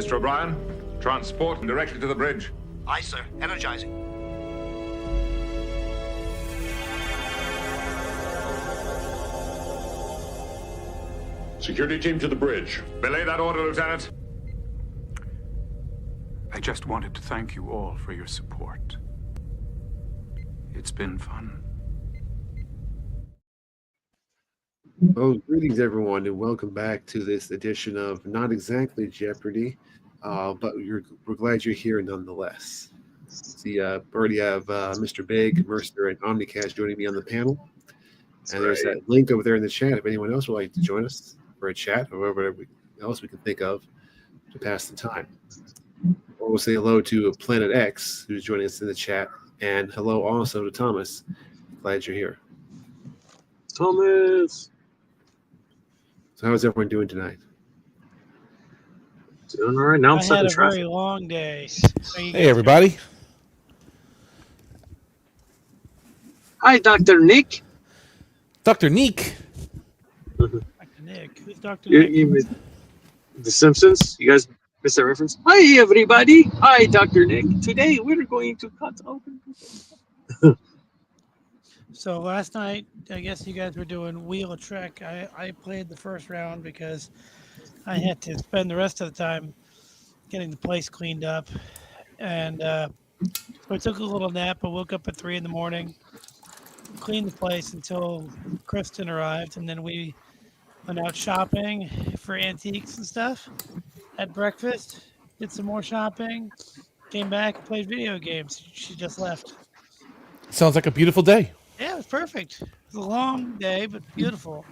Mr. O'Brien, transport directly to the bridge. Aye, sir. Energizing. Security team to the bridge. Belay that order, Lieutenant. I just wanted to thank you all for your support. It's been fun. Well, greetings, everyone, and welcome back to this edition of Not Exactly Jeopardy, but we're glad you're here nonetheless. See, already have Mr. Big, Mercer, and OmniCast joining me on the panel. And there's that link over there in the chat if anyone else would like to join us for a chat or whatever else we can think of to pass the time. Or we'll say hello to Planet X, who's joining us in the chat, and hello also to Thomas. Glad you're here. Thomas! So how's everyone doing tonight? Doing all right. Now I'm I stuck had in a traffic. very long day. Hey, everybody. Hi, Dr. Nick. Dr. Neek. Dr. Nick. Who's Dr. You, Nick? you, The Simpsons? You guys missed that reference? Hi, everybody. Hi, Dr. Nick. Today, we're going to cut open. So last night, I guess you guys were doing Wheel of Trek. I played the first round because I had to spend the rest of the time getting the place cleaned up. And so I took a little nap. I woke up at 3 in the morning, cleaned the place until Kristen arrived, and then we went out shopping for antiques and stuff, had breakfast, did some more shopping, came back and played video games. She just left. Sounds like a beautiful day. Yeah, it was perfect. It was a long day, but beautiful.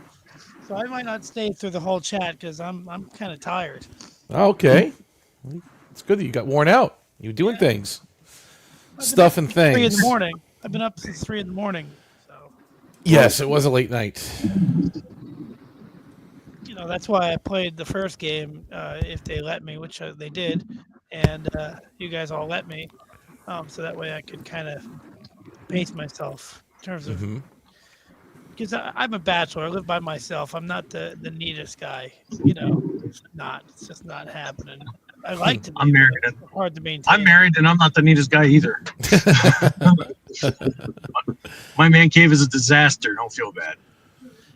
So I might not stay through the whole chat because I'm kind of tired. Okay. It's good that you got worn out. You were doing things. Stuff and 3 in things. the morning. I've been up since 3 in the morning. So Yes, it was a late night. you know that's why I played the first game if they let me, which they did, and you guys all let me, so that way I could kind of pace myself in terms of because I'm a bachelor. I live by myself. I'm not the neatest guy. You know, it's just not happening. I like to be. I'm married. It's hard to maintain. I'm married, and I'm not the neatest guy either. My man cave is a disaster. Don't feel bad.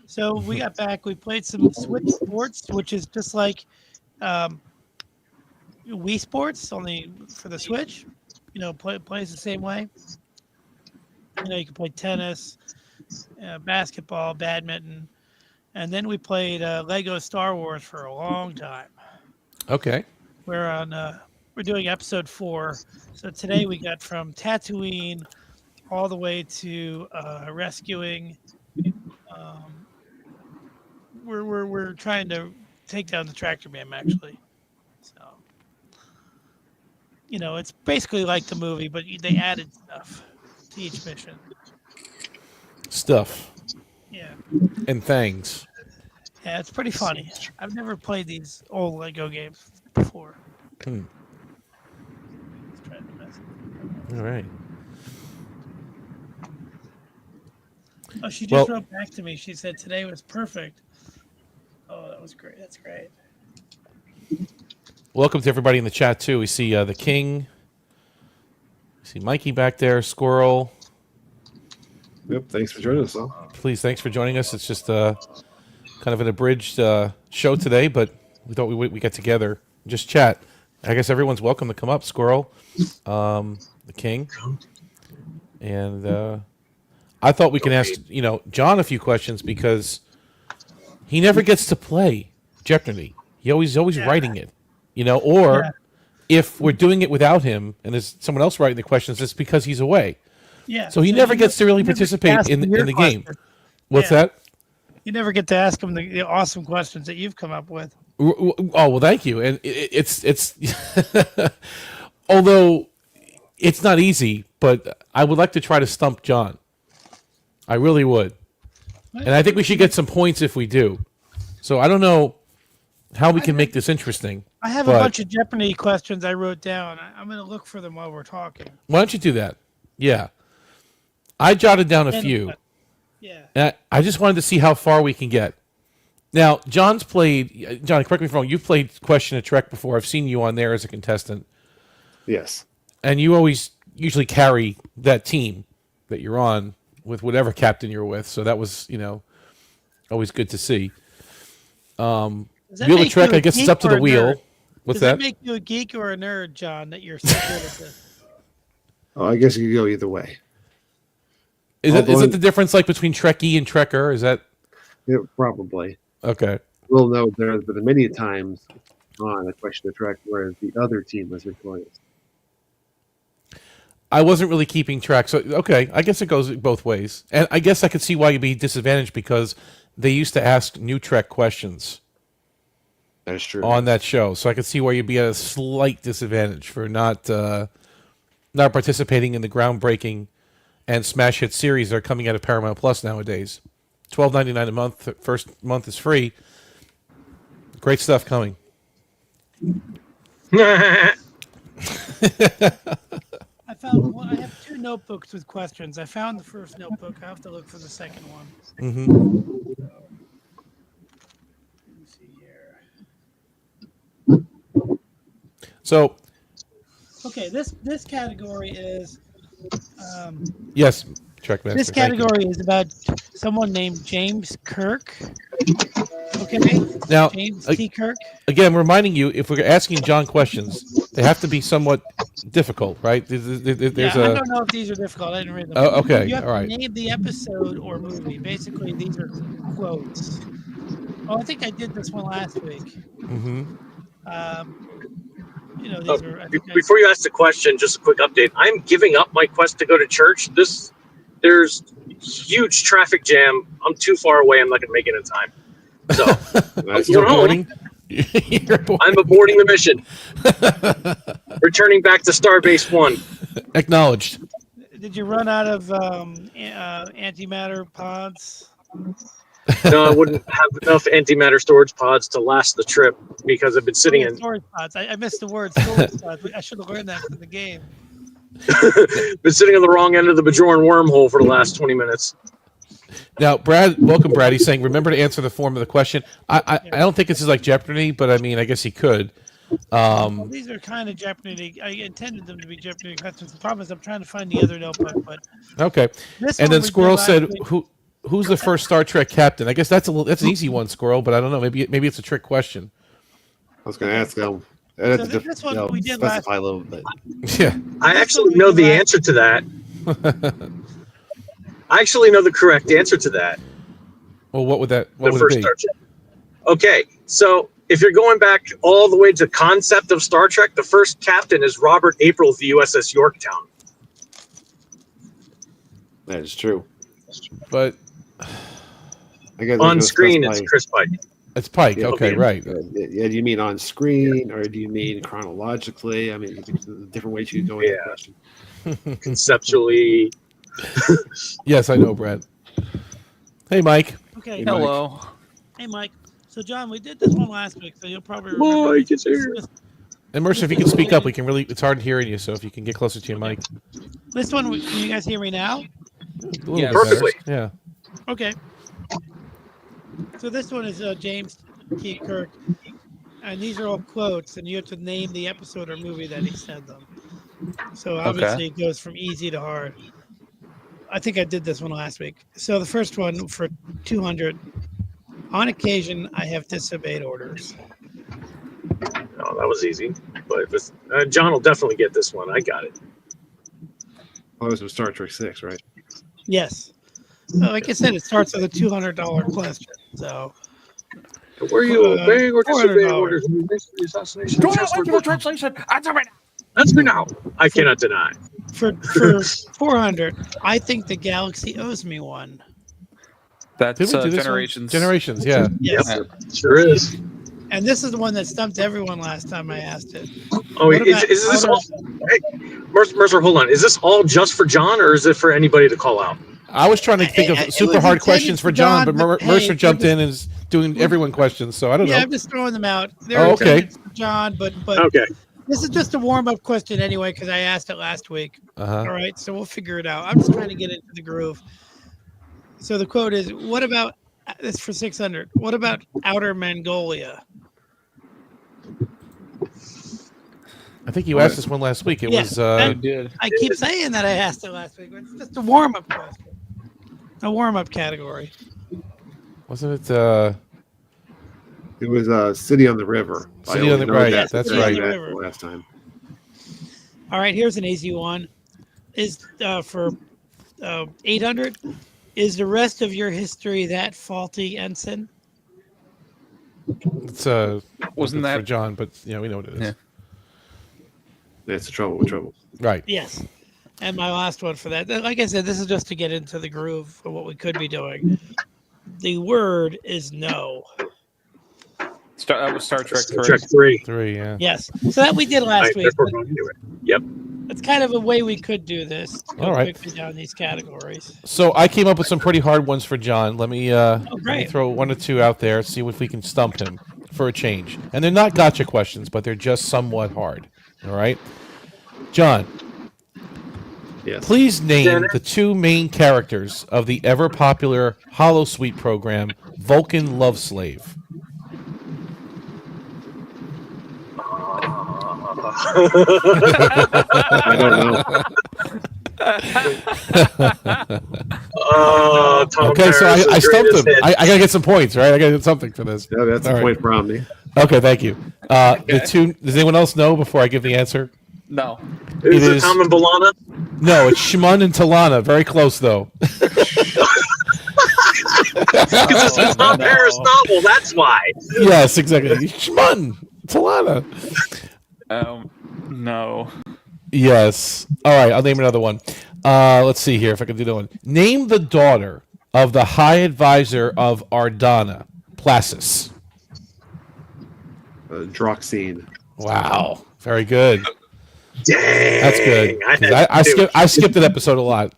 So we got back. We played some Switch Sports, which is just like Wii Sports, only for the Switch. You know, plays the same way. You know, you can play tennis, basketball, badminton, and then we played Lego Star Wars for a long time. Okay. We're doing episode 4. So today we got from Tatooine all the way to rescuing. We're trying to take down the tractor beam, actually. So, you know, it's basically like the movie, but they added stuff to each mission. Stuff Yeah. and things. Yeah, it's pretty funny. I've never played these old Lego games before. Hmm. Let's try to mess All right. Oh, she just wrote back to me. She said today was perfect. Oh, that was great. That's great. Welcome to everybody in the chat, too. We see the King. We see Mikey back there, Squirrel. Yep, thanks for joining us all. Please, thanks for joining us. It's just kind of an abridged show today, but we thought we get together and just chat. I guess everyone's welcome to come up. Squirrel, the King, and I thought we can ask John a few questions because he never gets to play Jeopardy. He's always writing it, or if we're doing it without him and there's someone else writing the questions, it's because he's away. Yeah. So he never gets to really participate in the game. What's that? You never get to ask him the awesome questions that you've come up with. Oh, well, thank you. And it's although it's not easy, but I would like to try to stump John. I really would. And I think we should get some points if we do. So I don't know how we can make this interesting. I have a bunch of Jeopardy questions I wrote down. I'm going to look for them while we're talking. Why don't you do that? Yeah. I jotted down a few. Yeah. And I just wanted to see how far we can get. Now, John's played. John, correct me if I'm wrong. You've played Question of Trek before. I've seen you on there as a contestant, Yes. and you always usually carry that team that you're on with whatever captain you're with. So that was, always good to see. Does that Wheel of make Trek, you a I guess it's geek up to or the a wheel. nerd? What's Does that that? make you a geek or a nerd, John, that you're so good at this? Oh, I guess you could go either way. Is it the difference like between Trekkie and Trekker? Is that Yeah, probably. okay? We'll know there have been many times on a Question of Trek where the other team was victorious. I wasn't really keeping track, so okay. I guess it goes both ways, and I guess I could see why you'd be disadvantaged because they used to ask new Trek questions That's true. on that show, so I could see why you'd be at a slight disadvantage for not participating in the groundbreaking and smash hit series that are coming out of Paramount Plus nowadays. $12.99 a month. First month is free. Great stuff coming. I found one. I have 2 notebooks with questions. I found the first notebook. I have to look for the second one. Mm-hmm. Let me see here. So, Okay, this category is yes, Trek Master. this thank you. category is about someone named James Kirk. Okay, Now, James T. Kirk. Again, reminding you, if we're asking John questions, they have to be somewhat difficult, right? There's I don't know if these are difficult. I didn't read them. Oh, okay, You have all right. to name the episode or movie. Basically, these are quotes. Oh, I think I did this one last week. Mm-hmm. These are. Before you ask the question, just a quick update. I'm giving up my quest to go to church. There's huge traffic jam. I'm too far away. I'm not going to make it in time. So I'm You're going home. boarding? You're boarding. I'm aborting the mission. Returning back to Starbase 1. Acknowledged. Did you run out of antimatter pods? No, I wouldn't have enough antimatter storage pods to last the trip because I've been sitting in. Storage pods. I missed the word storage pods. I should have learned that from the game. Been sitting on the wrong end of the Bajoran wormhole for the last 20 minutes. Now, Brad, welcome, Brad. He's saying, remember to answer the form of the question. I don't think this is like Jeopardy, but I mean, I guess he could. Well, these are kind of Jeopardy. I intended them to be Jeopardy questions. The problem is I'm trying to find the other notebook, but Okay. this And one then we Squirrel did last said, week. "Who's the first Star Trek captain?" I guess that's an easy one, Squirrel, but I don't know. Maybe it's a trick question. I was going to ask them. So this one we did last. specify a little bit. Yeah. I actually know the answer to that. I actually know the correct answer to that. Well, what would The it first be? Star Trek. Okay, so if you're going back all the way to concept of Star Trek, the first captain is Robert April of the USS Yorktown. That is true. But I guess On screen, it's Chris Pike. it's Pike. Yeah, Okay, okay. right. Yeah, do you mean on screen or do you mean chronologically? I mean, different ways you could go into the Yeah. question. Conceptually, Yes, I know, Brad. Hey, Mike. Okay. Hey, Hello. Hey, Mike. So, John, we did this one last week, so you'll probably remember. Mike is here. And Mercer, if you can speak up, we can really. It's hard hearing you, so if you can get closer to your mic. This one, can you guys hear me now? A little Yes. bit better. Perfectly. Yeah. Okay. So this one is James T. Kirk, and these are all quotes, and you have to name the episode or movie that he said them. So obviously it goes from easy to hard. I think I did this one last week. So the first one for 200. On occasion, I have disobeyed orders. Oh, that was easy. But this, John will definitely get this one. I got it. Oh, this was Star Trek 6, right? Yes. So like I said, it starts with a $200 question. So Were you obeying or disobeying $400. orders? in the assassination Do not Chancellor wait for the Gordon? translation. Answer me. That's me now. I cannot deny. for 400, I think the galaxy owes me one. Did That's we do this one? Generations. Generations, yeah. Yes. Yeah. Sure is. And this is the one that stumped everyone last time I asked it. Oh, What is about this outer- all? Hey, Mercer, hold on. Is this all just for John, or is it for anybody to call out? I was trying to think of It super was hard intended questions for for John, John, but but hey, Mercer jumped we're in and is doing everyone questions, so I don't Yeah, know. I'm just throwing them out. They're Oh, okay. intended for John, but Okay. this is just a warm-up question anyway because I asked it last week. Uh-huh. All right, so we'll figure it out. I'm just trying to get into the groove. So the quote is, "What about This for 600. What about Outer Mongolia? I think you asked this one last week. It was. I did. I keep saying that I asked it last week. But it's just a warm-up question. A warm-up category. Wasn't it? It was City on the River. City on the Right. Yes, That's City on right. the River. Last time. All right, here's an easy one. Is for 800. Is the rest of your history that faulty, Ensign? It's Wasn't that for John? But we know what it is. Yeah. That's the trouble with trouble. Right. Yes. And my last one for that. Like I said, this is just to get into the groove of what we could be doing. The word is no. That was Star Trek Star 3. Trek 3. 3. Yeah. Yes. So that we did last week. Therefore, we'll do it. Yep. It's kind of a way we could do this. Go All right. quickly down these categories. So I came up with some pretty hard ones for John. Let me great. throw one or two out there. See if we can stump him for a change. And they're not gotcha questions, but they're just somewhat hard. All right, John. Yes. Please name the two main characters of the ever popular Holosuite program, Vulcan Love Slave. I don't know. Tom Okay, so Paris I is stumped greatest him. hit. I gotta get some points, right? I gotta get something for this. Yeah, that's All a right. point for Omni. Okay, thank you. The two. Does anyone else know before I give the answer? No. Is it it is- Tom and Balana? No, it's Shmun and Talana. Very close though. Because it's a Tom Paris novel. That's why. Yes, exactly. Shmun, Talana. No. Yes. All right, I'll name another one. Let's see here if I can do that one. Name the daughter of the High Advisor of Ardana, Placis. Droxine. Wow, very good. Dang. That's good. 'Cause had I to do it. skipped an episode a lot,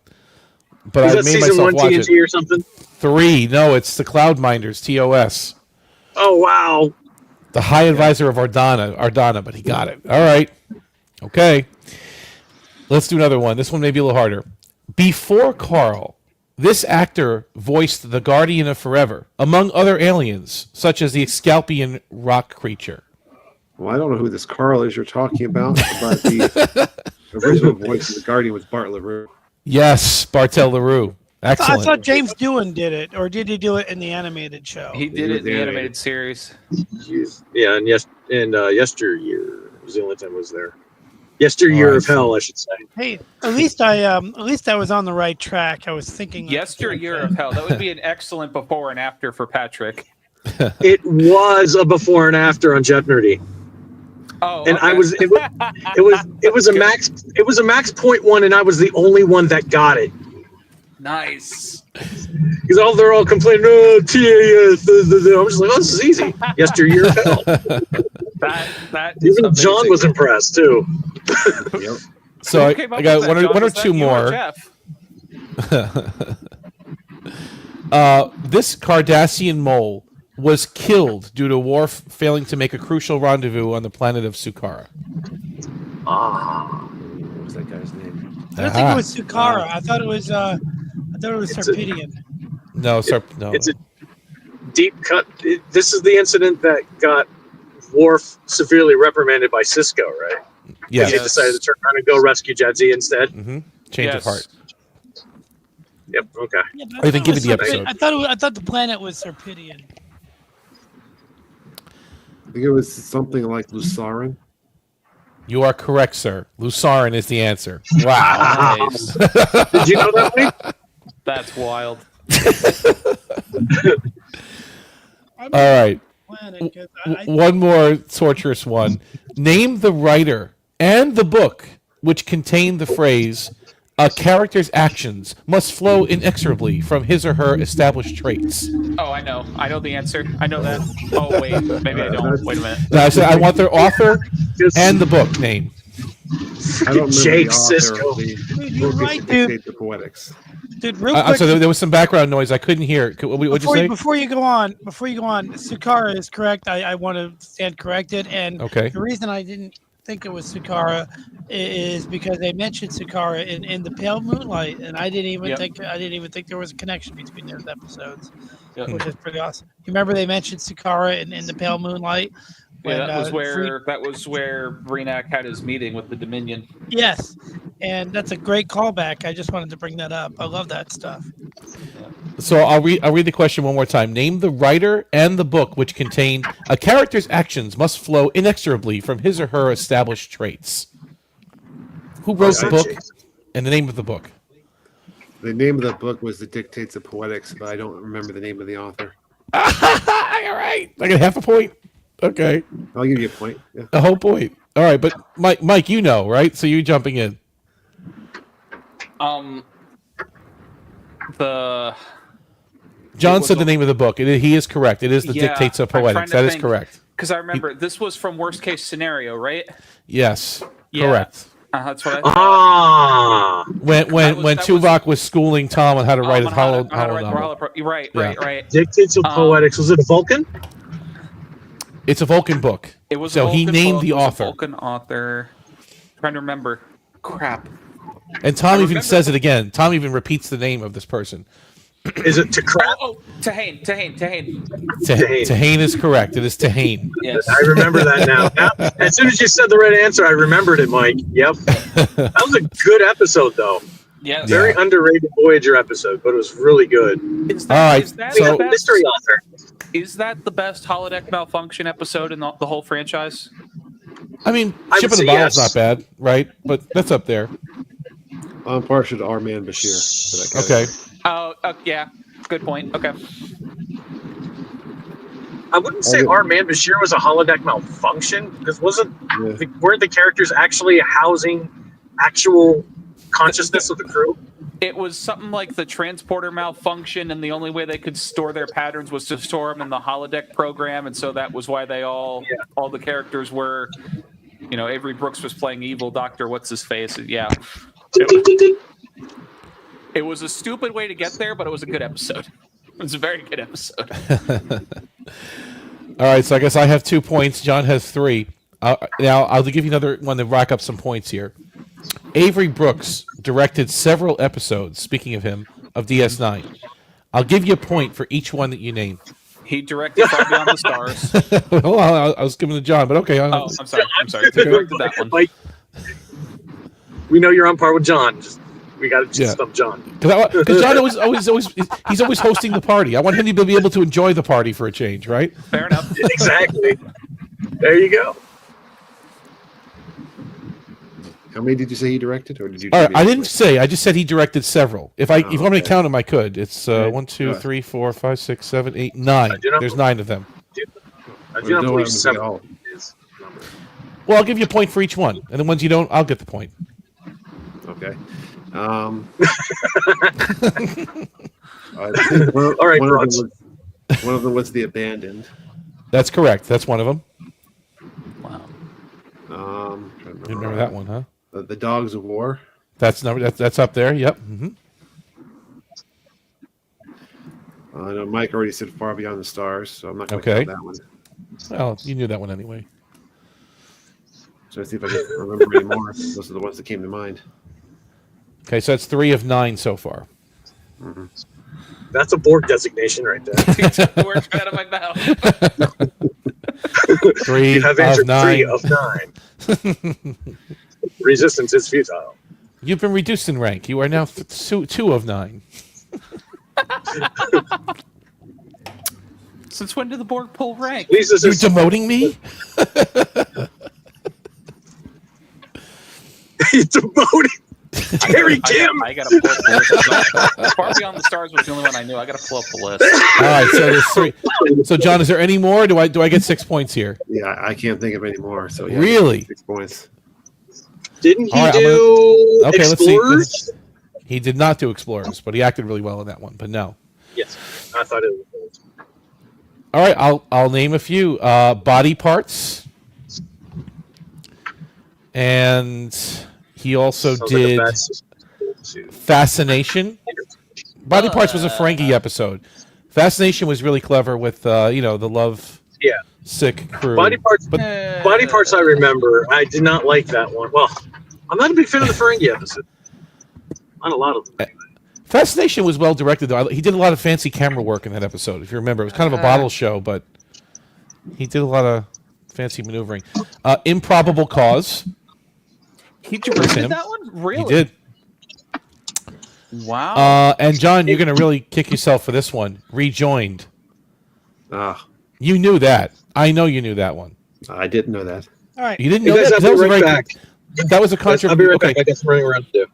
but Is I that made season myself 1 watch TNT it. or something? 3. No, it's the Cloudminders, TOS. Oh, wow. The High Advisor of Ardana, but he got it. All right. Okay. Let's do another one. This one may be a little harder. Before Carl, this actor voiced the Guardian of Forever, among other aliens, such as the Excalpian rock creature. Well, I don't know who this Carl is you're talking about, but the original voice of the Guardian was Bart LaRue. Yes, Bartel LaRue. I Excellent. thought James Doohan did it, or did he do it in the animated show? He did it in the animated series. Yeah, and Yesteryear was the only time I was there. Yesteryear Oh, I of Hell, I should say. Hey, at least I was on the right track. I was thinking Yesteryear of Hell. That would be an excellent before and after for Patrick. It was a before and after on Jeopnerdy. Oh, And okay. it was a max 0.1, and I was the only one that got it. Nice. Because they're all complaining, oh, TAS. I'm just like, oh, this is easy. Yesteryear of Hell. That is Even John amazing. was impressed too. Yep. So Who I came up got with that, John? one or Was that two you or more. Jeff? This Cardassian mole was killed due to Worf failing to make a crucial rendezvous on the planet of Sukara. What was that guy's name? I don't think it was Sukara. I thought it was Sarpedian. No. It's a deep cut. This is the incident that got Worf severely reprimanded by Cisco, right? Yes. He decided to turn around and go rescue Jadzia instead. Mm-hmm. Change of Yes. heart. Yep. Okay. Yeah, Or even give it the it was episode. I thought the planet was Sarpedian. I think it was something like Lusarin. You are correct, sir. Lusarin is the answer. Wow. Nice. Did you know that, Lee? That's wild. All right. Planet, 'cause One more torturous one. Name the writer and the book which contained the phrase, a character's actions must flow inexorably from his or her established traits. Oh, I know. I know the answer. I know that. Oh, wait. Maybe I don't. Wait a minute. Now, I said I want their author and the book name. I don't remember Jake the author Sisko. of the Dude, you're book right, that dude. dictate the poetics. dude, real I'm quick. sorry, there was some background noise. I couldn't hear it. What'd you say? Before you go on, Sukara is correct. I want to stand corrected, and Okay. the reason I didn't think it was Sakara is because they mentioned Sakara in the Pale Moonlight, and I didn't even think there was a connection between those episodes, which is pretty awesome. You remember they mentioned Sakara in the Pale Moonlight? Yeah, that was where Brainiac had his meeting with the Dominion. Yes, and that's a great callback. I just wanted to bring that up. I love that stuff. So I'll read the question one more time. Name the writer and the book which contain a character's actions must flow inexorably from his or her established traits. Who wrote the book and the name of the book? The name of the book was The Dictates of Poetics, but I don't remember the name of the author. All right. I got half a point. Okay. I'll give you a point. Yeah. A whole point. All right, but Mike, you know, right? So you're jumping in. John said the name of the book. He is correct. It is The Dictates of Poetics. That is correct. Because I remember this was from Worst Case Scenario, right? Yes, correct. That's what I thought. When Tuvok was schooling Tom on how to write his hollow novel. Right. Dictates of Poetics. Was it Vulcan? It's a Vulcan book. It was so he named the author. Vulcan author. I'm trying to remember. Crap. And Tom even says it again. Tom even repeats the name of this person. Is it Takrat? Oh, Tahane. Tahane is correct. It is Tahane. Yes. I remember that now. As soon as you said the right answer, I remembered it, Mike. Yep. That was a good episode, though. Yes. Very underrated Voyager episode, but it was really good. Is that so, mystery author. Is that the best holodeck malfunction episode in the whole franchise? I mean, Ship of the Bottle's not bad, right? But that's up there. I'm partial to R-Man Bashir. Okay. Oh, yeah. Good point. Okay. I wouldn't say R-Man Bashir was a holodeck malfunction, because weren't the characters actually housing actual consciousness of the crew? It was something like the transporter malfunction, and the only way they could store their patterns was to store them in the holodeck program, and so that was why they all the characters were, Avery Brooks was playing evil Doctor What's-His-Face. Yeah. It was a stupid way to get there, but it was a good episode. It was a very good episode. All right, so I guess I have 2 points. John has 3. Now, I'll give you another one to rack up some points here. Avery Brooks directed several episodes, speaking of him, of DS9. I'll give you a point for each one that you name. He directed Far Beyond the Stars. Well, I was giving it to John, but okay. I'm sorry. He directed that one. Like, we know you're on par with John. We got to stump John. Because John he's always hosting the party. I want him to be able to enjoy the party for a change, right? Fair enough. Exactly. There you go. How many did you say he directed, or did you? All right, I didn't say. I just said he directed several. If you want me to count them, I could. It's 1, 2, 3, 4, 5, 6, 7, 8, 9. There's 9 of them. I do not believe 7 is number. Well, I'll give you a point for each one, and the ones you don't, I'll get the point. Okay. All right, one of them was The Abandoned. That's correct. That's one of them. Wow. You remember that one, huh? The Dogs of War. That's up there. Yep. Mm-hmm. I know Mike already said Far Beyond the Stars, so I'm not going to count that one. Well, you knew that one anyway. So let's see if I can remember any more. Those are the ones that came to mind. Okay, so that's 3 of 9 so far. Mm-hmm. That's a Borg designation right there. The words right out of my mouth. 3 of 9. 3 of 9. Resistance is futile. You've been reduced in rank. You are now 2 of 9. Since when did the Borg pull rank? You're demoting me? He's demoting Terry Kim. I got to pull up the list. Far Beyond the Stars was the only one I knew. I got to pull up the list. All right, so there's 3. So John, is there any more? Do I get 6 points here? Yeah, I can't think of any more. So yeah, really, 6 points. Didn't he do Explorers? Let's see. He did not do Explorers, but he acted really well in that one. But no. Yes, I thought it was. All right, I'll name a few. Body Parts, and he also did Fascination. Body Parts was a Ferengi episode. Fascination was really clever with the love sick crew. Body Parts. But body parts I remember. I did not like that one. Well, I'm not a big fan of the Ferengi episode. Not a lot of them. Fascination was well directed, though. He did a lot of fancy camera work in that episode. If you remember, it was kind of a bottle show, but he did a lot of fancy maneuvering. Improbable Cause. He directed that one? Really? He did. Wow. And John, you're going to really kick yourself for this one. Rejoined. You knew that. I know you knew that one. I didn't know that. All right. You didn't You know guys that? have to be right back. That was a I'll be right back. okay. I got some running around to do.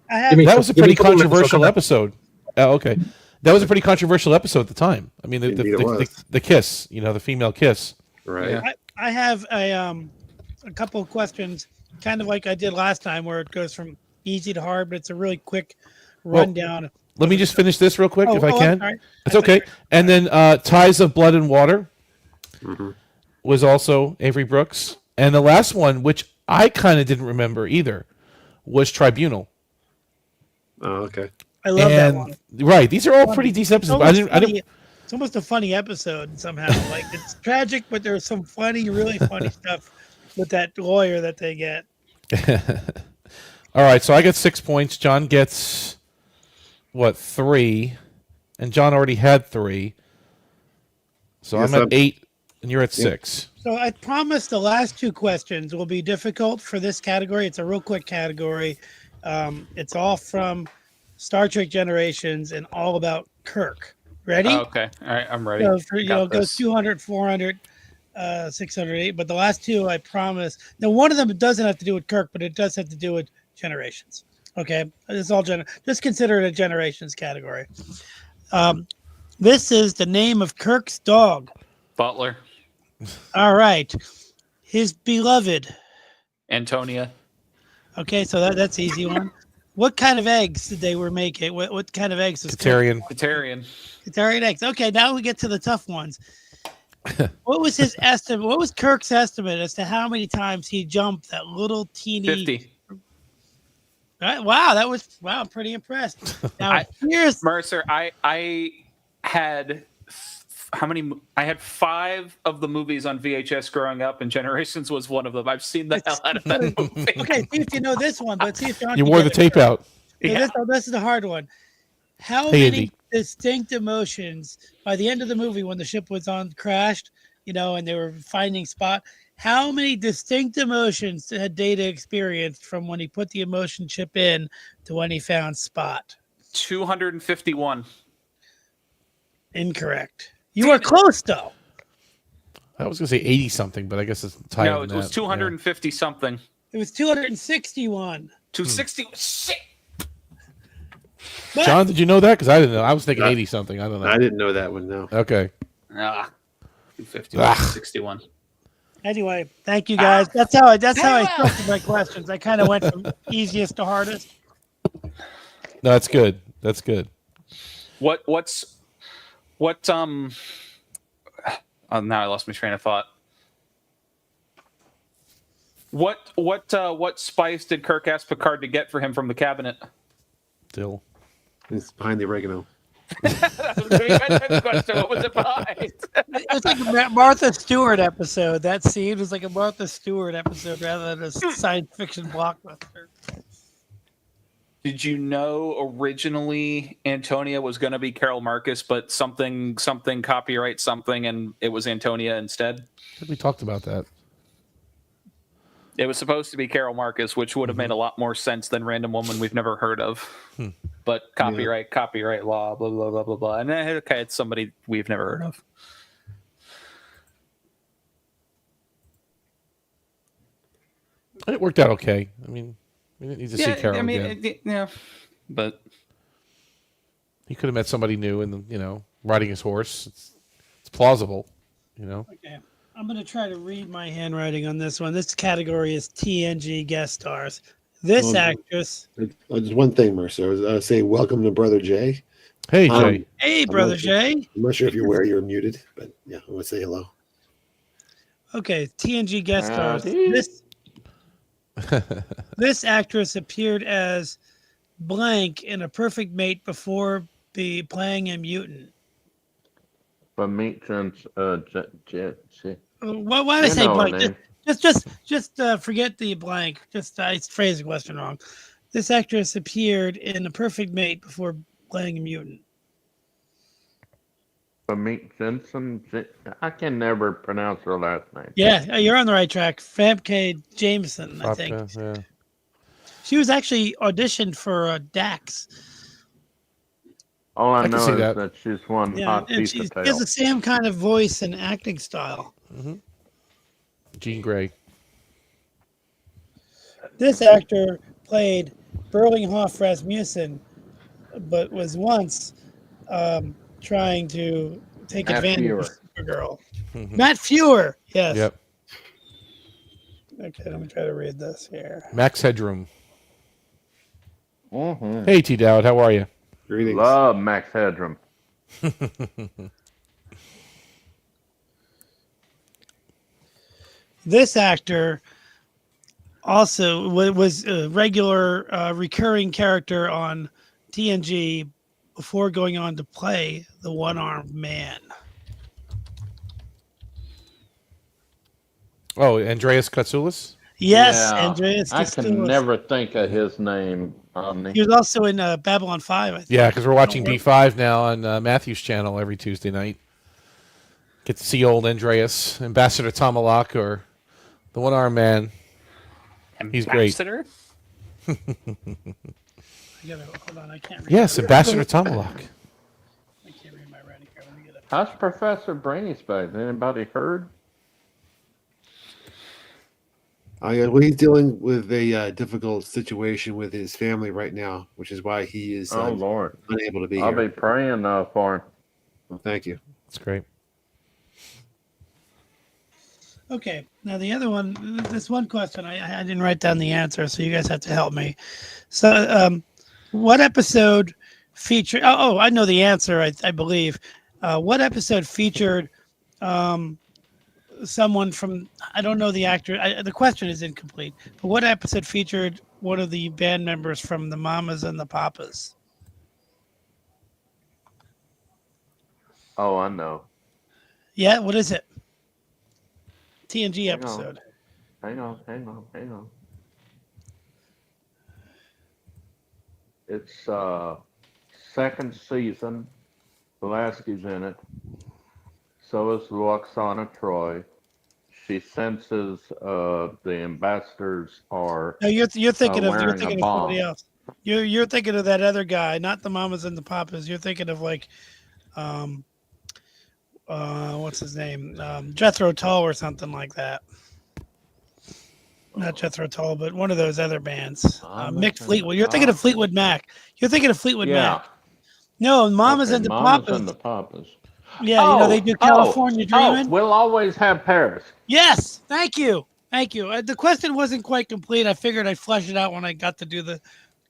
That was a pretty couple minutes, I'll controversial come back. episode. Okay. That was a pretty controversial episode at the time. I mean, Indeed it was. the kiss, the female kiss. Right. Yeah. I have a couple of questions, kind of like I did last time, where it goes from easy to hard, but it's a really quick rundown. Let me just finish this real quick, if I I'm can. sorry. It's okay. And then Ties of Blood and Water Mm-hmm. was also Avery Brooks. And the last one, which I kind of didn't remember either, was Tribunal. Oh, okay. I love that one. Right. These are all pretty decent episodes. It's almost a funny episode somehow. Like, it's tragic, but there's some funny, really funny stuff with that lawyer that they get. All right. So I get 6 points. John gets, 3? And John already had 3. So Yes, I'm at 8, and you're at 6. So I promise the last 2 questions will be difficult for this category. It's a real quick category. It's all from Star Trek Generations and all about Kirk. Ready? Okay. All right. I'm ready. So for, Got it goes this. 200, 400, 608. But the last 2, I promise. Now, one of them doesn't have to do with Kirk, but it does have to do with Generations. Okay? It's all just consider it a Generations category. This is the name of Kirk's dog. Butler. All right. His beloved. Antonia. Okay, so that's an easy one. What kind of eggs did they were making? What kind of eggs was Katarian. Katarian. Katarian eggs. Okay, now we get to the tough ones. What was his estimate? What was Kirk's estimate as to how many times he jumped that little teeny 50. Right? Wow, I'm pretty impressed. Now here's Mercer, I had how many? I had 5 of the movies on VHS growing up, and Generations was one of them. I've seen the hell out of that movie. okay. See if you know this one, but see if John You can wore get the it tape right. out. So Yeah. this is the hard one. How Hey, many Andy. distinct emotions by the end of the movie when the ship was crashed, and they were finding Spot? How many distinct emotions had Data experienced from when he put the emotion chip in to when he found Spot? 251. Incorrect. You were close though. I was going to say 80 something, but I guess it's higher No, than it was that. 250 something. It was 261. 260. Shit. Yeah. John, did you know that? Because I didn't know. I was thinking 80 something. I don't know. I didn't know that one. No. Okay. 251. 61. Anyway, thank you guys. That's how I structured my questions. I kind of went from easiest to hardest. No, that's good. That's good. Oh, now I lost my train of thought. What spice did Kirk ask Picard to get for him from the cabinet? Still. It's behind the oregano. What was it behind? It was like a Martha Stewart episode. That scene was like a Martha Stewart episode rather than a science fiction blockbuster. Did you know originally Antonia was going to be Carol Marcus, but something copyright something, and it was Antonia instead? I think we talked about that. It was supposed to be Carol Marcus, which would have made a lot more sense than Random Woman we've never heard of. But copyright law, blah, blah, blah, blah, blah. And okay, it's somebody we've never heard of. It worked out okay. I mean, we didn't need to see Carol again. Yeah. But He could have met somebody new and, riding his horse. It's plausible, Okay. I'm going to try to read my handwriting on this one. This category is TNG guest stars. This actress. Just one thing, Mercer. I was saying welcome to Brother Jay. Hey, Jay. Hey, Brother Jay. I'm not sure if you're aware you're muted, but yeah, I want to say hello. Okay, TNG guest stars. Howdy. This actress appeared as blank in A Perfect Mate before playing a mutant. But maintenance, Why did I say blank? Just forget the blank. I phrased the question wrong. This actress appeared in A Perfect Mate before playing a mutant. Meet Jensen. I can never pronounce her last name. Yeah, you're on the right track. Famke Jameson, I think. Yeah. She was actually auditioned for Dax. All I can know see is that. she's one Yeah, hot and piece she of has tail. the same kind of voice and acting style. Jean Grey. This actor played Berlinghoff Rasmussen, but was once trying to take Matt advantage Fuhrer. of Supergirl. Matt Fuhrer, yes. Yep. Okay, let me try to read this here. Max Headroom. Mm-hmm. Hey, T. Dowd, how are you? Greetings. Love Max Headroom. This actor also was a regular recurring character on TNG before going on to play the One-Armed Man. Oh, Andreas Katsoulis? Yes, Yeah, Andreas I can Katsoulis. never think of his name. He was also in Babylon 5, I think. Yeah, because we're watching D5 now on Matthew's channel every Tuesday night. Get to see old Andreas, Ambassador Tomalak, or the One-Armed Man. He's great. Ambassador? Hold on, I can't read. Yes, Ambassador Tomalak. I can't read my writing here. Let me get it. How's Professor Brainy Specs? Anybody heard? Well, he's dealing with a difficult situation with his family right now, which is why he is Oh Lord, unable to be I'll here. be praying for him. Well, thank you. That's great. Okay, now the other one, this one question, I didn't write down the answer, so you guys have to help me. So, what episode featured? Oh, I know the answer. I believe. What episode featured someone from? I don't know the actor. The question is incomplete. But what episode featured one of the band members from the Mamas and the Papas? Oh, I know. Yeah, what is it? TNG Hang on. episode. Hang on. It's second season. Pulaski's in it. So is Luoxana Troy. She senses the ambassadors are No, you're thinking of wearing a somebody bomb. else. You're thinking of that other guy, not the Mamas and the Papas. You're thinking of like, what's his name? Jethro Tull or something like that. Not Jethro Tull, but one of those other bands. Mick Fleetwood. You're thinking of Fleetwood Mac. You're thinking of Fleetwood Mac. No, Mamas and the Mamas Papas. and the Papas. Yeah, they do California Dreamin'. We'll always have Paris. Yes, thank you. The question wasn't quite complete. I figured I'd flesh it out when I got to do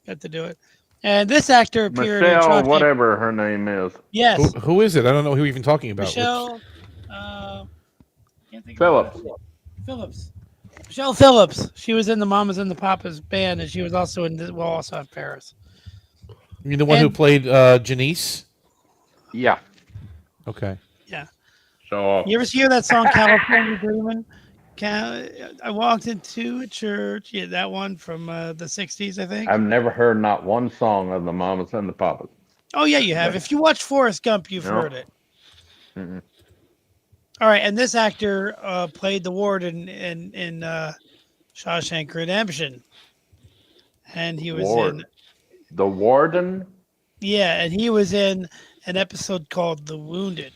it. And this actor appeared in Michelle, Shawshank. whatever her name is. Yes, Who is it? I don't know who you're even talking about. Michelle. Can't think Phillips. of Phillips. Michelle Phillips. She was in the Mamas and the Papas band, and she was also in this. We'll also have Paris. You mean the one who played Janice? Yeah. Okay. Yeah. So You ever hear that song California Dreamin'? I walked into a church. Yeah, that one from the 60s, I think. I've never heard not one song of the Mamas and the Papas. Oh, yeah, you have. If you watch Forrest Gump, you've heard it. Mm-mm. All right, and this actor played the warden in Shawshank Redemption. And he was in... The Warden? Yeah, and he was in an episode called The Wounded.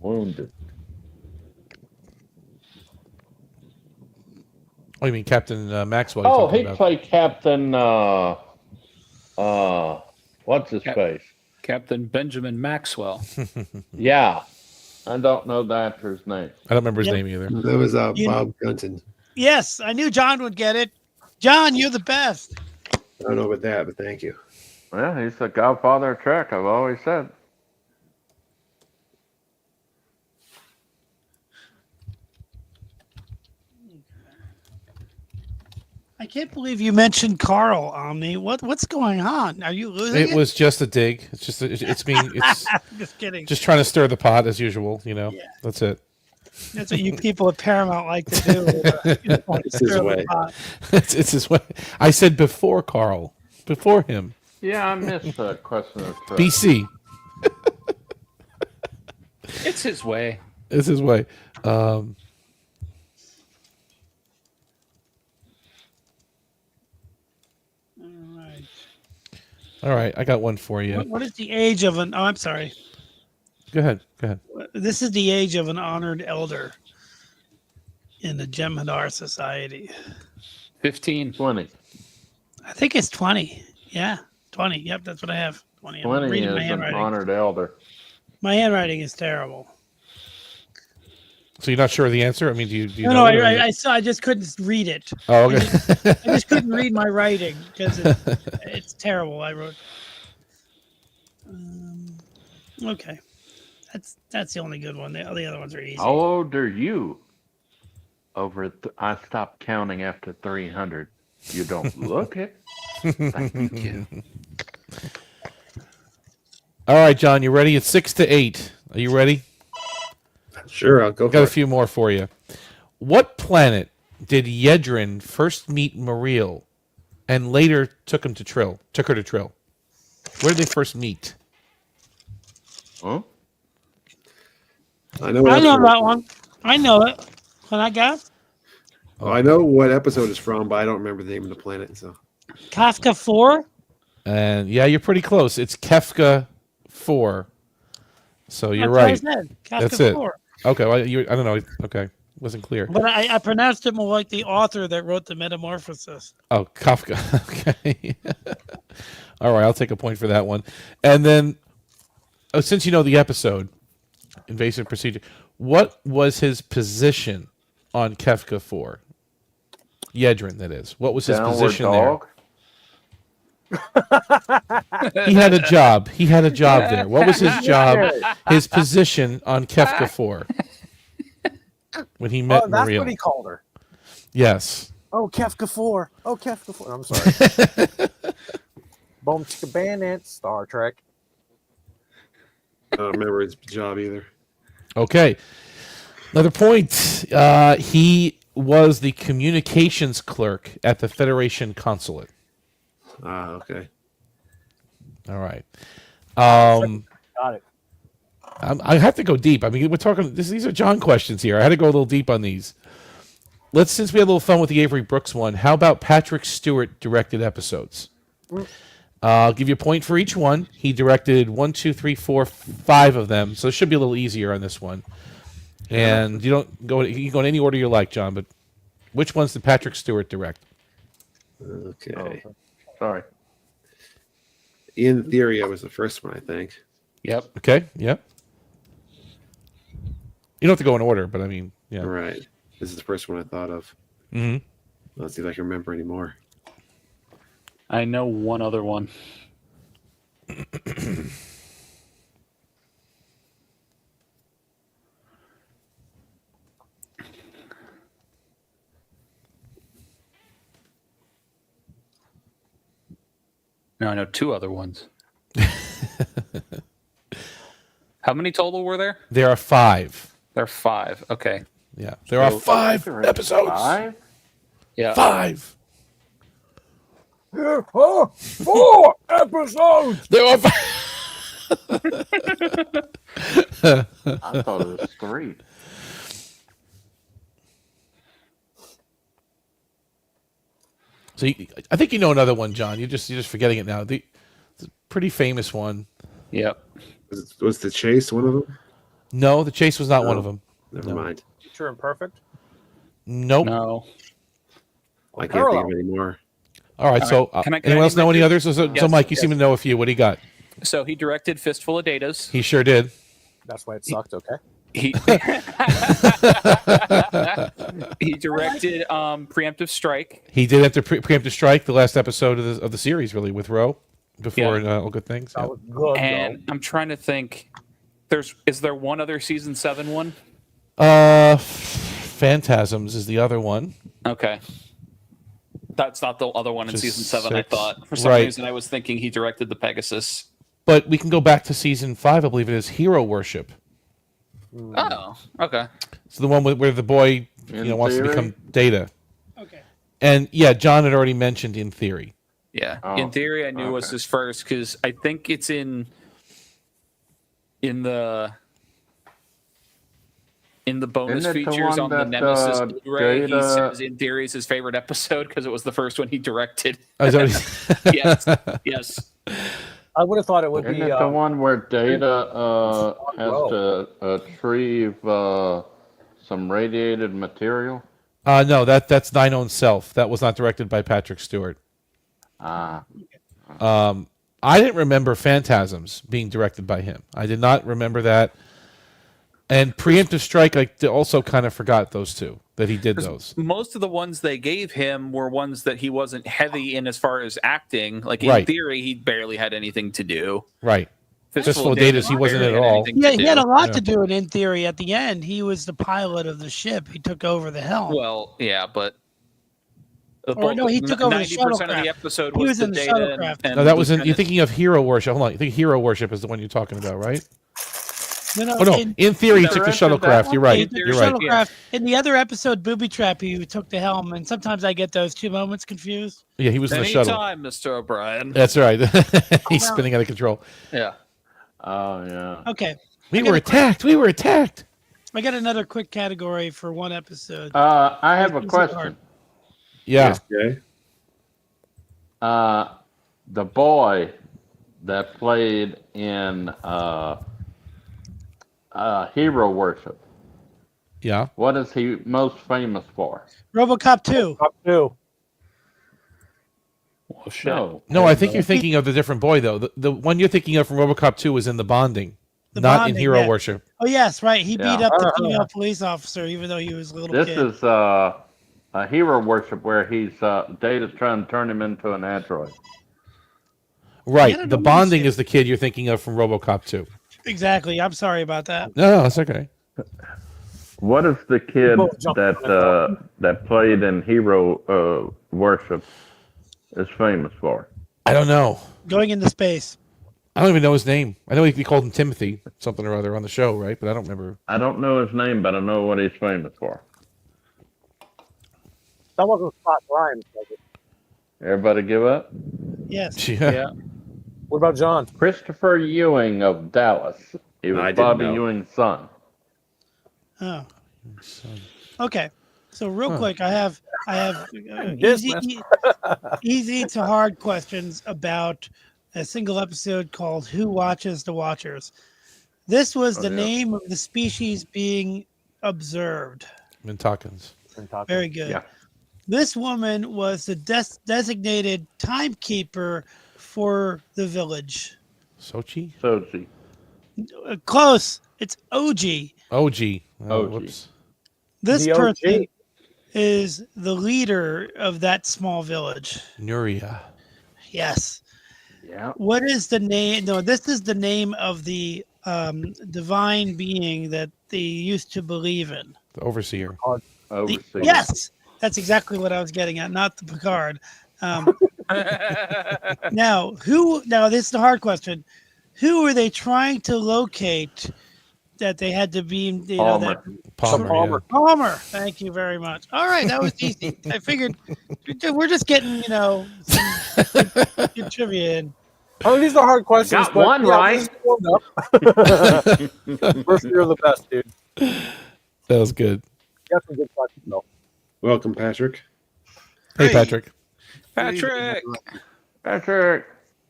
Wounded. Oh, you mean Captain Maxwell? Oh, he played Captain, what's his face? Captain Benjamin Maxwell. Yeah. I don't know the actor's name. I don't remember his name either. That was Bob Gunton. Yes, I knew John would get it. John, you're the best. I don't know about that, but thank you. Well, he's the godfather of Trek, I've always said. I can't believe you mentioned Carl, Omni. What's going on? Are you losing it? It was just a dig. It's just it's me. It's Just kidding. just trying to stir the pot as usual. Yeah. That's it. That's what you people at Paramount like to do. It's his way. It's his way. I said before Carl, before him. Yeah, I missed the question of trust. BC. It's his way. It's his way. All right, I got one for you. What is the age of an? Oh, I'm sorry. Go ahead. This is the age of an honored elder in the Jeopnerdy Society. 15. 20. I think it's 20. Yeah, 20. Yep, that's what I have. 20. I'm 20 reading is my an handwriting. honored elder. My handwriting is terrible. So you're not sure of the answer? I mean, do you No, know? I saw. I just couldn't read it. Oh, okay. I just couldn't read my writing because it's terrible. I wrote. Okay, that's the only good one. The other ones are easy. How old are you? I stopped counting after 300. You don't look it. Thank you. All right, John, you ready? It's 6-8. Are you ready? Sure, I'll go. Got a few more for you. What planet did Yedrin first meet Mariel, and later took her to Trill? Where did they first meet? Huh? I know that one. I know it. Can I guess? Oh, I know what episode it's from, but I don't remember the name of the planet. So Kafka 4? And yeah, you're pretty close. It's Kefka 4. So you're That's right. what I said. Kafka That's it. 4. Okay, well, I don't know. Okay, wasn't clear. But I pronounced it more like the author that wrote the Metamorphosis. Oh, Kafka. Okay. All right, I'll take a point for that one. And then, since you know the episode, Invasive Procedure, what was his position on Kefka 4? Yedrin, that is. What was his Downward position dog? there? He had a job. There. What was his job? His position on Kefka 4 when he met that's Mariel. what he called her. Yes. Oh, Kefka 4. Oh, Kefka 4. I'm sorry. Boom Chicka Bandit, Star Trek. I don't remember his job either. Okay. Another point. He was the communications clerk at the Federation consulate. Okay. All right. Got it. I have to go deep. I mean, we're talking. These are John questions here. I had to go a little deep on these. Since we had a little fun with the Avery Brooks one, how about Patrick Stewart directed episodes? I'll give you a point for each one. He directed 1, 2, 3, 4, 5 of them, so it should be a little easier on this one. And you don't go. You can go in any order you like, John. But which ones did Patrick Stewart direct? Okay. Oh, sorry. In Theory, was the first one, I think. Yep. Okay. Yep. You don't have to go in order, but I mean, yeah. All right. This is the first one I thought of. Mm-hmm. Let's see if I can remember anymore. I know one other one. No, I know two other ones. How many total were there? There are 5. There are 5. Okay. Yeah. There are 5 episodes. 5? Yeah. 5. Oh, 4 episodes. There are 5. I thought it was 3. So I think you know another one, John. You're just forgetting it now. It's a pretty famous one. Yep. Was the Chase one of them? No, the Chase was not one of them. Never mind. True and Perfect. Nope. No. I can't think of any more. All right. So Can I anyone else know any others? So Yes, Mike, you yes. seem to know a few. What do you got? So he directed Fistful of Datas. He sure did. That's why it sucked. Okay. He he directed Preemptive Strike. He did enter Preemptive Strike, the last episode of the series, really, with Roe before All Good Things. That Yep. was good. And I'm trying to think. Is there one other season 7 one? Phantasms is the other one. Okay. That's not the other one in Just season 7, I 6. thought. For some Right. reason, I was thinking he directed the Pegasus. But we can go back to season 5, I believe it is, Hero Worship. Oh, okay. It's the one where the boy wants to become Data. Okay. And yeah, John had already mentioned In Theory. Yeah, In Theory, I knew was his first because I think it's in the bonus Isn't it the features one on the that, Nemesis Blu-ray. He Data- says In Theory is his favorite episode because it was the first one he directed. Oh, is that what yes. I would have thought it would Isn't be it the one where Data has to retrieve some radiated material? No, that's Thine Own Self. That was not directed by Patrick Stewart. Ah. I didn't remember Phantasms being directed by him. I did not remember that. And Preemptive Strike, I also kind of forgot those two, that he did those. Most of the ones they gave him were ones that he wasn't heavy in as far as acting. Like In Right. Theory, he barely had anything to do. Right. Fistful of Datas, he wasn't in at all. Yeah, he had a lot to do in Theory. At the end, he was the pilot of the ship. He took over the helm. Well, yeah, but he took over the 90% of the shuttlecraft. episode He was was the in the Data shuttlecraft. and No, that was in. Lieutenant. You're thinking of Hero Worship. Hold on. You think Hero Worship is the one you're talking about, right? No, Oh no! In Theory, he took the shuttlecraft. You're right. He took the You're right. shuttlecraft. In the other episode, Booby Trap, he took the helm, and sometimes I get those two moments confused. Yeah, he was in the shuttle. Anytime, Mr. O'Brien. That's right. He's spinning out of control. Yeah. Oh yeah. Okay. We were attacked. We were attacked. I got another quick category for one episode. I have a question. Yeah. Okay. The boy that played in Hero Worship. Yeah. What is he most famous for? RoboCop 2. Up two. Oh, shit. No, I think you're thinking of the different boy though. The one you're thinking of from RoboCop 2 was in The Bonding, not Bonding, in Hero yeah. Worship. Oh, yes, right. He beat Yeah. up the female police officer, even though he was a little This kid. is a Hero Worship where he's Data's trying to turn him into an android. Right. don't The know what Bonding he's- is the kid you're thinking of from RoboCop 2. Exactly. I'm sorry about that. No, that's okay. What is the kid Both jump on that played in Hero Worship is famous for? I don't know. Going into space. I don't even know his name. I know we called him Timothy, something or other on the show, right? But I don't remember. I don't know his name, but I know what he's famous for. That wasn't Scott Grimes. Was it? Everybody give up? Yes. Yeah. What about John? Christopher Ewing of Dallas. He I was didn't Bobby know. Ewing's son. Oh. Okay. So real quick, I have easy to hard questions about a single episode called "Who Watches the Watchers." This was the name of the species being observed. Mintakans. Very good. Yeah. This woman was the designated timekeeper for the village. Sochi? Sochi. Close. It's OG. OG. Oh, OG. whoops. This The OG. person is the leader of that small village. Nuria. Yes. Yeah. What is the name? No, this is the name of the divine being that they used to believe in. The Overseer. Overseas. Yes, that's exactly what I was getting at, not the Picard. Now, this is the hard question. Who were they trying to locate that they had to be, Palmer. Palmer. Palmer. Thank you very much. All right, that was easy. I figured we're just getting, some good trivia in. Oh, these are hard questions. Got but, one yeah, right. this is warmed up. First, you're the best, dude. That was good. You got some good questions, though. Welcome, Patrick. Hey, Patrick. Patrick. Patrick.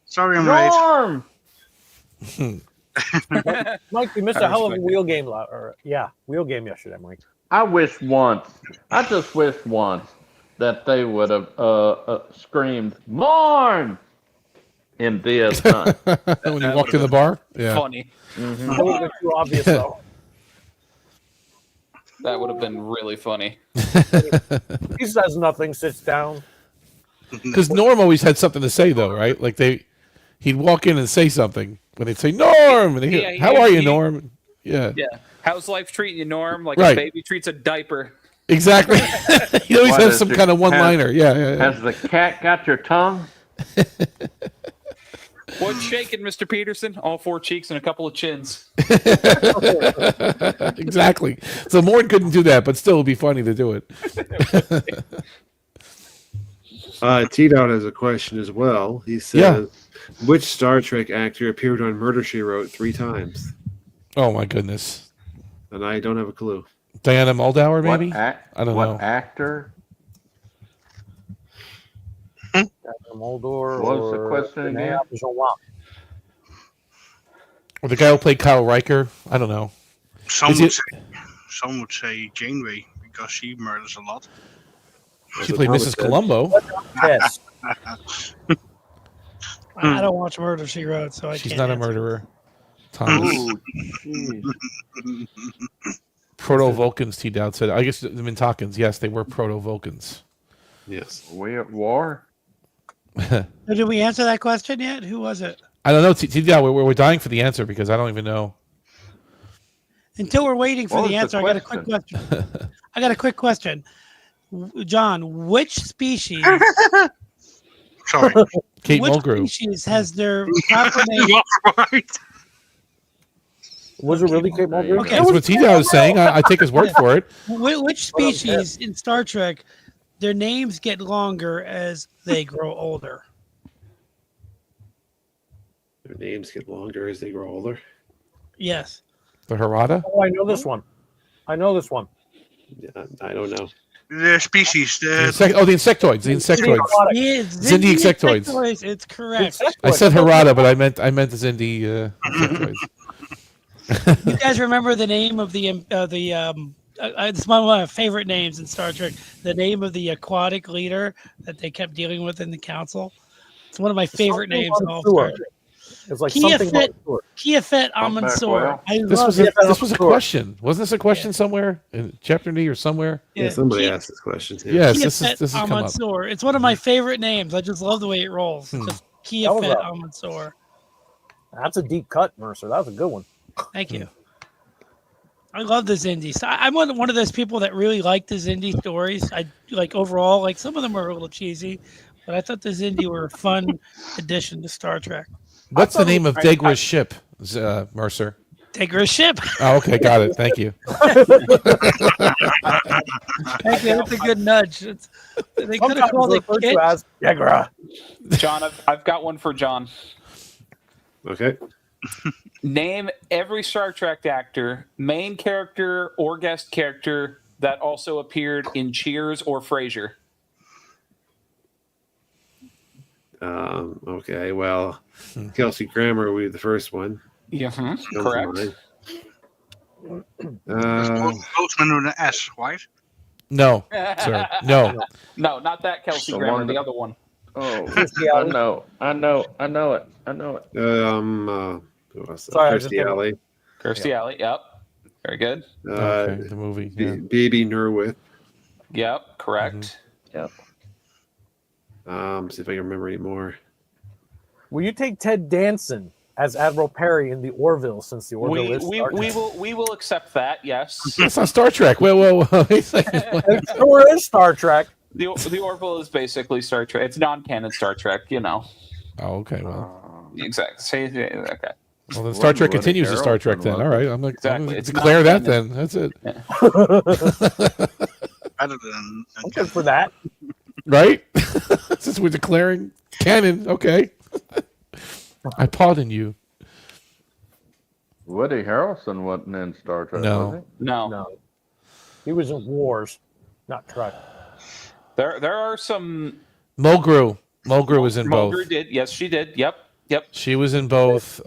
Sorry, I'm late. Norm. Mike, we missed a hell of a wheel game. Wheel game yesterday, Mike. I just wish once that they would have screamed, Norm! In DS9. When you walked in the bar? Yeah. Funny. That would have been too obvious, though. That would have been really funny. He says nothing, sits down. Because Norm always had something to say, though, right? Like he'd walk in and say something when they'd say Norm, and he'd hear, "How are you, Norm?" Yeah. Yeah. How's life treating you, Norm? Like Right. a baby treats a diaper. Exactly. He always What has is some it? kind of one-liner. Yeah. Has the cat got your tongue? What's shaking, Mr. Peterson? All 4 cheeks and a couple of chins. Exactly. So Morn couldn't do that, but still it would be funny to do it. T-Dot has a question as well. He says, which Star Trek actor appeared on Murder, She Wrote 3 times? Oh, my goodness. And I don't have a clue. Diana Muldaur, maybe? I don't know. What actor? Muldaur. What was the question again? Or the guy who played Kyle Riker? I don't know. Some would say Janeway because she murders a lot. She played Mrs. Columbo. Yes. I don't watch Murder, She Wrote, so I She's can't not a answer. murderer. Thomas. Ooh, jeez. Proto-Vulcans, T-Dowd said. I guess the Mintakans, yes, they were Proto-Vulcans. Yes. Are we at war? So did we answer that question yet? Who was it? I don't know, T-Dowd. We're dying for the answer because I don't even know. Until we're waiting for What the was the answer, I got a quick question. John, which species? Sorry. Kate which Mulgrew. species has their proper name? Right. Was it really Kate Mulgrew? Okay. That's what T-Dowd was saying. I take his word for it. Which species in Star Trek, their names get longer as they grow older? Their names get longer as they grow older. Yes. The Harada? Oh, I know this one. Yeah, I don't know. The species. The insectoids. The insectoids. Zindi insectoids. It's correct. I said Harada, but I meant the Zindi insectoids. You guys remember the name of it's one of my favorite names in Star Trek. The name of the aquatic leader that they kept dealing with in the council. It's one of my favorite names in all Star Trek. It's like something Kiafet Amonsor. This was a question. Wasn't this a question somewhere in Jeopnerdy or somewhere? Yeah, somebody asked this question too. Yes, this has come up. Amonsor. It's one of my favorite names. I just love the way it rolls. Just Kiafet Amonsor. That's a deep cut, Mercer. That was a good one. Thank you. I love the Zindi. I'm one of those people that really like the Zindi stories. I like overall, like some of them are a little cheesy, but I thought the Zindi were a fun addition to Star Trek. What's the name of Degra's ship, Mercer? Degra's ship. Oh, okay, got it. Thank you. Thank you. That's a good nudge. They could have called it Kit. Degra. John, I've got one for John. Okay. Name every Star Trek actor, main character or guest character, that also appeared in Cheers or Frasier. Okay, well, Kelsey Grammer will be the first one. Yeah, correct. Postman with an S, right? No, sir. No. No, not that Kelsey Grammer, the other one. Oh, I know it. Who else? Sorry, Kirstie Alley. Kirstie Alley, yep. Very good. Okay, the movie. Yeah. Baby Nerwith. Yep, correct. Yep. See if I can remember any more. Will you take Ted Danson as Admiral Perry in the Orville, since the Orville is Star Trek? We will accept that, yes. That's not Star Trek. Whoa. It sure is Star Trek. The Orville is basically Star Trek. It's non-canon Star Trek, you know. Oh, okay. Well, exactly. Okay. Well, then Star Trek continues to Star Trek. Then, all right. I'm going to declare that. Then that's it. Better than I'm good for that. Right? Since we're declaring canon, okay. I pardon you. Woody Harrelson wasn't in Star Trek, was he? No. He was in Wars, not Trek. There are some. Mulgrew was in both. Mulgrew did. Yes, she did. Yep. She was in both.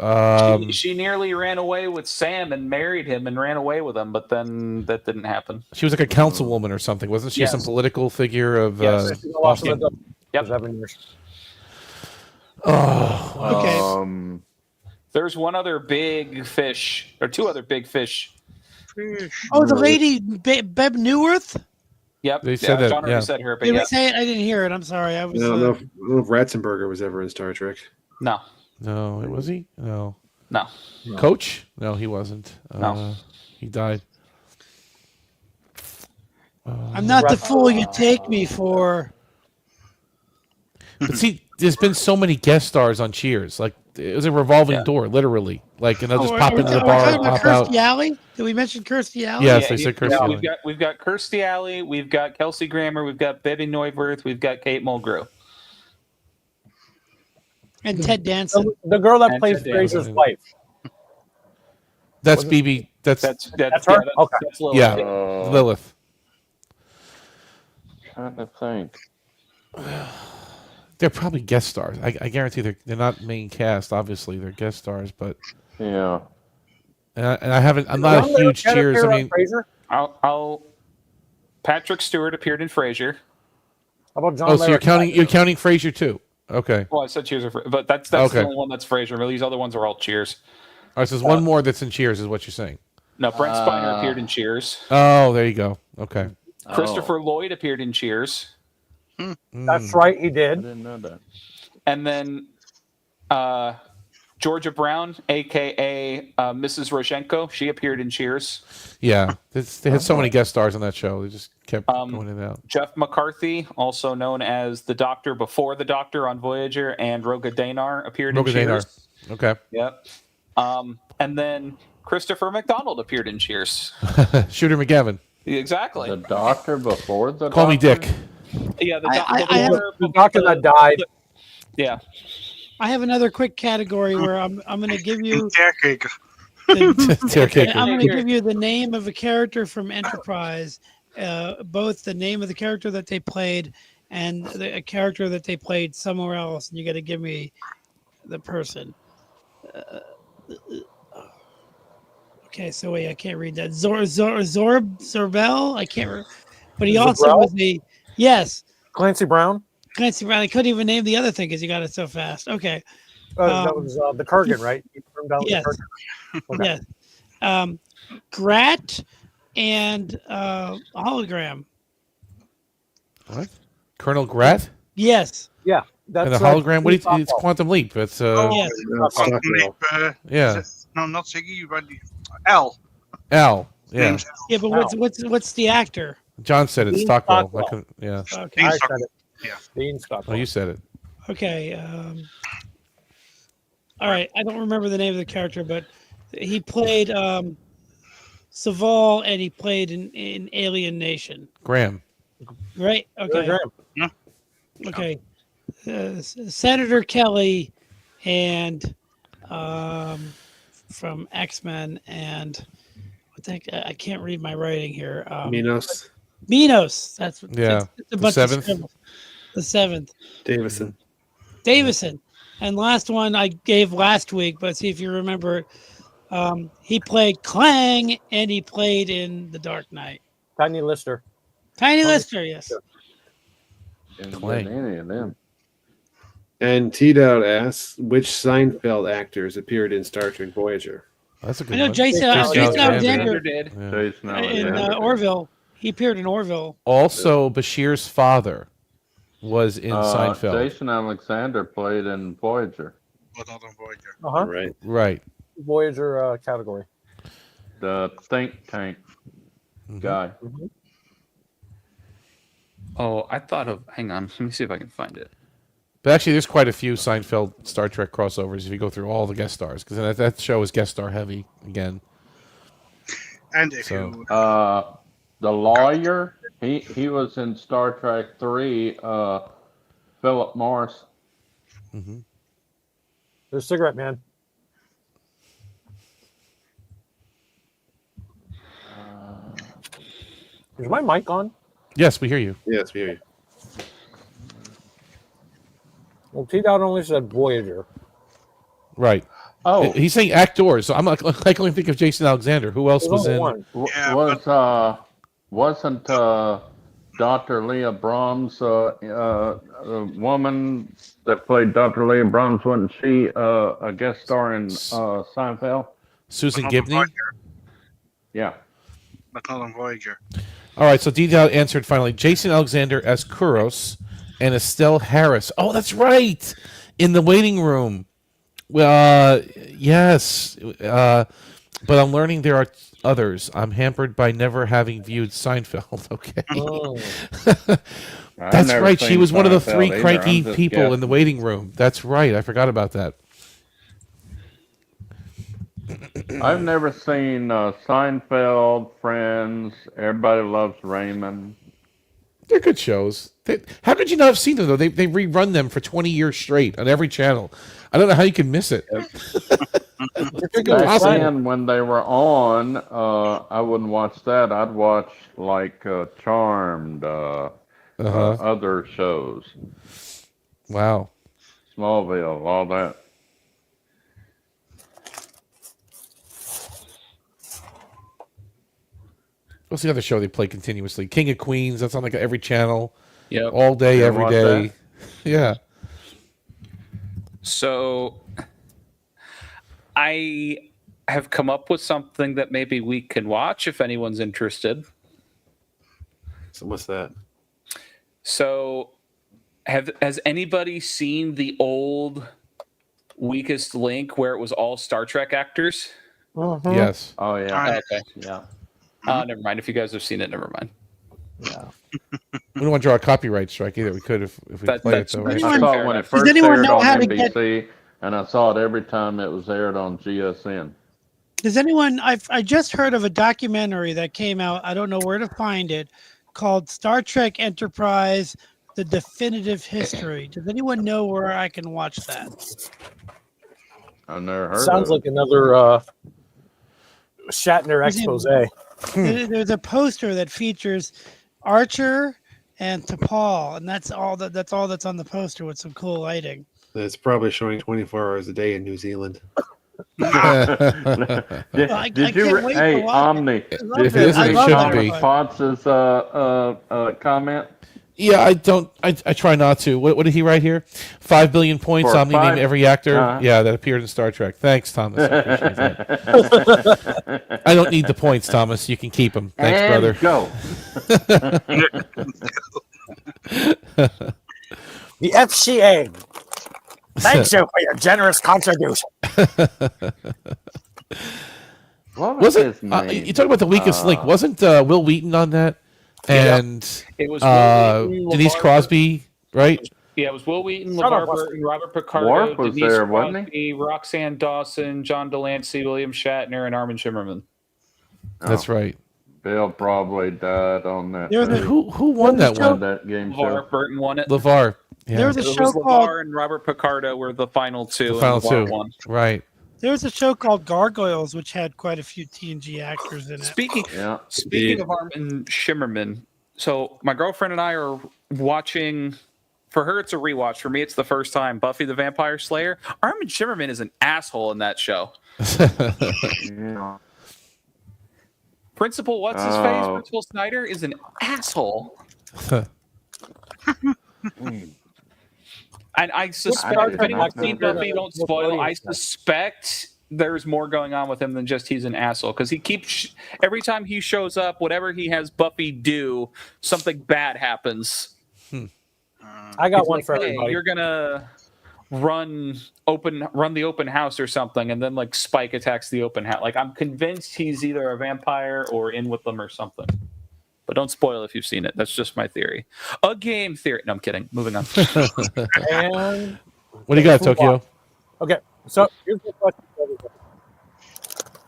She nearly ran away with Sam and married him and ran away with him, but then that didn't happen. She was like a councilwoman or something, wasn't she? Yes. Some political figure of Boston. Yep. 7 years. Oh, Okay. There's one other big fish, or two other big fish. Oh, the lady Beb Newirth. Yep. They said that. John already said her, but Did we yeah. say it? I didn't hear it. I'm sorry. I was. I don't know if Ratzenberger was ever in Star Trek. No. was he? No. Coach? No, he wasn't. No. He died. I'm not the fool you take me for. But see, there's been so many guest stars on Cheers. Like it was a revolving door, literally. Like, and they'll just pop into the Are we bar talking and about pop Kirstie out. Alley? Did we mention Kirstie Alley? Yes, they said Kirstie Alley. We've got Kirstie Alley, we've got Kelsey Grammer, we've got Bebe Neuwirth, we've got Kate Mulgrew. And Ted Danson. The girl that And plays Ted Fraser's Danson. wife. That's BB. That's her? Yeah, Okay. that's Lilith. yeah, Uh, Lilith. Trying to think. They're probably guest stars. I guarantee they're not main cast. Obviously, they're guest stars, but Yeah. and I haven't. I'm not a huge Cheers. I mean, Fraser? I'll Patrick Stewart appeared in Frasier. How about John? oh, so you're Larroquette? counting Frasier too? Okay. Well, I said Cheers, but that's Okay. the only one that's Frasier. But these other ones are all Cheers. All right, so there's one more that's in Cheers, is what you're saying. No, Brent Spiner appeared in Cheers. Oh, there you go. Okay. Christopher Lloyd appeared in Cheers. That's right, he I did. didn't know that. And then Georgia Brown, a.k.a. Mrs. Roshenko, she appeared in Cheers. Yeah, they had so many guest stars on that show. They just kept going in and out. Jeff McCarthy, also known as the Doctor before the Doctor on Voyager, and Roga Danar appeared in Cheers. Okay. Yep. And then Christopher McDonald appeared in Cheers. Shooter McGavin. Exactly. The Doctor before the Call me Doctor? Dick. Yeah, I have- The doctor that died. Yeah. I have another quick category where I'm going to give you Caretaker. Caretaker. I'm going to give you the name of a character from Enterprise, both the name of the character that they played and a character that they played somewhere else, and you got to give me the person. Okay, so wait, I can't read that. Zorbel? I can't. But he also Zabrel? was the Clancy Brown. Clancy Brown. I couldn't even name the other thing because you got it so fast. Okay. That was the Kurgan, right? You turned down Yes. the Kurgan. Okay. Yes. Grat and hologram. What? Colonel Grat? Yes. Yeah. That's And the hologram? What? It's Quantum Leap. It's Yes. Quantum Leap, yeah. no, not Ziggy, but L. Al. Yeah. Yeah, but what's the actor? John said it. Dean Stockwell. Stockwell. I couldn't- yeah. Okay. I said it. Yeah. Dean Stockwell. Oh, you said it. Okay. All right. I don't remember the name of the character, but he played Saval and he played in Alien Nation. Graham. Right? Okay. Graham. Okay. Senator Kelly and from X-Men and what the heck, I can't read my writing here. Minos, Minos. That's Yeah. it's a The bunch of seventh? scribbles. The seventh. Davison. Davison. And last one I gave last week, but see if you remember it. He played Clang and he played in The Dark Knight. Tiny Lister. Tiny Lister, yes. Didn't get Clang. any of them. And T-Dowd asks, which Seinfeld actors appeared in Star Trek Voyager? That's a good I know one. Jason Alexander. Alexander did. Yeah. Jason in Alexander. Orville. He appeared in Orville. Also, Bashir's father was in Seinfeld. Jason Alexander played in Voyager. But not on Voyager. Uh-huh. Right. Right. Voyager category. The think tank guy. Oh, I thought of. Hang on. Let me see if I can find it. But actually, there's quite a few Seinfeld Star Trek crossovers if you go through all the guest stars, because that show is guest star heavy again. And if So- you The lawyer, he was in Star Trek 3, Philip Morris. Mm-hmm. There's Cigarette Man. Is my mic on? Yes, we hear you. Yes, we hear you. Well, T-Dowd only said Voyager. Right. Oh, He's saying actors, so I'm like, I can only think of Jason Alexander. Who else There's was only in? one. wasn't Dr. Leah Brahms the woman that played Dr. Leah Brahms? Wasn't she a guest star in Seinfeld? Susan not on Gibney? Voyager, Yeah. but not on Voyager. All right, so Detail answered finally. Jason Alexander as Kuros and Estelle Harris. Oh, that's right. In the waiting room. Well, yes. But I'm learning there are others. I'm hampered by never having viewed Seinfeld. Okay. Oh. I've That's never right. She seen was one of the Seinfeld three either. cranky I'm just people in the guessing. waiting room. That's right. I forgot about that. I've never seen Seinfeld, Friends, Everybody Loves Raymond. They're good shows. How could you not have seen them though? They rerun them for 20 years straight on every channel. I don't know how you can miss it. Back then, when they were on, I wouldn't watch that. I'd watch like Charmed, other shows. Wow. Smallville, all that. What's the other show they play continuously? King of Queens. That's on like every channel. Yeah. All day, every day. Yeah. So I have come up with something that maybe we can watch if anyone's interested. So what's that? So has anybody seen the old Weakest Link where it was all Star Trek actors? Yes. Oh yeah. Okay. Yeah. Never mind. If you guys have seen it, never mind. Yeah. We don't want to draw a copyright strike either. We could if we play it. That's Though, pretty right? I saw it when it first aired on NBC, and I saw it every time it was aired on GSN. Does anyone? I just heard of a documentary that came out. I don't know where to find it, called Star Trek Enterprise: The Definitive History. Does anyone know where I can watch that? I've never heard. Sounds of like another Shatner expose. There's a poster that features Archer and T'Pol, and that's all that's on the poster with some cool lighting. It's probably showing 24 hours a day in New Zealand. Did you? Hey, Omni. Did you read Potts's comment? Yeah, I don't. I try not to. What did he write here? 5 billion points. Omni named every actor. Yeah, that appeared in Star Trek. Thanks, Thomas. I appreciate that. I don't need the points, Thomas. You can keep them. Thanks, And brother. Go. The FCA. Thanks you for your generous contribution. What was his name? You talk about the Weakest Link. Wasn't Will Wheaton on that? And it was Will Wheaton, Denise LeVar Crosby, right? Yeah, it was Will Wheaton, LeVar Burton, Robert Picardo, Worf was Denise there, Crosby, wasn't he? Roxanne Dawson, John Delancey, William Shatner, and Armin Shimmerman. That's right. Bill probably died on that. Who won that one? That game show. LeVar Burton won it. LeVar. Yeah. There was a It show was called LeVar and Robert Picardo were the final two. The final and LeVar two. won. Right. There was a show called Gargoyles, which had quite a few TNG actors in it. Speaking Yeah. of Armin Shimmerman, so my girlfriend and I are watching. For her, it's a rewatch. For me, it's the first time. Buffy the Vampire Slayer. Armin Shimmerman is an asshole in that show. Yeah. Principal, what's his face? Principal Snyder is an asshole. And I suspect, if anyone's seen Buffy, don't spoil. I suspect there's more going on with him than just he's an asshole. Because he keeps, every time he shows up, whatever he has Buffy do, something bad happens. I got He's one like, for hey, everybody. you're gonna run the open house or something, and then like Spike attacks the open house. Like I'm convinced he's either a vampire or in with them or something. But don't spoil if you've seen it. That's just my theory. A game theory. No, I'm kidding. Moving on. And What do you got, Tokyo? Okay, so here's the question for everybody.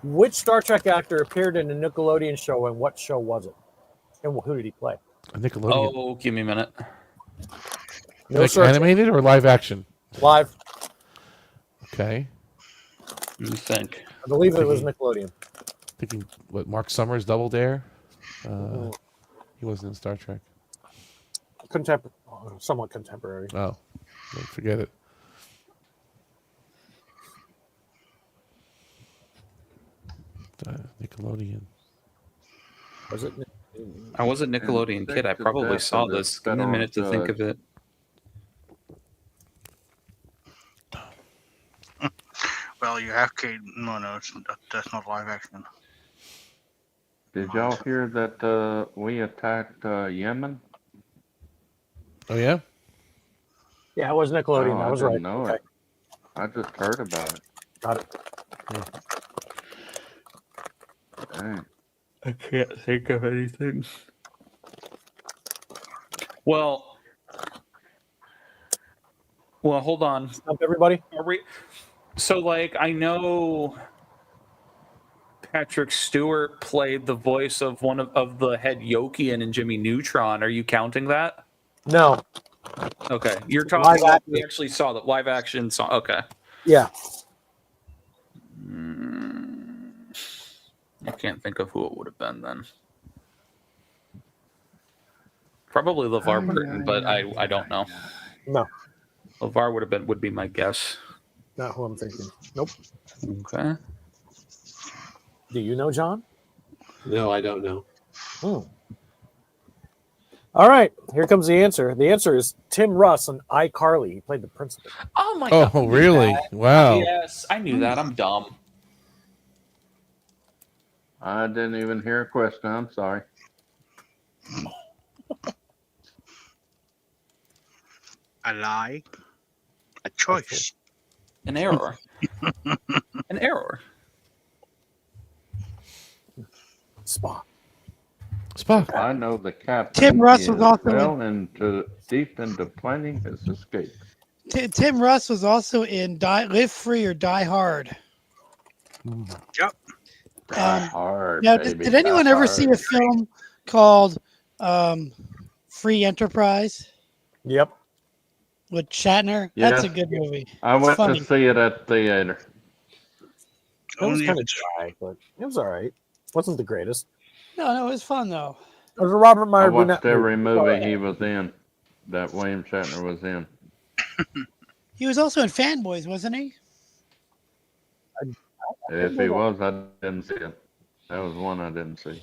Which Star Trek actor appeared in a Nickelodeon show, and what show was it? And who did he play? A Nickelodeon. Oh, give me a minute. No Like searching. animated or live action? Live. Okay. Let me think. I believe it was Nickelodeon. Thinking what? Mark Summers, Double Dare. He wasn't in Star Trek. Somewhat contemporary. Oh, forget it. Nickelodeon. Was it? I was a Nickelodeon kid. I probably saw this. Give me a minute to think of it. Well, you have Kate. No, that's not live action. Did y'all hear that we attacked Yemen? Oh yeah. Yeah, it was Nickelodeon. Oh, I was I right. didn't know Okay. it. I just heard about it. Got it. Dang. I can't think of anything. Well, hold on. Stop everybody. Are we? So, like, I know Patrick Stewart played the voice of one of the head Yokian in Jimmy Neutron. Are you counting that? No. Okay, you're Live talking about action. we actually saw the live action song. Okay. Yeah. I can't think of who it would have been then. Probably LeVar Burton, but I don't know. No. LeVar would be my guess. Not who I'm thinking. Nope. Okay. Do you know, John? No, I don't know. All right, here comes the answer. The answer is Tim Russ on iCarly. He played the principal. Oh my god. Oh, really? Wow. Yes, I knew that. I'm dumb. I didn't even hear a question. I'm sorry. A lie. A choice. An error. An error. Spock. Spock. I know the captain. Tim Russ was is also well deep into planning his escape. Tim Russ was also in Live Free or Die Hard. Yep. Die hard, Now, baby. did anyone Die ever hard. see a film called Free Enterprise Yep. with Shatner? Yeah. That's a good movie. I It's went funny. to see it at theater. It was kind of dry, but it was all right. Wasn't the greatest. No, it was fun though. It was a Robert I Meyer watched every movie. movie he was in that William Shatner was in. He was also in Fanboys, wasn't he? If he was, I didn't see it. That was one I didn't see.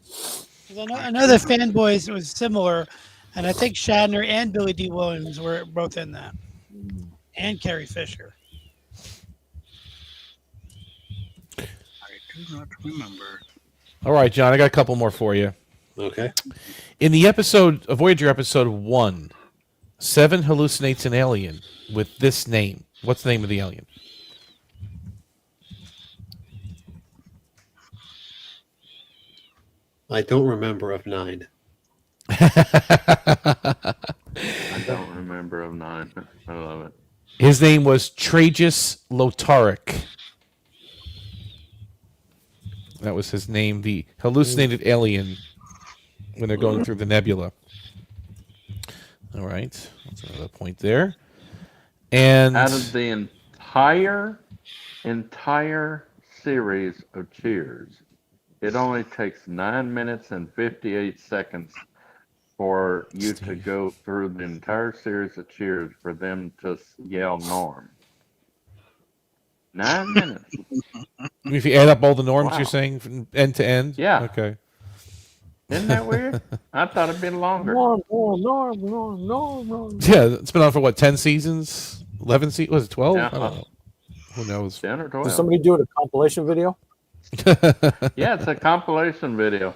'Cause I know that Fanboys was similar, and I think Shatner and Billy D. Williams were both in that, and Carrie Fisher. I do not remember. All right, John, I got a couple more for you. Okay. In the episode, Voyager episode 1, Seven hallucinates an alien with this name. What's the name of the alien? I don't remember of 9. I don't remember of 9. I love it. His name was Tragus Lotaric. That was his name, the hallucinated alien when they're going through the nebula. All right. That's another point there. And Out of the entire series of Cheers, it only takes 9 minutes and 58 seconds for you to go through the entire series of Cheers for them to yell Norm. 9 minutes. if you add up all the norms, Wow. you're saying from end to end? Yeah. Okay. Isn't that weird? I thought it'd been longer. Norm. Yeah, it's been on for what, 10 seasons? 11 seasons? Was it 12? Yeah. I don't know. Who knows? 10 or 12. Is somebody doing a compilation video? Yeah, it's a compilation video.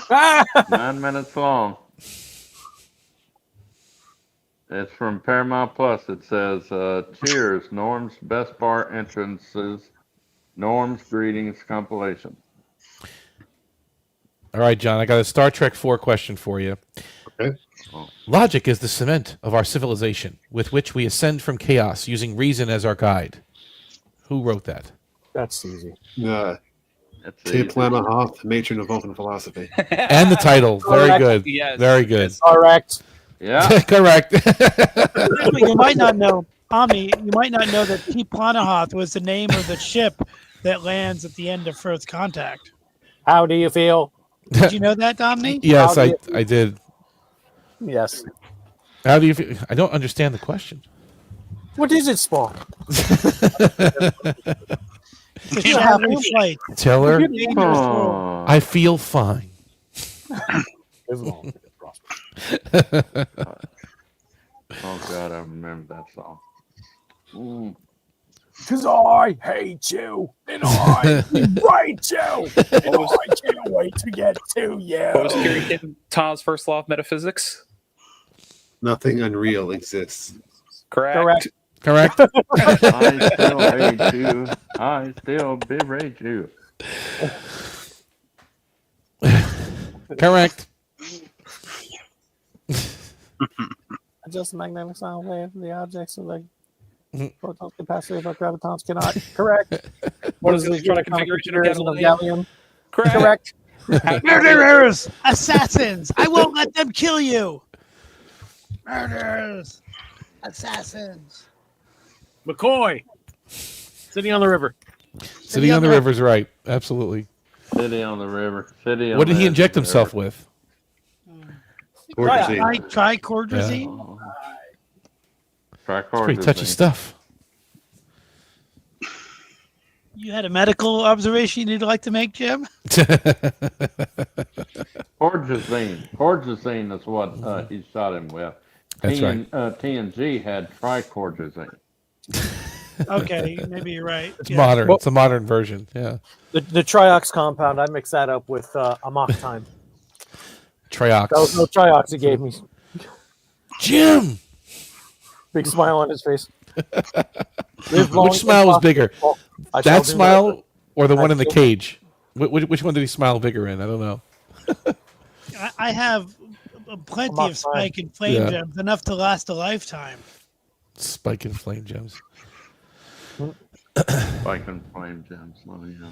9 minutes long. It's from Paramount Plus. It says, Cheers, Norm's Best Bar Entrances, Norm's Greetings compilation. All right, John, I got a Star Trek 4 question for you. Okay. Logic is the cement of our civilization, with which we ascend from chaos, using reason as our guide. Who wrote that? That's easy. That's Tip Lamahoff, matron of Vulcan philosophy. And the title. Very Correct. good. Yes. Very good. Correct. Yeah. Correct. You might not know, Ami. You might not know that T. Planahoth was the name of the ship that lands at the end of First Contact. How do you feel? Did you know that, Dominique? Yes, How do I did. Yes. How do you feel? I don't understand the question. What is it, Spock? It's a shadowy flight. Tell her Dangerous world. I feel fine. Oh, God, I remember that song. Because I hate you, and I write you, and I can't wait to get to you. What was Kieran Kid Ta's first law of metaphysics? Nothing unreal exists. Correct. Correct. I still hate you. I still berate you. Correct. Just a magnetic sound wave, the objects of like protons capacity of gravitons cannot. Correct. What is the electronic configuration of configuration of Galileo? gallium? Correct. Murderers! Assassins! I won't let them kill you! Murderers! Assassins! McCoy. City on the River. City on the River's right. Absolutely. City on the River. City on What did he the inject river. himself with? Tricordrazine? It's pretty touchy stuff. You had a medical observation you'd like to make, Jim? Cordrazine. Cordrazine is what he shot him with. That's right. TNG had tricordrazine. Okay, maybe you're right. It's modern. Well, it's a modern version. Yeah. The triox compound, I mixed that up with amoctine. Triox. That was no triox he gave me. Jim! Big smile on his face. Which smile was bigger? That smile or the one in the shall- cage? Which one did he smile bigger in? I don't know. I have plenty of spike and flame gems, enough to last a lifetime. Spike and flame gems. Spike and flame gems. Oh, yeah.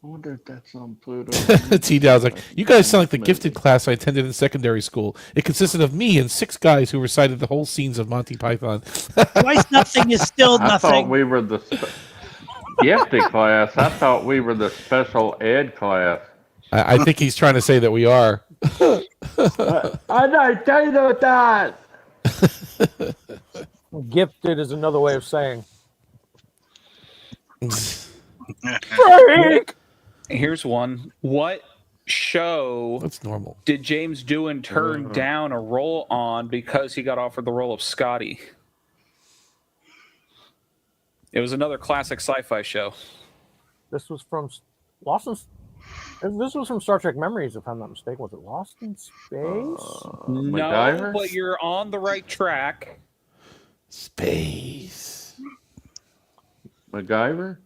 I wonder if that's on Pluto. T-Dow's like, you guys sound like the gifted class I attended in secondary school. It consisted of me and 6 guys who recited the whole scenes of Monty Python. Twice nothing is still I thought nothing. we were the gifted class. I thought we were the special ed class. I think he's trying to say that we are. I don't tell you that. Gifted is another way of saying. Frank! Here's one. What show That's normal. did James Doohan turn down a role on because he got offered the role of Scotty? It was another classic sci-fi show. This was from Lost in... This was from Star Trek Memories, if I'm not mistaken. Was it Lost in Space? No, MacGyver? but you're on the right track. Space. MacGyver?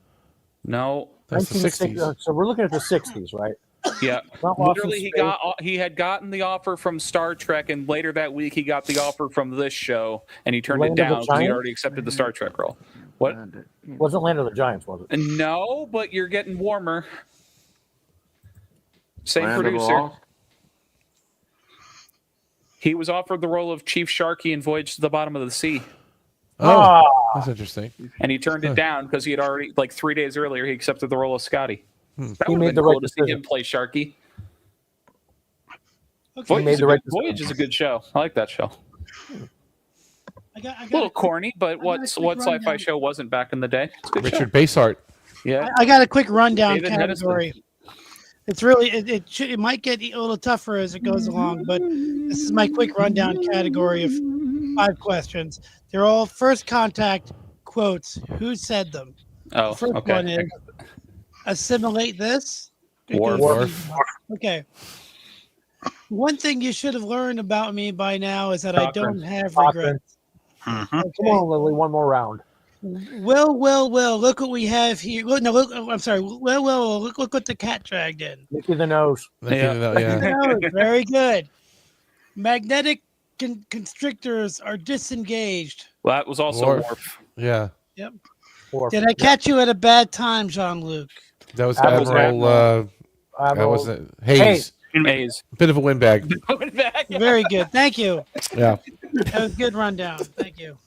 No. That's the 60s. So we're looking at the 60s, right? Yeah. Not Lost in Literally, Space. he had gotten the offer from Star Trek, and later that week he got the offer from this show, and he turned Land it of the down because he Giants? already accepted the Star Trek role. What? Wasn't Land of the Giants, was it? No, but you're getting warmer. Same Land of the producer. Lost? He was offered the role of Chief Sharky in Voyage to the Bottom of the Sea, Oh, that's interesting. and he turned it down because he had already, like 3 days earlier, he accepted the role of Scotty. That He would made have the been cool right to see decision. him play Sharky. Okay. He made the right Voyage is a good show. I like that show. I got A little corny, but got a what quick sci-fi rundown. show wasn't back in the day? It's a good Richard Basehart. show. Yeah. I got a quick rundown David category. It's really it might get a little tougher as it goes along, but this is my quick rundown category of 5 questions. They're all first contact quotes. Who said them? Oh, The first okay. one is assimilate this. Worf. Because- Okay. One thing you should have learned about me by now is that I Doctrine. don't have Doctrine. regrets. Come on, Lily, one more round. Well, look what we have here. Look, no, look, I'm sorry. Well, look what the cat dragged in. Mickey the Nose. Yeah. No, very good. Magnetic constrictors are disengaged. Well, that was also Worf. Worf. Yeah. Yep. Or Did I catch you at a bad time, Jean-Luc? That was Admiral- Admiral. That Admiral- was it. Hayes. Hayes. Bit of a windbag. Coming back. Very good. Thank you. Yeah. That was a good rundown. Thank you.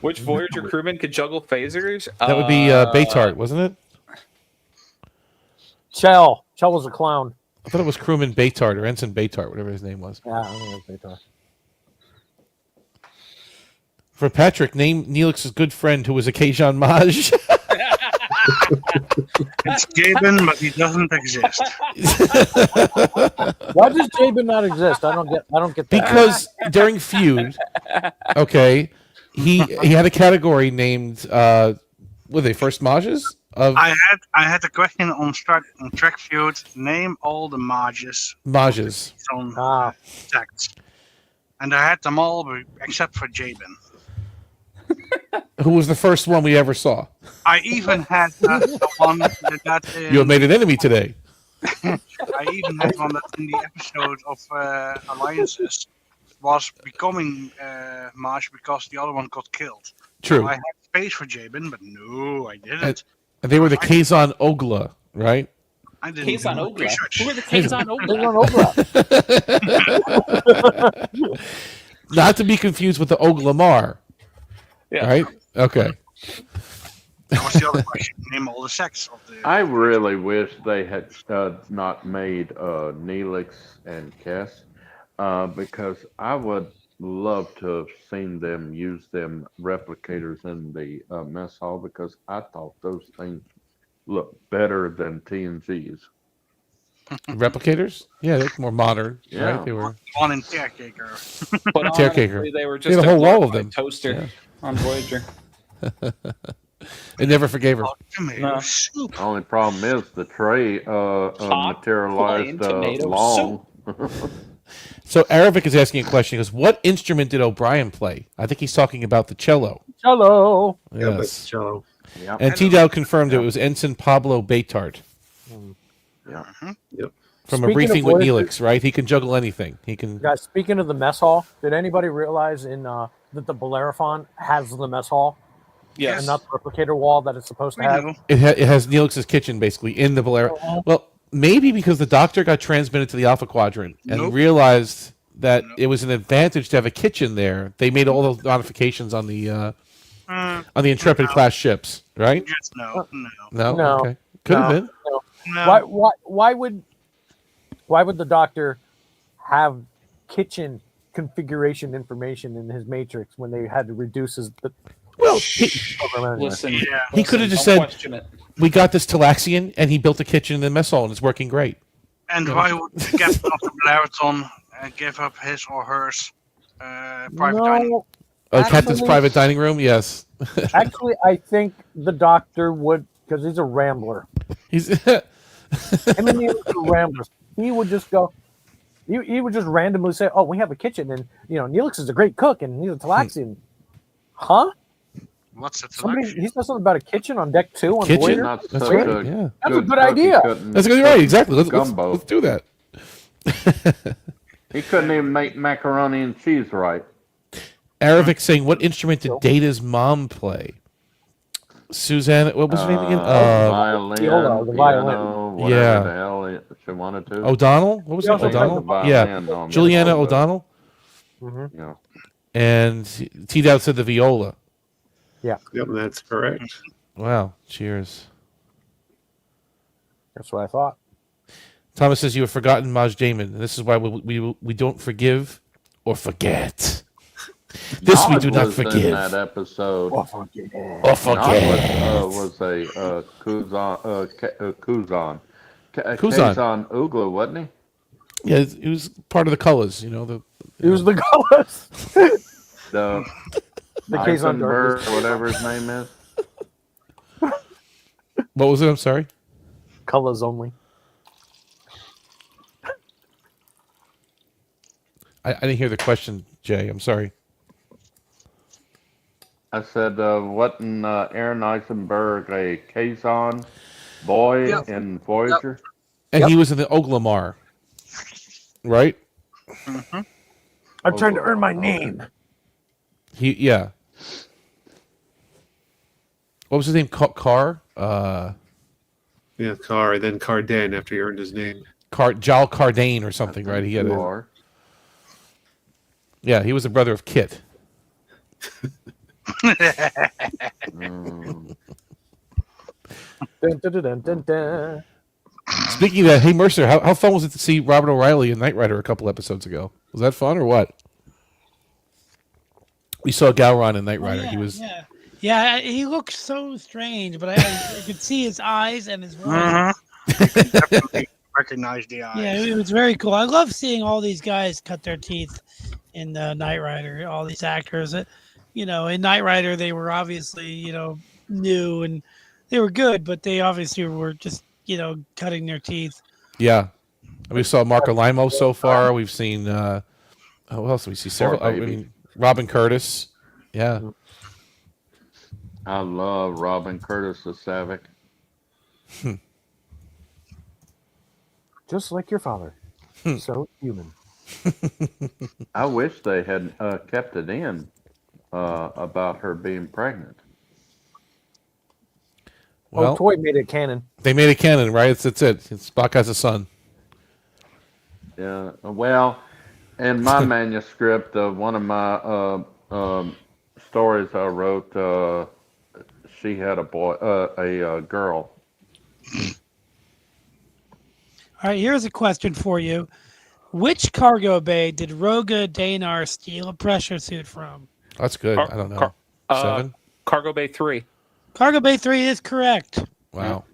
Which Voyager crewman could juggle phasers? That would be Baytart, wasn't it? Chell. Chell was a clown. I thought it was crewman Baytart or Ensign Baytart, whatever his name was. Yeah, I don't know what they are. For Patrick, name Neelix's good friend who was a Keijan Maj. It's Gaben, but he doesn't exist. Why does Jabin not exist? I don't get that. Because during Feud, okay, he had a category named were they first Mages? I had a question on track field. Name all the Mages. Mages. On text. And I had them all except for Jabin. Who was the first one we ever saw? I even had the one that You have made an enemy today. I even had one that in the episode of Alliances was becoming Marge because the other one got killed. True. So I had space for Jabin, but no, I didn't. And they were the Kazon Ogla, right? I didn't Kazon do Ogla. research. Who are the Kazon Ogla? Not to be confused with the Oglamar. Yeah. Right? Okay. That was the other question. Name all the sex of the. I really wish they had not made Neelix and Kess, because I would love to have seen them use them replicators in the mess hall, because I thought those things looked better than TNG's. Replicators? Yeah, they look more modern, Yeah. right? They were One in Caretaker. But Caretaker. honestly, they were They just had a whole wall of glorified them. toaster Yeah. on Voyager. They never forgave her. Tomato soup. Only problem is the tray materialized plain tomato long. So Aravic is asking a question. He goes, what instrument did O'Brien play? I think he's talking about the cello. Cello. Yeah, but Yes. cello. Yep. And T-Dow confirmed it was Ensign Pablo Baytart. Yeah. Yep. From Speaking a of briefing with Voyager- Neelix, right? He can juggle anything. He can. Guys, speaking of the mess hall, did anybody realize that the Bellerophon has the mess hall Yes. and not the replicator wall that it's supposed to We have? know. It has Neelix's kitchen basically in the Bolero. Well, maybe because the Doctor got transmitted to the Alpha Quadrant and Nope. realized that it was an advantage to have a kitchen there. They made all those modifications on the Intrepid class ships, right? Just no. No, No. okay, could have No. been. No. Why would the Doctor have kitchen configuration information in his matrix when they had to reduce his? Well, Listen, Yeah. he could have just don't said, question it. "We got this Talaxian," and he built a kitchen in the mess hall, and it's working great. And why would the captain of the Blaraton give up his or hers private dining? No, Captain's Actually- private dining room, yes. actually, I think the Doctor would, because he's a rambler. He's Him and the other ramblers. He would just go. He would just randomly say, "Oh, we have a kitchen, and Neelix is a great cook, and he's a Talaxian." Huh? What's it? He said something about a kitchen on deck 2 on Kitchen? Voyager. Not That's such right, a yeah. That's a good good cook, idea. He couldn't That's exactly right. Exactly. Let's gumbo. do that. He couldn't even make macaroni and cheese right. Aravic saying, "What instrument did Data's mom play?" Suzanne, what was her name again? Violin, viola, the piano, violin. whatever Yeah. the hell she wanted to. O'Donnell. What was He it? also played O'Donnell. the violin Yeah, on the Juliana album. O'Donnell. Yeah. And T-Dowd said the viola. Yep, that's correct. Wow. Cheers. That's what I thought. Thomas says you have forgotten Maj Damon. This is why we don't forgive or forget. This we do not was in forgive that episode. or Not forget. was a Kuzan. Kuzan. Kazon Ugla, wasn't he? Yeah, it was part of the colors. You know the. It was the colors. The The Kazon Eisenberg, Darkness. whatever his name is. What was it? I'm sorry. Colors only. I didn't hear the question, Jay. I'm sorry. I said, wasn't Aaron Eisenberg a Kazon boy Yep. in Voyager? And Yep. he was in the Oglamar, right? I'm trying to earn my name. Yeah. What was his name? Carr? Yeah, Car, then Carden after he earned his name. Jal Cardane or something, right? He had a, Or yeah, he was the brother of Kit. mm, Dun, dun, dun, dun, dun. Speaking of that, hey Mercer, how fun was it to see Robert O'Reilly in Knight Rider a couple episodes ago? Was that fun or what? We saw Gowron in Knight Rider. He was Yeah, he looked so strange, but I could see his eyes and his voice. Definitely recognize the eyes. Yeah, it was very cool. I love seeing all these guys cut their teeth in Knight Rider. All these actors, in Knight Rider, they were obviously, new and they were good, but they obviously were just, cutting their teeth. yeah. We saw Marco Limo so far. We've seen who else? We see several. Poor baby. Robin Curtis. Yeah. I love Robin Curtis as Savick. Just like your father. So human. I wish they had kept it in about her being pregnant. Well, Toy made it canon. They made it canon, right? It's it. Spock has a son. Yeah. Well, in my manuscript of one of my stories I wrote, she had a boy, a girl. All right, here's a question for you. Which cargo bay did Roga Danar steal a pressure suit from? That's good. I don't know. 7? Cargo Bay 3. Cargo Bay 3 is correct. Wow.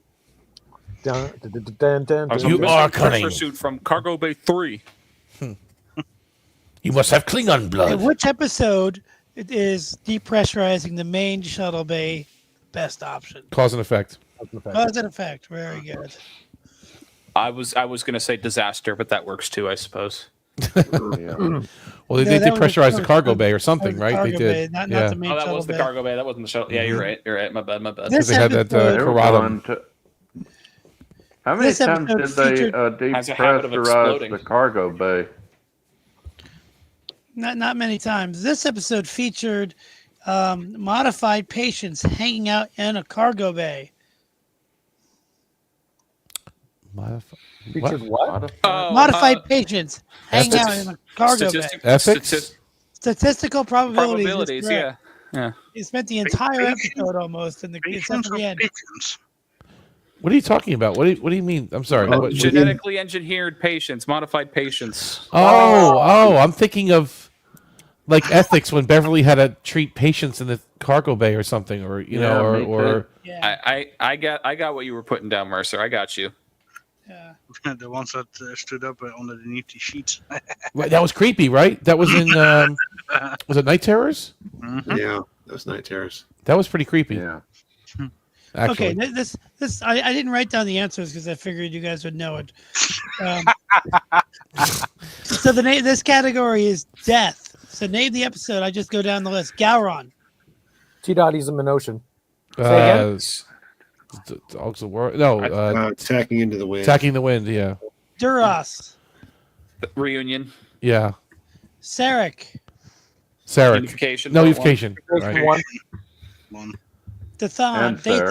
Dun, dun, dun, dun, dun, dun, You dun. are Pressure cunning. suit from Cargo Bay 3. You must have Klingon In blood. which episode is depressurizing the main shuttle bay best option? Cause and effect. Cause and effect. Very good. I was going to say disaster, but that works too, I suppose. Yeah. Well, they No, did that was- depressurize that the was cargo the- bay or that was something, the right? They cargo did. bay, not Yeah. the main Oh, that shuttle was the bay. cargo bay. That wasn't the shuttle. Yeah, you're right. You're right. My bad. This They had that episode- They were Karatum. going to- How many This times did episode they featured- Has a habit of depressurize exploding. the cargo bay? Not many times. This episode featured modified patients hanging out in a cargo bay. Featured what? Modified patients hanging out in a cargo bay. Ethics? Statistical probabilities. is Probabilities, correct. yeah. He spent the entire episode almost in the except for the end. What are you talking about? What do you mean? I'm sorry. What- Genetically engineered patients, modified patients. I'm thinking of like ethics when Beverly had to treat patients in the cargo bay or something, or you know, or I got what you were putting down, Mercer. I got you. The ones that stood up underneath the sheets. Right, that was creepy, right? That was in was it Night Terrors? Yeah, that was Night Terrors. That was pretty creepy. Yeah. Actually. Okay, this I didn't write down the answers because I figured you guys would know it. So the name this category is death. So name the episode. I just go down the list. Gowron. T-Dotty's in Minocean. Say again? Dogs of War. No, Attacking into the wind. Attacking the Wind. Yeah, Duras. Reunion. yeah. Sarek. Sarek. Unification. No Part unification. one. Right. Dathan. And Sarek.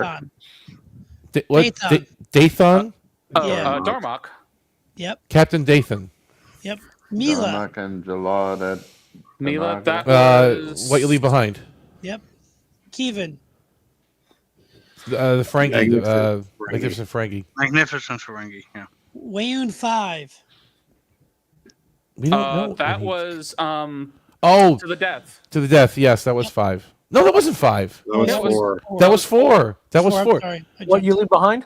Dathan. What? Dathan. Dathan? Yeah. Darmok. Yep. Captain Dathan. Yep. Mila. Darmok and Jalad at Mila. Darmok. That was What You Leave Behind. Yep. Kevin. The Ferengi. Magnificent Ferengi. Magnificent Ferengi. Magnificent Ferengi, yeah. Wayun 5. We don't know. That was Oh, to the death. To the Death. Yes, that was 5. No, that wasn't 5. That was That was 4. That was 4. That was I'm 4. sorry. I What jumped. You Leave Behind?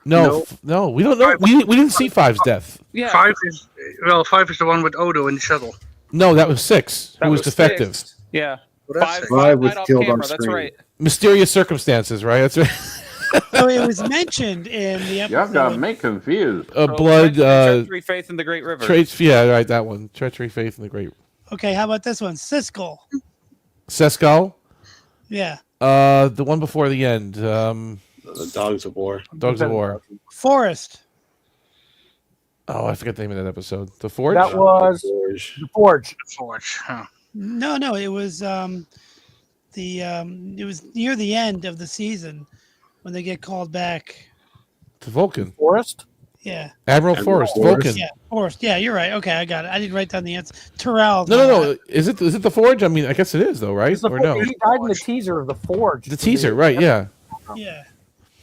No, no, we don't know. We didn't see 5's death. Yeah. Five is the one with Odo in the shuttle. No, that was 6. That Who was defective. 6. Yeah. Well, that's Five, it. Five was died off killed camera, on That's screen. right. Mysterious circumstances, right? That's right. So it was mentioned in the Y'all got episode. me confused. Blood. Treachery, faith in the Great River. Yeah, right. That one. Treachery, faith, and the great. Okay, how about this one? Siskel. Seskal. Yeah. The one before the end. The Dogs of War. Dogs of War. Forrest. Oh, I forgot the name of that episode. The Forge. That was Forge. The Forge. Forge. Huh. No, it was it was near the end of the season when they get called back. To Vulcan. Forrest? Yeah. Admiral Admiral Forrest. Forrest. Vulcan. Yeah, Forrest. Yeah, you're right. Okay, I got it. I didn't write down the answer. Terrell. No. Is it the Forge? I mean, I guess it is though, right? It's the Or Forge. no? He died in the teaser of The Forge. The teaser, right? Yeah. Yeah.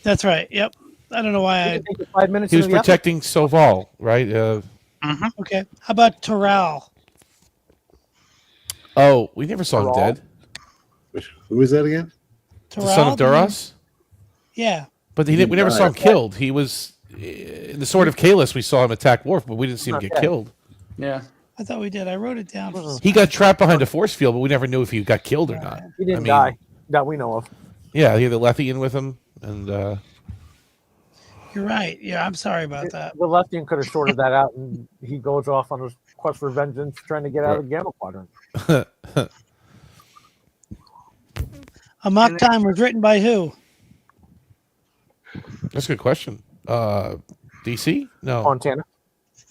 That's right. Yep. I don't know why It I. took you 5 minutes He was into the protecting Soval, right? Okay. How about Terrell? Oh, we never saw him Terrell? dead. Who is that again? Terrell. The son of Duras. Yeah. But we never saw him killed. He was in the Sword of Kalis. We saw him attack Worf, but we didn't see him Not get dead. killed. Yeah. I thought we did. I wrote it down. He got trapped behind a force field, but we never knew if he got killed or not. He didn't I mean, die that we know of. Yeah, he had the Lethian with him, and You're right. Yeah, I'm sorry about that. The Leftian could have sorted that out, and he goes off on his quest for vengeance, trying to get out of the Gamma Quadrant. Amok Time was written by who? that's a good question. DC? No. Montana.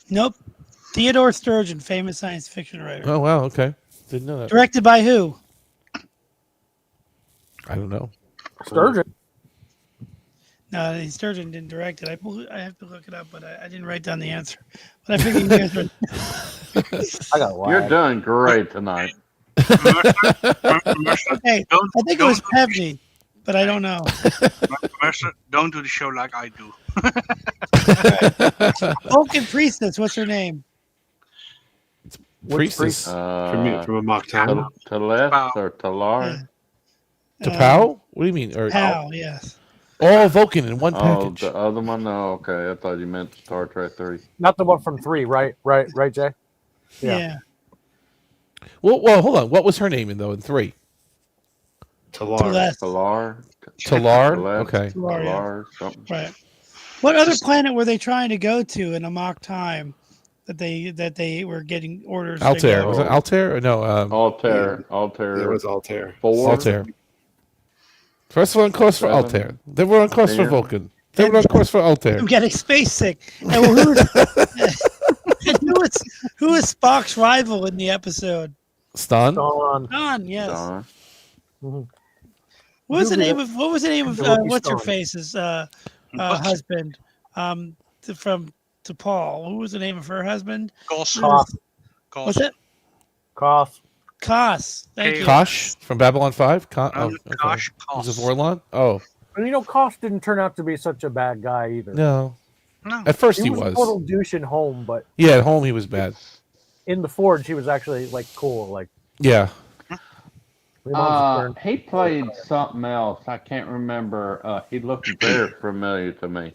Nope. Theodore Sturgeon, famous science fiction writer. Oh wow, okay, didn't know that. Directed by who? I don't know. Sturgeon. No, Sturgeon didn't direct it. I have to look it up, but I didn't write down the answer. But I figured you guys would. I got lag. You're doing great tonight. Okay, I think it was Pevney, but I don't know. Mercer, don't do the show like I do. Vulcan Priestess, what's her name? Priestess. From a mock time. Taleth or Talar? T'Pau? What do you mean? Or Pal, yes. all Vulcan in one Oh, package. the other one? No, okay. I thought you meant Star Trek 3. Not the one from 3, right, Jay? Yeah. Well, hold on. What was her name in 3? Talar. Talar? Talar? Taleth? Okay. Talar, yeah. Talar, something. Right. What other planet were they trying to go to in a mock time that they were getting orders to Altair. go? Was it Altair? Or no. Altair. There Altair. was Altair. 4. Altair. First one on course for 7. Altair. They were on course for 10. Vulcan. They were on course for Altair. I'm getting space sick. And who was Spock's rival in the episode? Stan? Don, yes. Don. What was the name of what's her Stone. face's husband? To Paul. What was the name of her husband? Goss. What's it? Koth. Koss. Thank you. Kosh from Babylon 5? Kosh, Was it Koss. Vorlon? Oh, And Koth didn't turn out to be such a bad guy either. no. No. At first He he was a was. total douche in home, but Yeah, at home he was bad. in the Forge he was actually cool. Yeah. He played something else. I can't remember. He looked very familiar to me.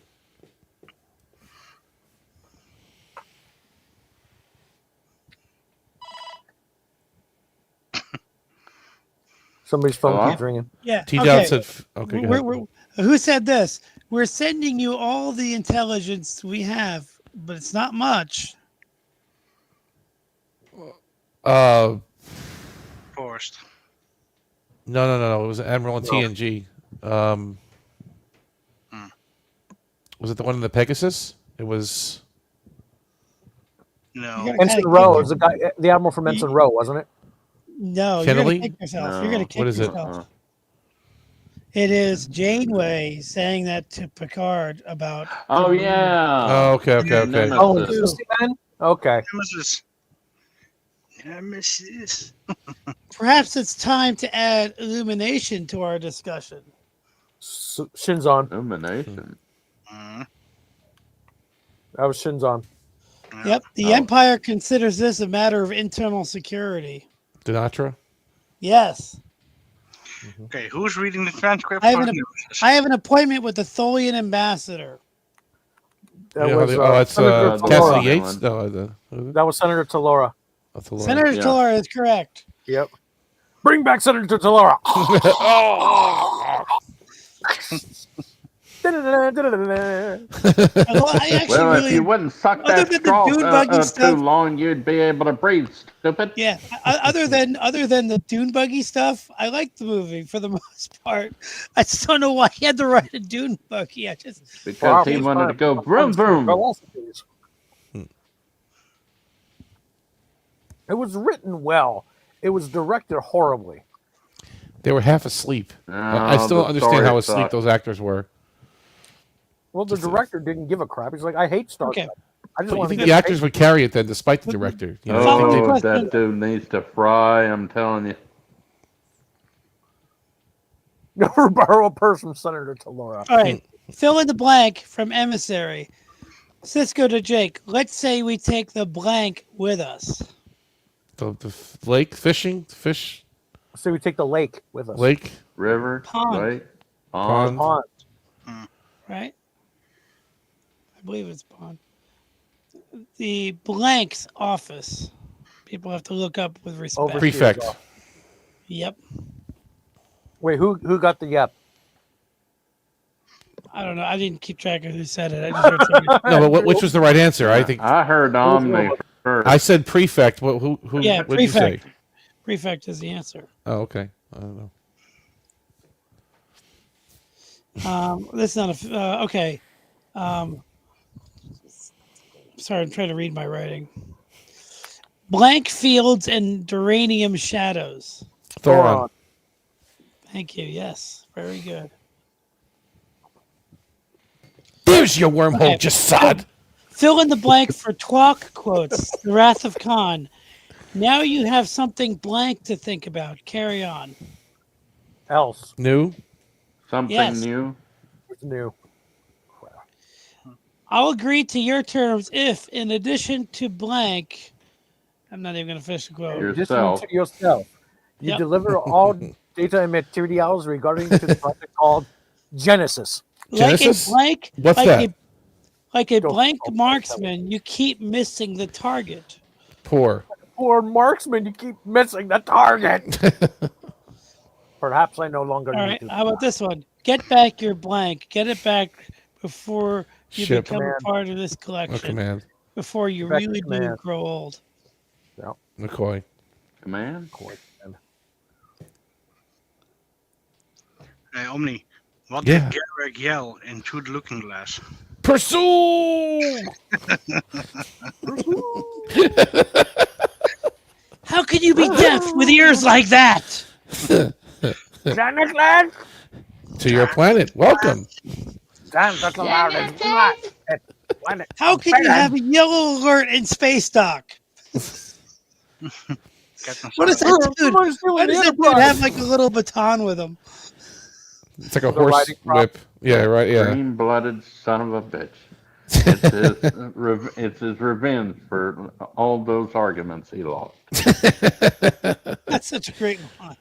Somebody's phone Hello? keeps ringing. Yeah. T. Okay. Dowd said, okay, go ahead. Who said this? We're sending you all the intelligence we have, but it's not much. Forced. No. It was Admiral and TNG. Was it the one in the Pegasus? It was. No. Ensign Rowe was the admiral from Ensign Rowe, wasn't it? No, you're Kennelly? gonna kick yourself. No. You're gonna kick What is it? yourself. It is Janeway saying that to Picard about. Oh, yeah. Oh, okay. Nemesis. Oh, Lucy Man? Okay. Nemesis. Perhaps it's time to add illumination to our discussion. Shinzon. Illumination. That was Shinzon. Yep, the Empire considers this a matter of internal security. Dinatra? Yes. Okay, who's reading the transcript? I have an appointment with the Tholian ambassador. That Yeah, was it's Senator Cassidy Talora. Yates? No, That was Senator Talora. Senator Talora is correct. Yep. Bring back Senator Talora. Well, if you wouldn't suck other that than the straw dune buggy too stuff- long, you'd be able to breathe, stupid. Yeah. Other than the dune buggy stuff, I like the movie for the most part. I just don't know why he had to write a dune buggy. Because he wanted to go vroom vroom. It was written well. It was directed horribly. They were half asleep. I still the don't understand how story asleep sucked. those actors were. Well, the director didn't give a crap. He's like, I hate Star Trek. I just But you want to think get the actors paid. would carry it then, despite the director? You know, Follow I the think question. That dude needs to fry, I'm telling you. Never borrow a purse from Senator Talora. All right. Fill in the blank from Emissary. Cisco to Jake. Let's say we take the blank with us. the lake fishing, fish So we take the lake with us. lake. River, Pond. lake, Pond. Pond. Right? I believe it's Pond. The blank's office. People have to look up with respect. Overseer's Prefect. office. Yep. Wait, who got the yep? I don't know. I didn't keep track of who said it. I just heard somebody. No, but which was the right answer? I think I heard Omni first. I said prefect. Who? Yeah, What did you say? prefect. Prefect is the answer. Oh, okay. I don't know. That's not a okay. Sorry, I'm trying to read my writing. Blank fields and duranium shadows. Thoron. Thank you. Yes, very good. There's your wormhole, Jasad. Fill in the blank for Twalk quotes. The Wrath of Khan. Now you have something blank to think about. Carry on. Else. New. Something Yes. new. What's new? I'll agree to your terms if, in addition to blank, I'm not even going to finish the quote. Yourself. You deliver all data and materials regarding to the project called Genesis. Genesis? Like a blank, What's like that? Like a blank marksman, you keep missing the target. Poor. Poor marksman, you keep missing the target. Perhaps I no longer All need right, to. how about this one? Get back your blank. Get it back before you Ship. become a part of this collection. Command. Before you Back really do command. grow old. Yeah. McCoy. Command. Hey, Omni, what Yeah. did Garrick yell into the looking glass? Pursue! How can you be deaf with ears like that? Genesis! To your planet. Welcome. That's allowed. It's not. How can you have a yellow alert in space dock? What does that dude? Why does that dude have like a little baton with him? It's like a The horse riding prop. whip. Yeah, right. Yeah. Green-blooded son of a bitch. It's his revenge for all those arguments he lost. That's such a great one.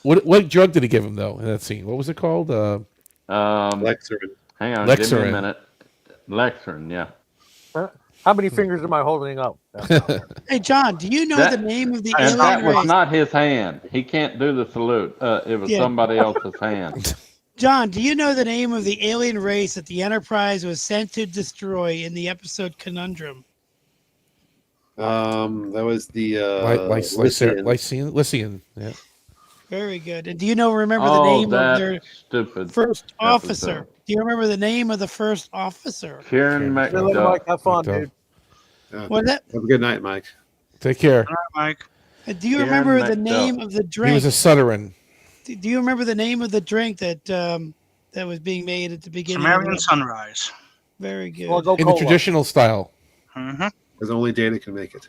What drug did he give him though in that scene? What was it called? Lexerin. Hang on, give me a Lexerin. minute. Lexerin, yeah. How many fingers am I holding up? Hey, John, do you know That- the name of the And alien that was race? not his hand. He can't do the salute. It was Yeah. somebody else's hand. John, do you know the name of the alien race that the Enterprise was sent to destroy in the episode Conundrum? That was the Lycian. Yeah. Very good. And do you remember the Oh, name of that their stupid first officer? episode. Do you remember the name of the first officer? Kieran Mike, McDuff. have fun, McDuff. dude. What is that? Have a good night, Mike. Take care. Mike. Do you Kieran remember the McDuff. name of the He drink? was a Sutteran. Do you remember the name of the drink that that was being made at the beginning? Sumerian Sunrise. Very good. Well, go In the Cola. traditional style. Mm-hmm. Because only Dana can make it.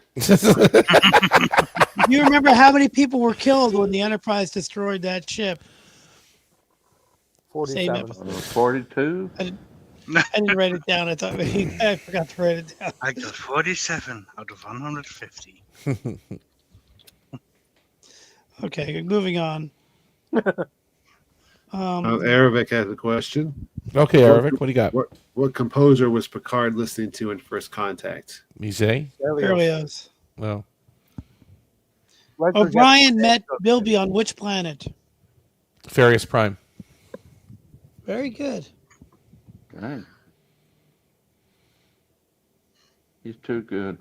Do you remember how many people were killed when the Enterprise destroyed that ship? 47. episode. 42? I didn't write it down. I thought maybe I forgot to write it down. I got 47 out of 150. Okay, moving on. Aravic has a question. Okay, Aravic, what do you got? What composer was Picard listening to in First Contact? Mise? Berlioz. No. O'Brien met Bilby on which planet? Farius Prime. Very good. Dang. He's too good.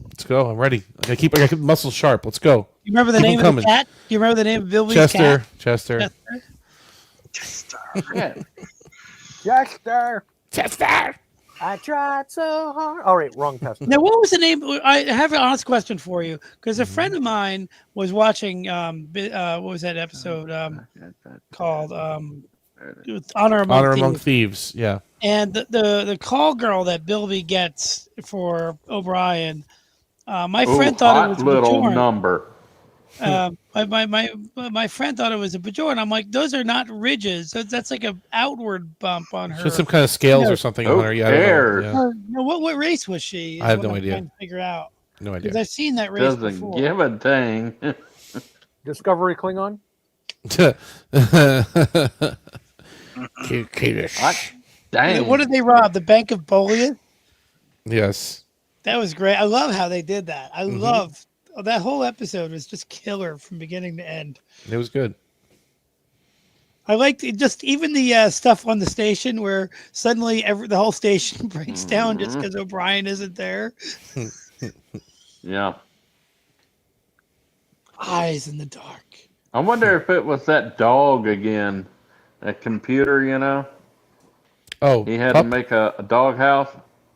Let's go. I'm ready. I gotta keep my muscles sharp. Let's go. You remember the Keep name 'em of the coming. cat? Do you remember the name of Bilby's Chester. cat? Chester. Yeah. Chester. I tried so hard. All right, wrong test. Now, what was the name? I have an honest question for you because a friend of mine was watching. What was that episode called? Honor Among Thieves. Thieves. Yeah. And the call girl that Bilby gets for O'Brien, my friend thought it was a little Bajoran. number. My friend thought it was a Bajoran. I'm like, those are not ridges. That's like an outward bump on her. Just some kind of scales or something on her. Yeah, I don't cares? know. Yeah. No, what race was she? I have Is what no I'm idea. trying to figure out. No Because idea. I've seen that race Doesn't before. give a dang. Discovery Klingon. Dang. What did they rob? The Bank of Bolia? Yes. That was great. I love how they did that. I love that whole episode was just killer from beginning to end. It was good. I liked just even the stuff on the station where suddenly the whole station breaks down just because O'Brien isn't there. Yeah. Eyes in the dark. I wonder if it was that dog again. That computer, you know? Oh, He had Pup? to make a dog house.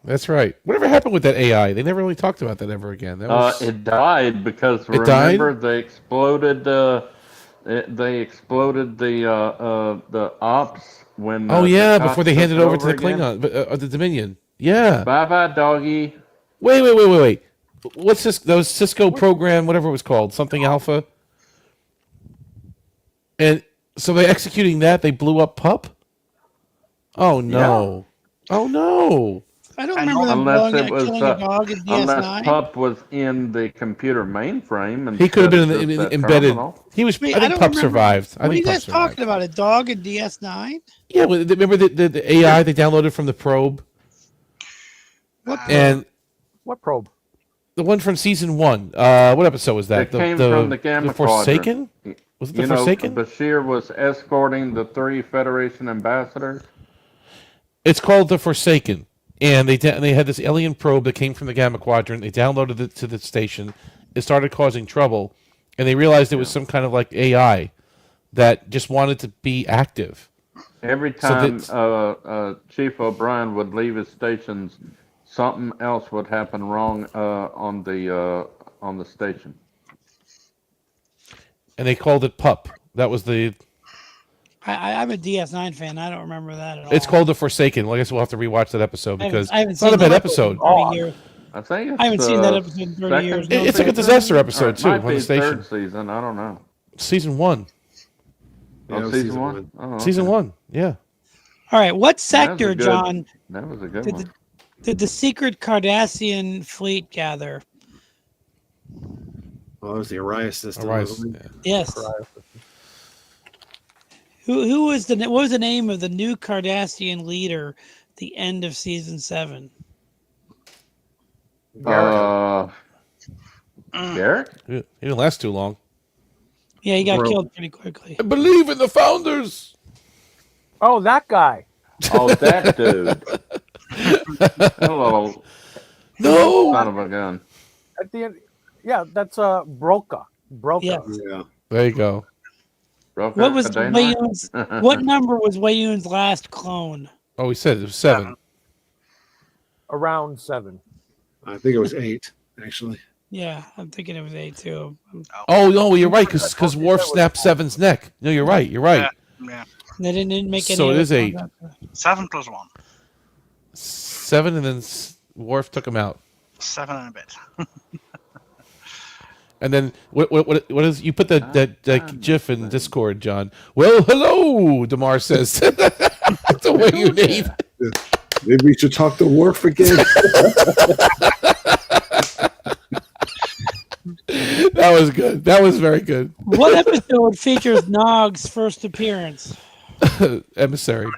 That's right. Whatever happened with that AI? They never really talked about that ever again. That was... It died because It died? remember they exploded. They exploded the ops when. Oh yeah, Dukat before they took handed it over to the again. Klingon, the Dominion. Yeah. Bye bye, doggy. Wait. What's this? That was Cisco program, whatever it was called, something Alpha. And so by executing that, they blew up Pup. Oh no! Yeah. Oh no! I don't remember them Unless blowing it was, killing a dog in unless DS9. Pup was in the computer mainframe and He could have been in the embedded. terminal. He was. Wait, I think don't Pup remember. survived. What are you guys survived. talking about? A dog in DS9? Yeah, well, remember the AI they downloaded from the probe? What and what probe? The one from season 1. What episode was that? It came from the Gamma Forsaken? Quadrant. Was it the Forsaken? Bashir was escorting the 3 Federation ambassadors. It's called the Forsaken, and they had this alien probe that came from the Gamma Quadrant. They downloaded it to the station. It started causing trouble, and they realized it was some kind of like AI that just wanted to be active. Every time Chief O'Brien would leave his stations, something else would happen wrong on the station. And they called it Pup. That was the... I'm a DS9 fan. I don't remember that at all. It's called The Forsaken. Well, I guess we'll have to rewatch that episode because I haven't it's not a seen bad that episode. in 30 years. I think it's I haven't seen that episode in 30 years. No, It's like a disaster episode, too, Might on be the station. third season. I don't know. Season 1. Oh, season 1? Oh, okay. Season 1, yeah. All right, what That was sector, a good- John, That was a good one. did the secret Cardassian fleet gather? Oh, it was the Arias system. Arias, wasn't it? Yes. Who was what was the name of the new Cardassian leader at the end of season 7? Garrett? He didn't last too long. Yeah, he got killed pretty quickly. I believe in the founders. Oh, that guy. Oh, that dude. Hello. No. Son of a gun. At the end, yeah, that's Broca. Yeah. Yeah. There you go. What was Wayun's, what number was Wayun's last clone? Oh, he said it was 7. Around 7. I think it was 8, actually. Yeah, I'm thinking it was 8 too. Oh, no, you're right, because Worf snapped 7's neck. No, you're right. You're right. Yeah. They didn't make any. So it other is 8. clones after. 7 plus 1. 7, and then Worf took him out. 7 and a bit. And then what is you put that GIF in Discord, John? Well, hello, Damar says. That's the way you name. Maybe we should talk to Worf again. That was good. That was very good. What episode features Nog's first appearance? Emissary.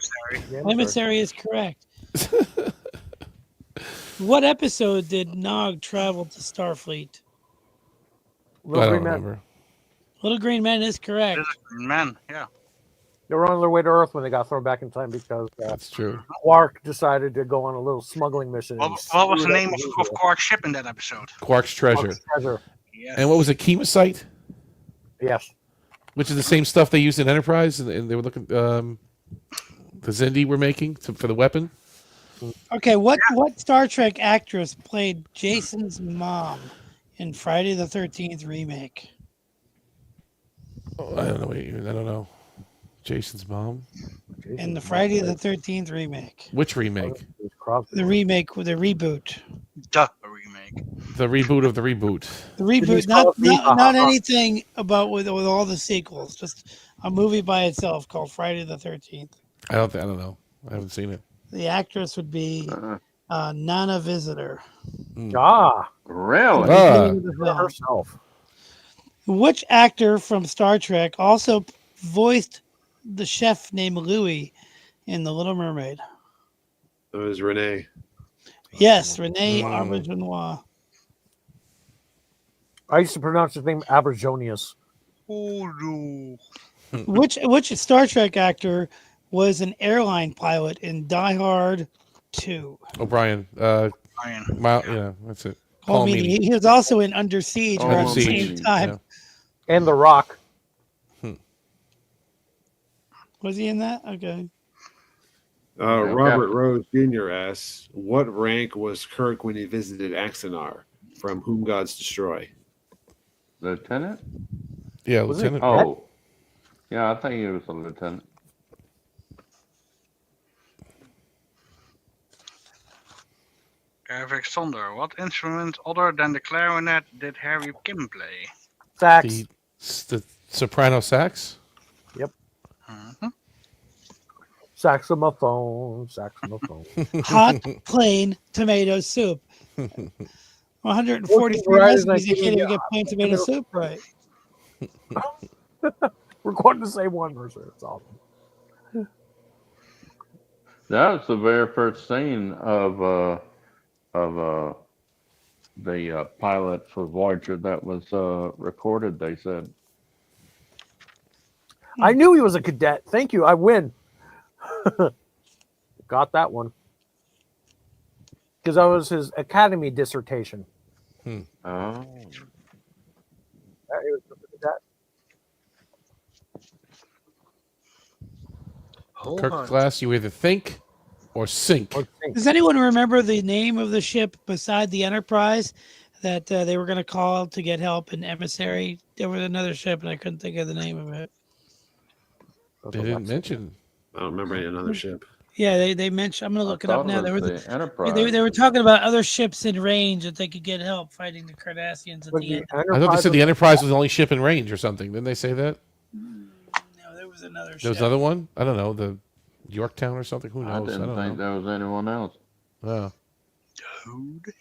Emissary is correct. What episode did Nog travel to Starfleet? I don't remember. Little Green Men is correct. Man, yeah. They were on their way to Earth when they got thrown back in time because That's true. Quark decided to go on a little smuggling mission. What was the name of Quark's ship in that episode? Quark's treasure. Yes. And what was it? Chemosite? Yes. Which is the same stuff they used in Enterprise, and they were looking. The Xindi were making for the weapon. Okay, what Star Trek actress played Jason's mom in Friday the 13th remake? Oh, I don't know. I don't know. Jason's mom. In the Friday the 13th remake. Which remake? The remake with the reboot. The remake. The reboot of the reboot. The reboot, not anything about with all the sequels. Just a movie by itself called Friday the 13th. I don't know. I haven't seen it. The actress would be Nana Visitor. Really? Herself. Which actor from Star Trek also voiced the chef named Louis in The Little Mermaid? It was Renee. Yes, Renee Auberjonois. I used to pronounce his name Aberjonius. Oh no. Which Star Trek actor was an airline pilot in Die Hard 2? O'Brien. Yeah, that's it. Well, I mean, he was also in Under Siege around the same time. Yeah. And The Rock. Was he in that? Okay. Robert Rose Jr. asks, what rank was Kirk when he visited Axanar, from Whom Gods Destroy? Lieutenant? Yeah, lieutenant. Oh. Yeah, I think he was a lieutenant. Alexander, what instrument other than the clarinet did Harry Kim play? Sax. The soprano sax? Yep. Mm-hmm. Saxophone. Hot, plain tomato soup. 143 varieties, recipes, you I can't even give get plain tomato soup right. We're going to say one person. It's awesome. That was the very first scene of the pilot for Voyager that was recorded. They said. I knew he was a cadet. Thank you. I win. Got that one. Because that was his academy dissertation. Oh. He was a cadet. Kirk class, you either think or sink. Does anyone remember the name of the ship beside the Enterprise that they were going to call to get help in Emissary? There was another ship, and I couldn't think of the name of it. They didn't mention. I don't remember another ship. Yeah, they mentioned. I'm going to look it up now. There was the Enterprise. they were talking about other ships in range that they could get help fighting the Cardassians at the end. I thought they said the Enterprise was the only ship in range or something. Didn't they say that? No, there was another ship. There was another one? I don't know. The Yorktown or something? Who knows? I didn't think there was anyone else. Oh. Dude.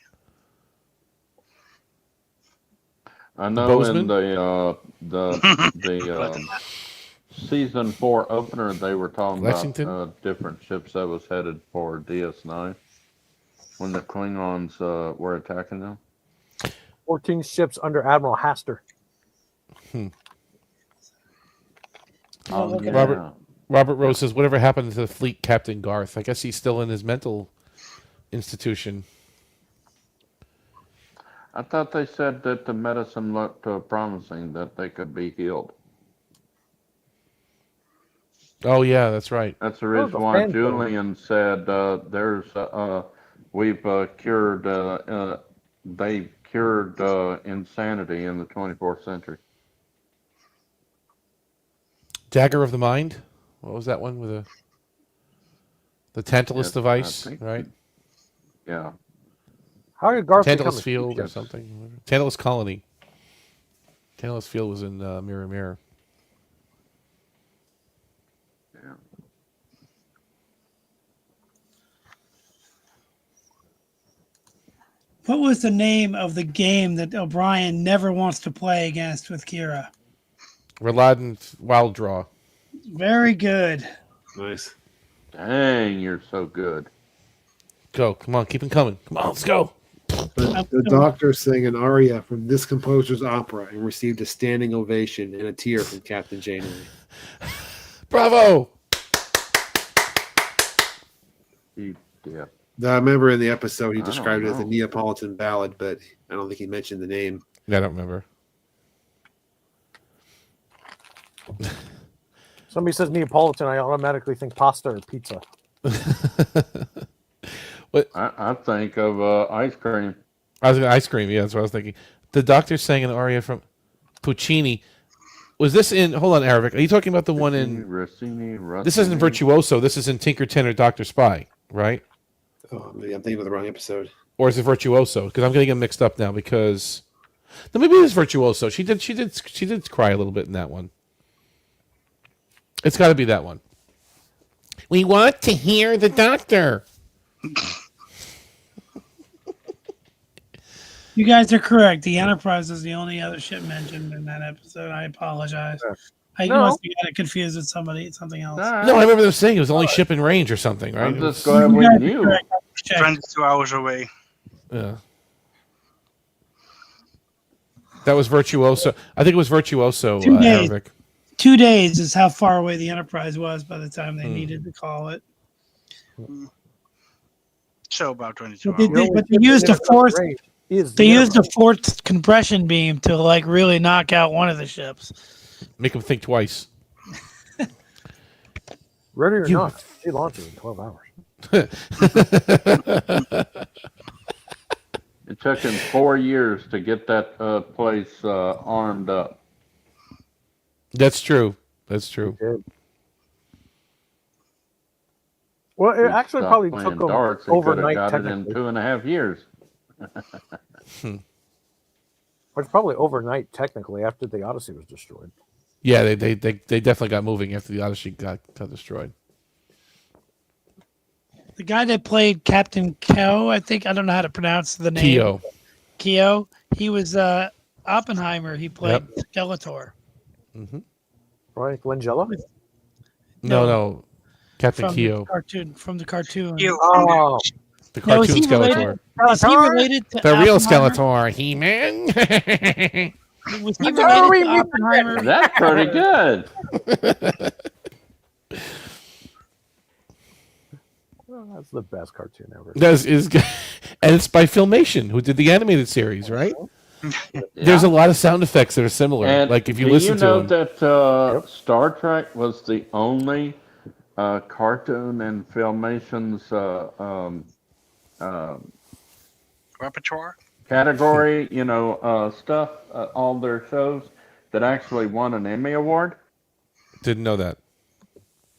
I know in the season 4 opener they were talking about different ships that was headed for DS9 when the Klingons were attacking them. 14 ships under Admiral Haster. Oh, yeah. Robert Rose says, whatever happened to the fleet Captain Garth? I guess he's still in his mental institution. I thought they said that the medicine looked promising, that they could be healed. Oh, yeah, that's right. That's the reason why Julian said we've cured, they cured insanity in the 24th century. Dagger of the Mind? What was that one with the Tantalus device, right? Yeah. How did Garth Tantalus Field or something? Tantalus Colony. Tantalus Field was in Mirror Mirror. Yeah. What was the name of the game that O'Brien never wants to play against with Kira? Reladen Wild Draw. Very good. Nice. Dang, you're so good. Go. Come on, keep them coming. Come on, let's go. The Doctor sang an aria from this composer's opera and received a standing ovation and a tear from Captain Janeway. Bravo! Yeah. I remember in the episode he described it as a Neapolitan ballad, but I don't think he mentioned the name. I don't remember. Somebody says Neapolitan, I automatically think pasta or pizza. What? I think of ice cream. I was going to ice cream. Yeah, that's what I was thinking. The Doctor sang an aria from Puccini. Was this in? Hold on, Arabic. Are you talking about the one in? Rossini. This isn't Virtuoso. This is in Tinker Tenor Doctor Spy, right? Oh, maybe I'm thinking of the wrong episode. Or is it Virtuoso? Because I'm getting them mixed up now. Because no, maybe it is Virtuoso. She did cry a little bit in that one. It's got to be that one. We want to hear the Doctor. You guys are correct. The Enterprise is the only other ship mentioned in that episode. I apologize. I must have got it confused with something else. No, I remember them saying it was the only ship in range or something, right? I'm just glad we knew. 22 hours away. Yeah. That was Virtuoso. I think it was Virtuoso, 2 days. Arabic. 2 days is how far away the Enterprise was by the time they needed to call it. So about 22 But hours. they used a force. They used a forced compression beam to really knock out one of the ships. Make them think twice. Ready or not, she launches in 12 hours. It took him 4 years to get that place armed up. That's true. That's true. Well, it He'd actually stopped probably playing took him darts. He could have overnight, got it in technically. 2.5 years. It's probably overnight, technically, after the Odyssey was destroyed. Yeah, they definitely got moving after the Odyssey got destroyed. The guy that played Captain Keo, I don't know how to pronounce the name. Keo. He was Oppenheimer. He played Skeletor. Mm-hmm. Right, Langella? No. Captain From Keo. From the cartoon. Oh. The cartoon Skeletor. Is he related to the real Oppenheimer? Skeletor, He-Man. Was he related to Oppenheimer? That's pretty good. That's the best cartoon ever. That is, and it's by Filmation, who did the animated series, right? Yeah. There's a lot of sound effects that are similar. And like if you listen to them. Do you know that Star Trek was the only cartoon in Filmation's repertoire category? Stuff, all their shows that actually won an Emmy Award? Didn't know that.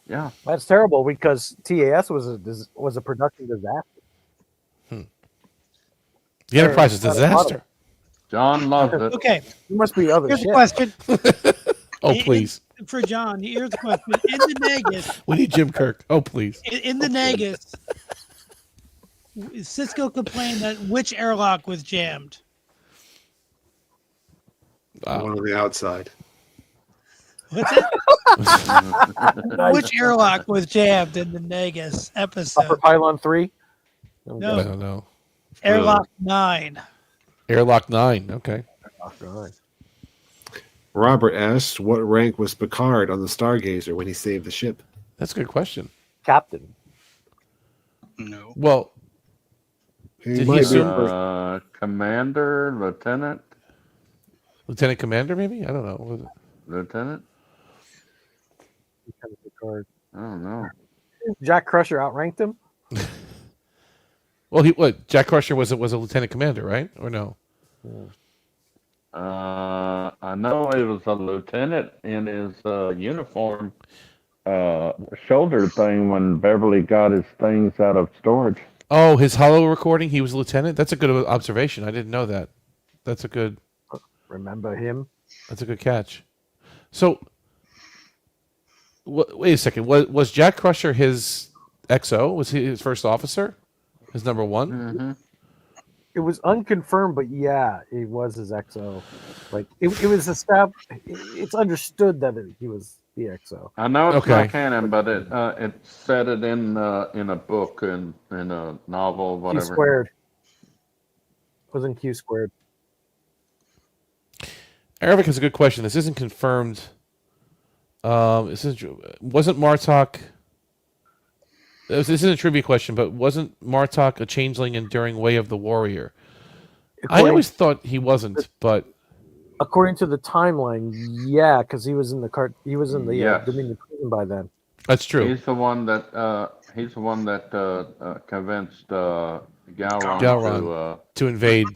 Yeah, that's terrible because TAS was a production disaster. The Enterprise is a disaster. John loves it. Okay, there must be other here's shit. a question. Oh, please. For John, here's the question. In the Negus. We need Jim Kirk. Oh, please. In the Negus, Cisco complained that which airlock was jammed? One on the outside. What's that? Which airlock was jammed in the Negus episode? Upper Pylon 3? No. I don't know. Airlock 9. Airlock 9. Okay. Robert asked, what rank was Picard on the Stargazer when he saved the ship? That's a good question. Captain. No. Well, did he assume commander, lieutenant? Lieutenant commander, maybe? I don't know. Was it? Lieutenant? I don't know. Jack Crusher outranked him? Well, Jack Crusher was a lieutenant commander, right? Or no? I know he was a lieutenant in his uniform shoulder thing when Beverly got his things out of storage. Oh, his hollow recording, he was a lieutenant? That's a good observation. I didn't know that. That's a good... Remember him? That's a good catch. So, wait a second. Was Jack Crusher his XO? Was he his first officer? His number one? Mm-hmm. It was unconfirmed, but yeah, he was his XO. Like it was established. It's understood that he was the XO. I know it's not canon, but it said it in a book and in a novel, whatever. Q squared. Wasn't Q squared. Arabic has a good question. This isn't confirmed. Wasn't Martok... This isn't a trivia question, but wasn't Martok a changeling enduring Way of the Warrior? I always thought he wasn't, but according to the timeline, yeah, because he was in the Dominion prison by then. That's true. He's the one that convinced Gowron to invade,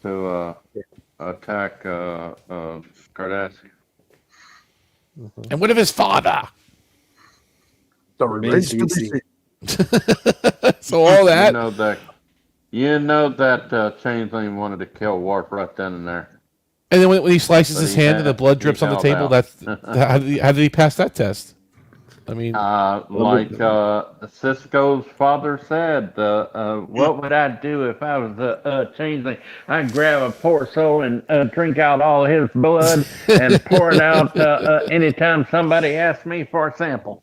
to attack Cardassian. And what of his father? The remains to be seen. So all that. You know that changeling wanted to kill Worf right then and there. And then when he slices his hand and the blood drips on the table, how did he pass that test? I mean, like Cisco's father said, what would I do if I was a changeling? I'd grab a poor soul and drink out all his blood and pour it out anytime somebody asks me for a sample.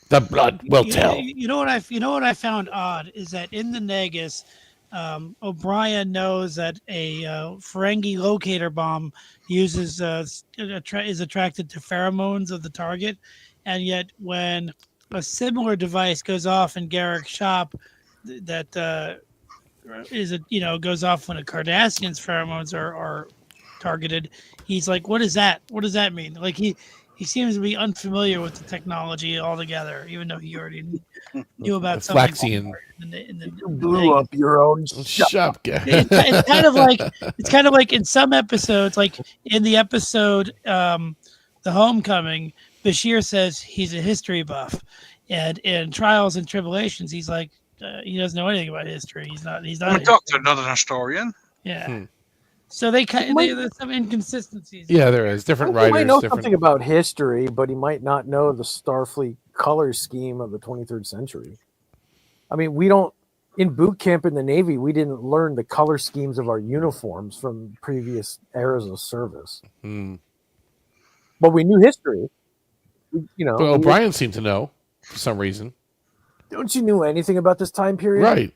The blood will tell. You know what I found odd is that in the Negus, O'Brien knows that a Ferengi locator bomb is attracted to pheromones of the target, and yet when a similar device goes off in Garrick's shop, that goes off when a Cardassian's pheromones are targeted, he's like, "What is that? What does that mean?" Like he seems to be unfamiliar with the technology altogether, even though he already knew about The something. Flaxian. You blew up your own shop. It's kind of like in some episodes, like in the episode The Homecoming, Bashir says he's a history buff, and in Trials and Tribulations, he's like he doesn't know anything about history. He's not. I'm a doctor, not an historian. Yeah. So there's some inconsistencies. Yeah, there is different He writers. might know different... something about history, but he might not know the Starfleet color scheme of the 23rd century. I mean, we don't. In boot camp in the Navy, we didn't learn the color schemes of our uniforms from previous eras of service. But we knew history. But O'Brien seemed to know for some reason. Don't you know anything about this time period? Right.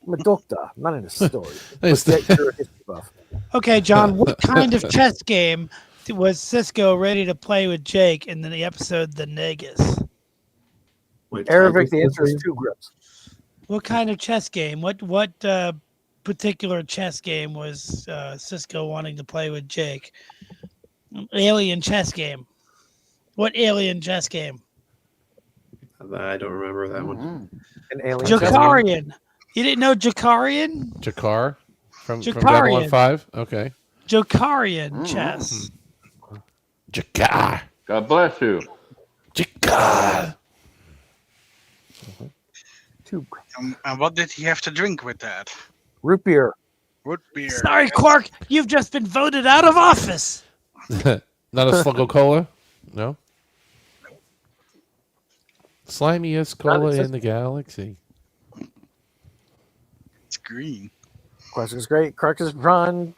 I'm a doctor, not in a story. Nice. But yet you're a history buff. Okay, John, what kind of chess game was Cisco ready to play with Jake in the episode The Negus? Arabic, the answer is 2 grips. What kind of chess game? What particular chess game was Cisco wanting to play with Jake? Alien chess game. What alien chess game? I don't remember that one. An alien. Jakarian. You didn't know Jakarian? Jakar from Jakarian. 015? Okay. Jakarian chess. Jakar. God bless you. Jakar. And what did he have to drink with that? Root beer. Root beer. Sorry, Quark, you've just been voted out of office. Not a Sluggo Cola? No? Slimiest cola in the galaxy. It's green. Quark is great. Quark is run.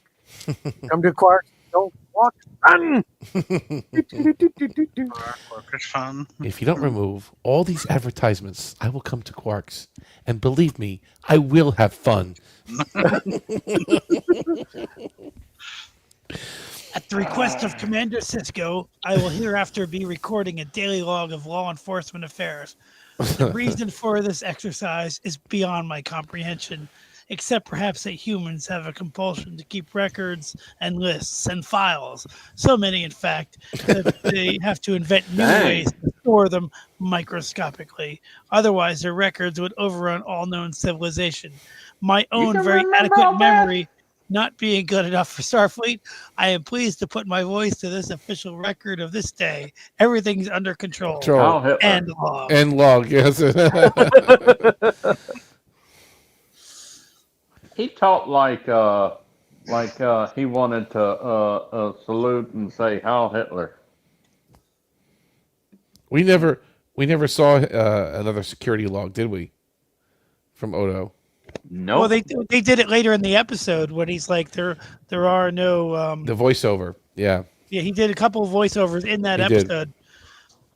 Come to Quark. Don't walk. Run. Quark is fun. If you don't remove all these advertisements, I will come to Quark's. And believe me, I will have fun. At the request of Commander Cisco, I will hereafter be recording a daily log of law enforcement affairs. The reason for this exercise is beyond my comprehension, except perhaps that humans have a compulsion to keep records and lists and files. So many, in fact, that they have to invent new ways to store them microscopically. Otherwise, their records would overrun all known civilization. My own very adequate memory not being good enough for Starfleet, I am pleased to put my voice to this official record of this day. Everything's under control. And log. And log, yes. He talked like he wanted to salute and say "Heil Hitler." We never saw another security log, did we? From Odo. No. Well, they did it later in the episode when he's like, there are no. The voiceover, yeah. Yeah, he did a couple of voiceovers in that episode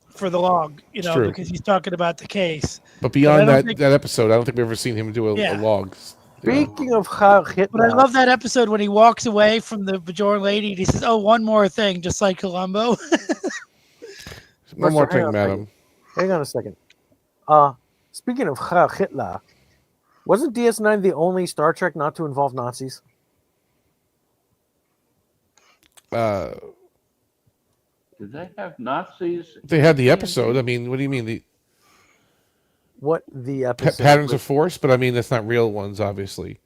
for the log, because he's talking about the case. But beyond that episode, I don't think we've ever seen him do a log. Speaking of Heil Hitler, but I love that episode when he walks away from the Bajoran lady and he says, "Oh, one more thing," just like Columbo. One more thing, madam. Hang on a second. Speaking of Heil Hitler, wasn't DS9 the only Star Trek not to involve Nazis? Did they have Nazis? They had the episode. I mean, what do you mean? The episode? Patterns of Force, but I mean, that's not real ones, obviously.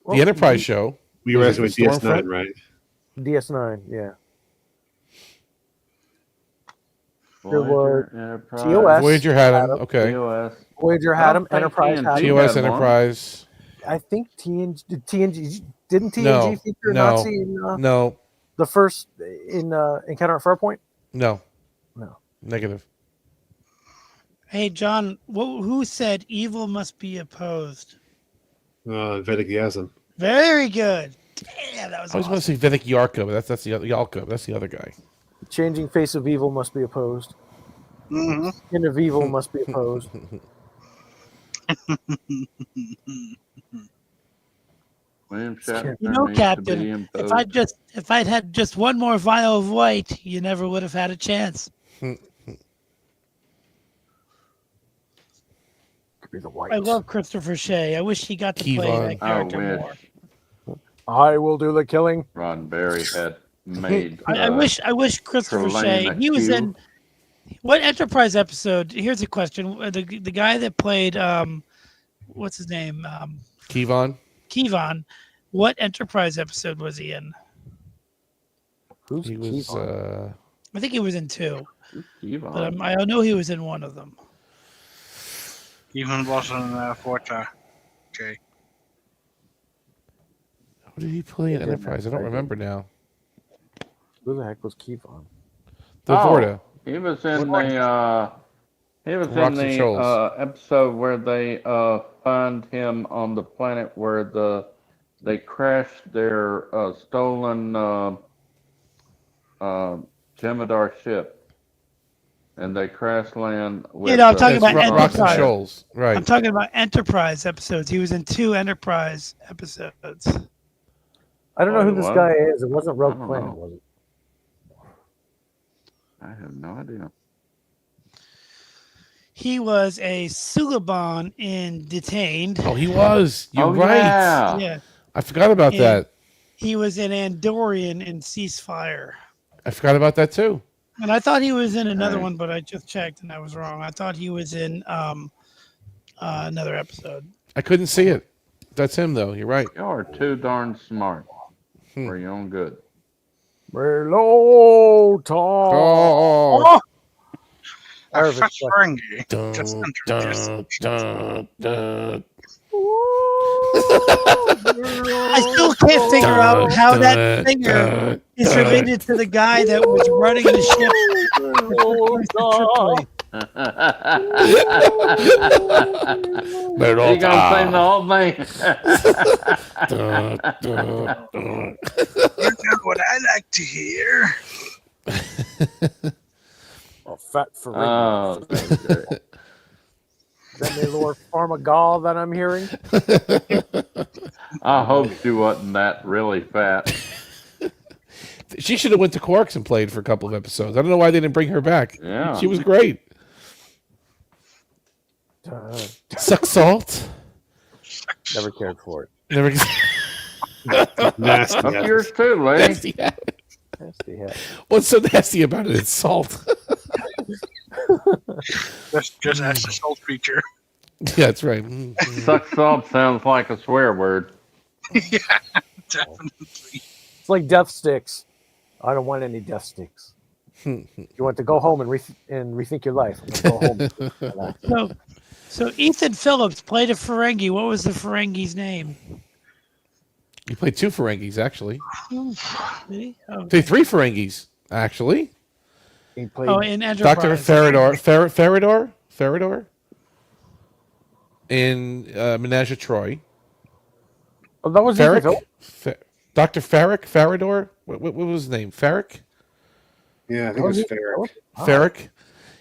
Well, the Enterprise show. We were asking with DS9, right? DS9, yeah. Voyager had him. Okay. Voyager had him. Enterprise had him. TOS Enterprise. I think TNG didn't TNG feature Nazi in the first in Encounter at Farpoint? No. Negative. Hey, John, who said evil must be opposed? Vedic Yasm. Very good. Damn, that was I was going to say Vedic Yarko, but that's the Yalko. That's the other guy. The changing face of evil must be opposed. Mm-hmm. Skin of evil must be opposed. William Shatner Captain, if I'd had just one more vial of white, you never would have had a chance. I love Christopher Shea. I wish he got to play that character more. I will do the killing. Ron Barry had made. I wish Christopher Shea. Trelane He was Q. in what Enterprise episode? Here's a question: the guy that played what's his name? Kevon. Kevon. What Enterprise episode was he in? Who's He was. I think he was in 2, Kevon. but I know he was in one of them. Even was in Forza. Okay. Who did he play in Yeah, Enterprise? I don't remember now. Who the heck was Kevon? The Vorta. He was in the. He was in Rocks and the Shoals. episode where they find him on the planet where they crashed their stolen Jeopnerdy ship. And they crash land with. I'm talking about Rocks and Enterprise. Shoals. Right. I'm talking about Enterprise episodes. He was in 2 Enterprise episodes. I don't know who he this was? guy is. It wasn't I Rogue don't Planet, know. was it? I have no idea. He was a Suliban in Detained. Oh, he was. You're right. Yeah. Yeah. I forgot about And that. He was an Andorian in Ceasefire. I forgot about that too. And I thought he was in another Right. one, but I just checked and I was wrong. I thought he was in another episode. I couldn't see it. That's him though. You're right. Y'all are too darn smart for your own good. Hello, Tom. Oh. Irvin, Fetch question. Ferengi. Just introduced. I still can't figure out how that singer is related to the guy that was running the ship. You gonna sing the whole thing? You know what I like to hear? Oh, fat for Oh, okay. Is that the Lord Farmagal that I'm hearing? I hope she wasn't that really fat. She should have went to Quarks and played for a couple of episodes. I don't know why they didn't bring her back. Yeah. She was great. Suck salt. Never cared for it. Never. Nasty. Up yours too, lady. Nasty habit. Nasty hat. What's so nasty about it? It's salt. Just as a salt creature. Yeah, that's right. Mm-hmm. Suck salt sounds like a swear word. Yeah, definitely. It's like death sticks. I don't want any death sticks. You want to go home and rethink your life. I'm gonna go home. So Ethan Phillips played a Ferengi. What was the Ferengi's name? He played 2 Ferengis, actually. Did he? Oh, Played 3 Ferengis, actually. He played in Enterprise. Dr. Farador in Menage a Troy. Oh, that was Ethan Phillips? Dr. Farador? What was his name? Farrick? Yeah, I think it was Ferric. Farrick.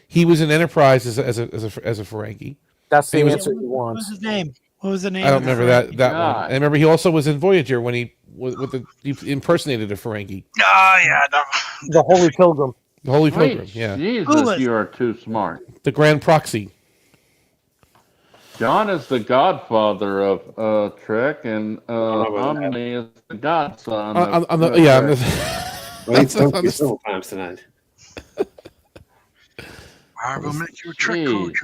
He was in Enterprise as a Ferengi. That's the He was- answer you What want. was his name? What was the name? I don't of the remember that Ferengi? one. God. I remember he also was in Voyager when he impersonated a Ferengi. Oh, yeah. The Holy Pilgrim. The Holy Wait, Pilgrim, yeah. Who Jesus, was- you are too smart. The Grand Proxy. John is the godfather of Trek, and know about that. Omni is the godson. I'm of the, yeah, I'm Trek. the, Well, he's done it several times tonight. I will make you a trick Jeez. code.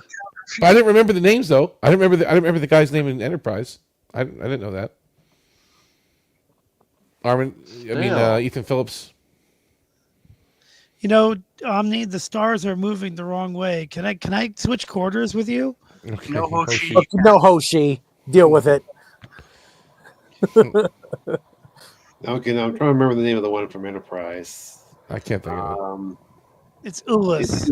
but I didn't remember the names though. I didn't remember the guy's name in Enterprise. I didn't know that. Still. Ethan Phillips. You know, Omni, the stars are moving the wrong way. Can I switch quarters with you? Okay. No, Hoshi. Look, no Hoshi. Deal with it. Okay, now I'm trying to remember the name of the one from Enterprise. I can't think of It's Ulyss.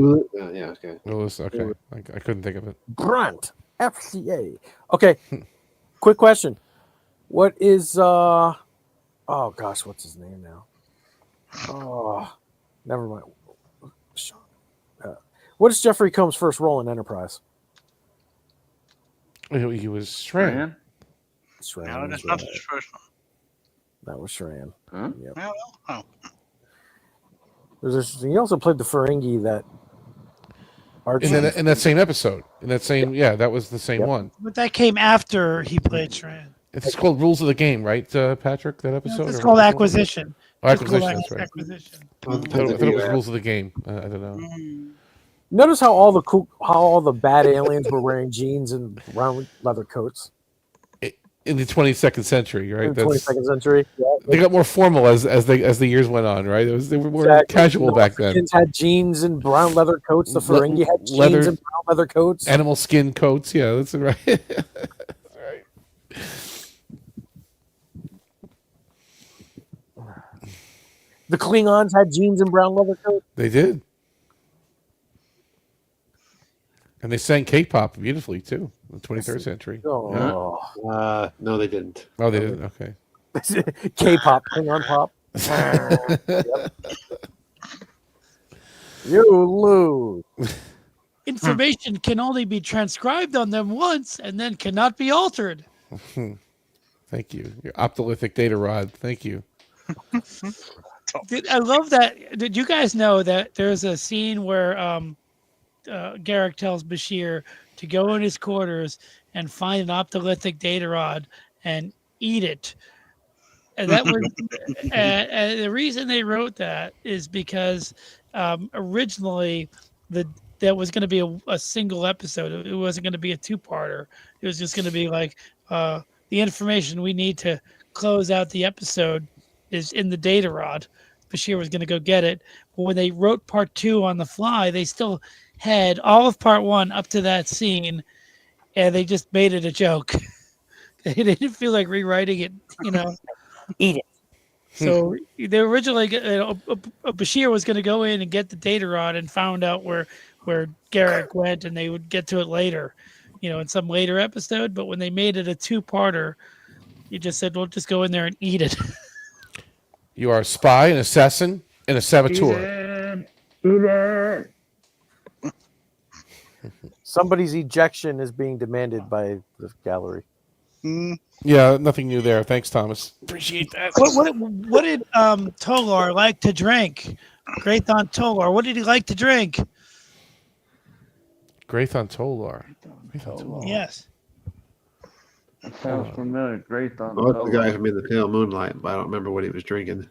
Yeah, okay. it. It was okay. I couldn't think of it. Brunt. FCA. Okay. Quick question. What is oh gosh, what's his name now? Oh, never mind. What is Jeffrey Combs' first role in Enterprise? He was Shran. Man. Shran. No, was that's not right. his first one. That was Shran. Huh? Yep. Yeah, well, There's interesting. He also played the Ferengi that Archie. In that same episode. In that same that was the same Yep. one. But that came after he played Shran. It's called Rules of the Game, right, Patrick? That episode? It's or called what was it? Acquisition. Oh, It's called Acquisition. That's right. Acquisition. Well, I depends thought on it who was you Rules of the Game. I don't know. Notice how all the bad aliens were wearing jeans and round leather coats In the 22nd century, right? in the 22nd century. Yeah, They got more formal as the years went on, right? They were more exactly. casual The back then. Mexicans had jeans and brown leather coats. The Ferengi had jeans leather- and brown leather coats. Animal skin coats. Yeah, that's right. That's right. The Klingons had jeans and brown leather coats. They did. And they sang K-pop beautifully too in the 23rd century. Oh. No, they didn't. Oh, they didn't. Okay. K-pop, Klingon pop. Yep. You lose. Information can only be transcribed on them once and then cannot be altered. Thank you. Your optolithic data rod. Thank you. I love that. Did you guys know that there's a scene where Garrick tells Bashir to go in his quarters and find an optolithic data rod and eat it? And that was and the reason they wrote that is because originally that was going to be a single episode. It wasn't going to be a two-parter. It was just going to be like the information we need to close out the episode is in the data rod. Bashir was going to go get it. But when they wrote part 2 on the fly, they still had all of part 1 up to that scene, and they just made it a joke. They didn't feel like rewriting it, Eat it. So they originally, Bashir was going to go in and get the data rod and found out where Garrick went, and they would get to it later, in some later episode. But when they made it a two-parter, you just said, well, just go in there and eat it. You are a spy, an assassin, and a saboteur. Somebody's ejection is being demanded by the gallery. Yeah, nothing new there. Thanks, Thomas. Appreciate that. What did Tolar like to drink? Grathon Tolar, what did he like to drink? Grathon Tolar. Yes. That sounds familiar. Great on Well, the guy from In the Pale Moonlight, but I don't remember what he was drinking.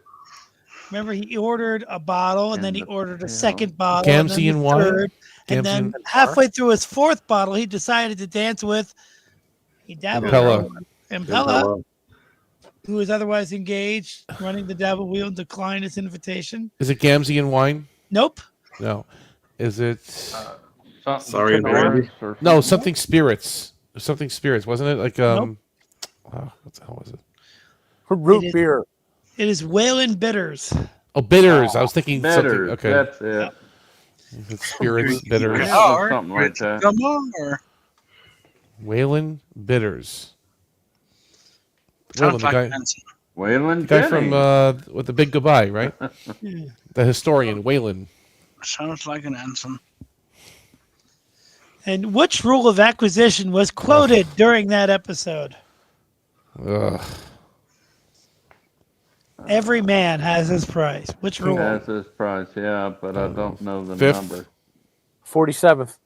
Remember, he ordered a bottle, and then he ordered a second bottle, Gamzee and wine? third, and then halfway through his fourth bottle, he decided to dance with Impella, who was otherwise engaged, running the devil wheel, and declined his invitation. Is it Gamzee and wine? Nope. No. Is it? Sorry, and Brandy? No, something spirits. Something spirits, wasn't it? Like Nope. what the hell was it? Root beer. It is Whalen Bitters. Oh, bitters. I was thinking Bitters, something. Okay. that's it. It's spirits, bitters. Something like that. Come on. Whalen Bitters. Sounds Whalen, like the guy, Benson. Waylon the guy Jennings. from with the big goodbye, right? The historian, Whalen. Sounds like an ensign. And which rule of acquisition was quoted during that episode? Ugh. Every man has his price. Which rule? That's his price, yeah, but I don't know the Fifth. number. 47th.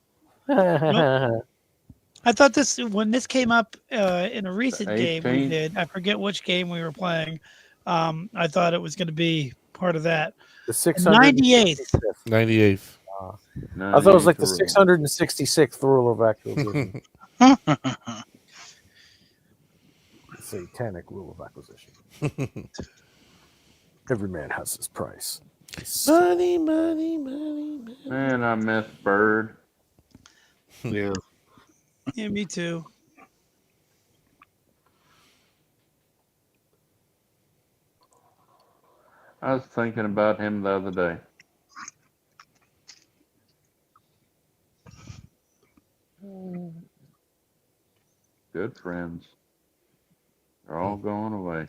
I thought when this came up in a recent game we 18th. did, I forget which game we were playing. I thought it was going to be part of that. The 698th. 98th. I thought it was like the 666th rule of acquisition. Satanic rule of acquisition. Every man has his price. Money, money, money, money. Man, I miss Bird. Yeah. Yeah, me too. I was thinking about him the other day. Good friends. They're all going away.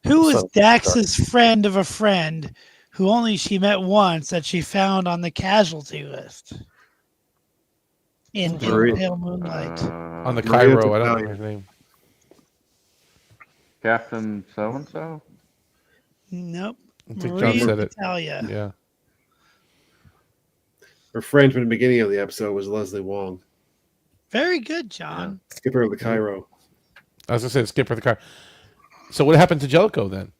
Who was So- Dax's friend of a friend who only she met once that she found on the casualty list in Maria. Pale Moonlight? On the Maria Cairo, I don't Tattaglia. know his name. Captain so-and-so? Nope. I think John Maria said it. Tattaglia. Yeah. Her friend from the beginning of the episode was Leslie Wong. Very good, John. Skipper of the Cairo. I was gonna say the skipper of the car. So what happened to Jellicoe then?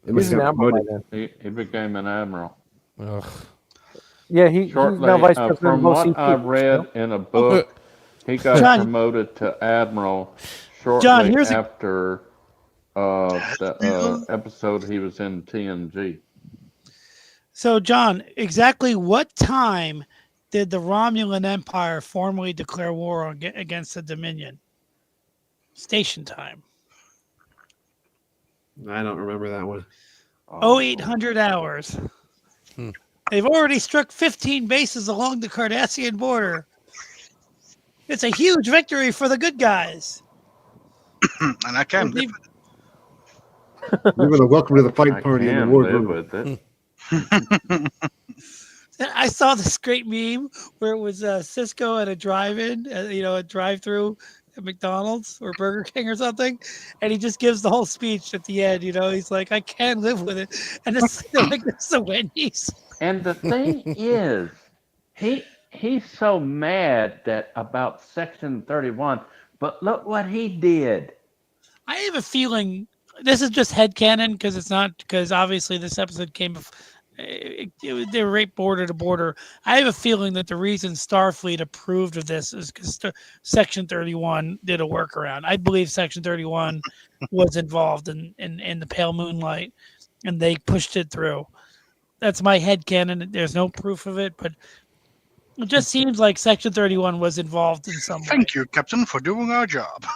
He must He's an have got admiral by promoted. then. He became an admiral. Ugh. Yeah, he's Shortly, now vice president from of what OCP. I read in a book, he got John- promoted to admiral shortly John, here's a- after the episode he was in TNG. So, John, exactly what time did the Romulan Empire formally declare war against the Dominion? Station time. I don't remember that one. 0800 hours. They've already struck 15 bases along the Cardassian border. It's a huge victory for the good guys. And I can't live You're going to welcome to the fight I party in the can war live room. with it. I saw this great meme where it was Cisco at a drive-in, a drive-through at McDonald's or Burger King or something, and he just gives the whole speech at the end. He's like, "I can't live with it," and it's like it's the Wendy's. And the thing is, he's so mad about Section 31, but look what he did. I have a feeling this is just headcanon because it's not, because obviously this episode came they were right border to border. I have a feeling that the reason Starfleet approved of this is because Section 31 did a workaround. I believe Section 31 was involved in the pale moonlight, and they pushed it through. That's my headcanon. There's no proof of it, but it just seems like Section 31 was involved in some way. Thank you, Captain, for doing our job.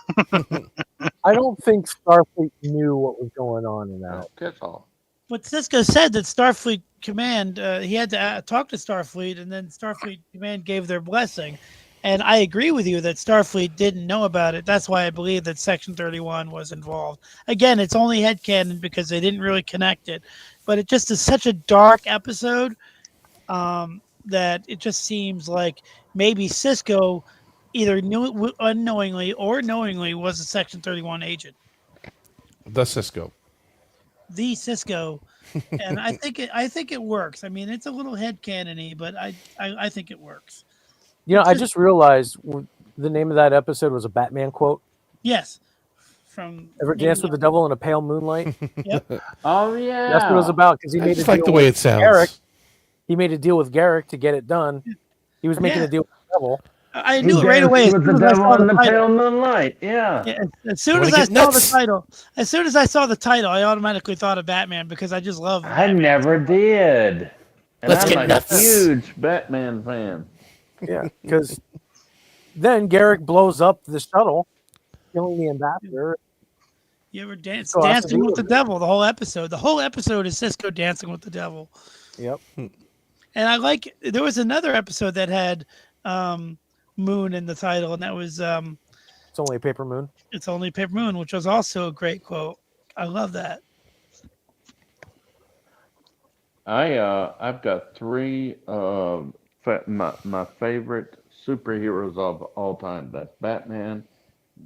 I don't think Starfleet knew what was going on in that. That's all. But Cisco said that Starfleet Command, he had to talk to Starfleet, and then Starfleet Command gave their blessing. And I agree with you that Starfleet didn't know about it. That's why I believe that Section 31 was involved. Again, it's only headcanon because they didn't really connect it. But it just is such a dark episode that it just seems like maybe Cisco either knew unknowingly or knowingly was a Section 31 agent. The Cisco. The Cisco, and I think it works. I mean, it's a little headcanon-y, but I think it works. I just realized the name of that episode was a Batman quote. Yes, from Ever Dance with the Devil in a Pale Moonlight? Yep. Oh yeah, That's what it was about, because he I made just a like deal the way with it sounds. Garrick. He made a deal with Garrick to get it done. He was making a deal with the devil. I knew it right away. With the devil in the pale moonlight. Yeah. As soon as I saw the title, I automatically thought of Batman because I just love. I never did. And Let's I'm get a nuts. huge Batman fan. Yeah, because then Garrick blows up the shuttle, killing the ambassador. You ever dance So has to dancing do with the with it. devil? The whole episode. The whole episode is Cisco dancing with the devil. Yep. And I like. There was another episode that had Moon in the title, and that was It's only a paper moon. It's Only Paper Moon, which was also a great quote. I love that. I've got three my favorite superheroes of all time. That's Batman,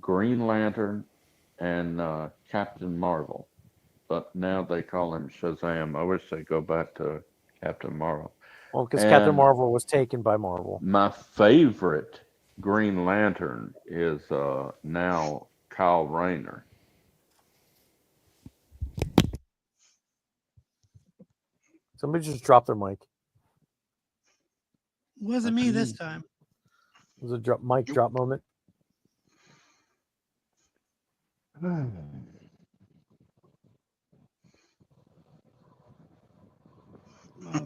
Green Lantern, and Captain Marvel. But now they call him Shazam. I wish they go back to Captain Marvel. Well, because Captain And Marvel was taken by Marvel. my favorite Green Lantern is now Kyle Rayner. Somebody just dropped their mic. It wasn't me this time. It was a mic drop moment.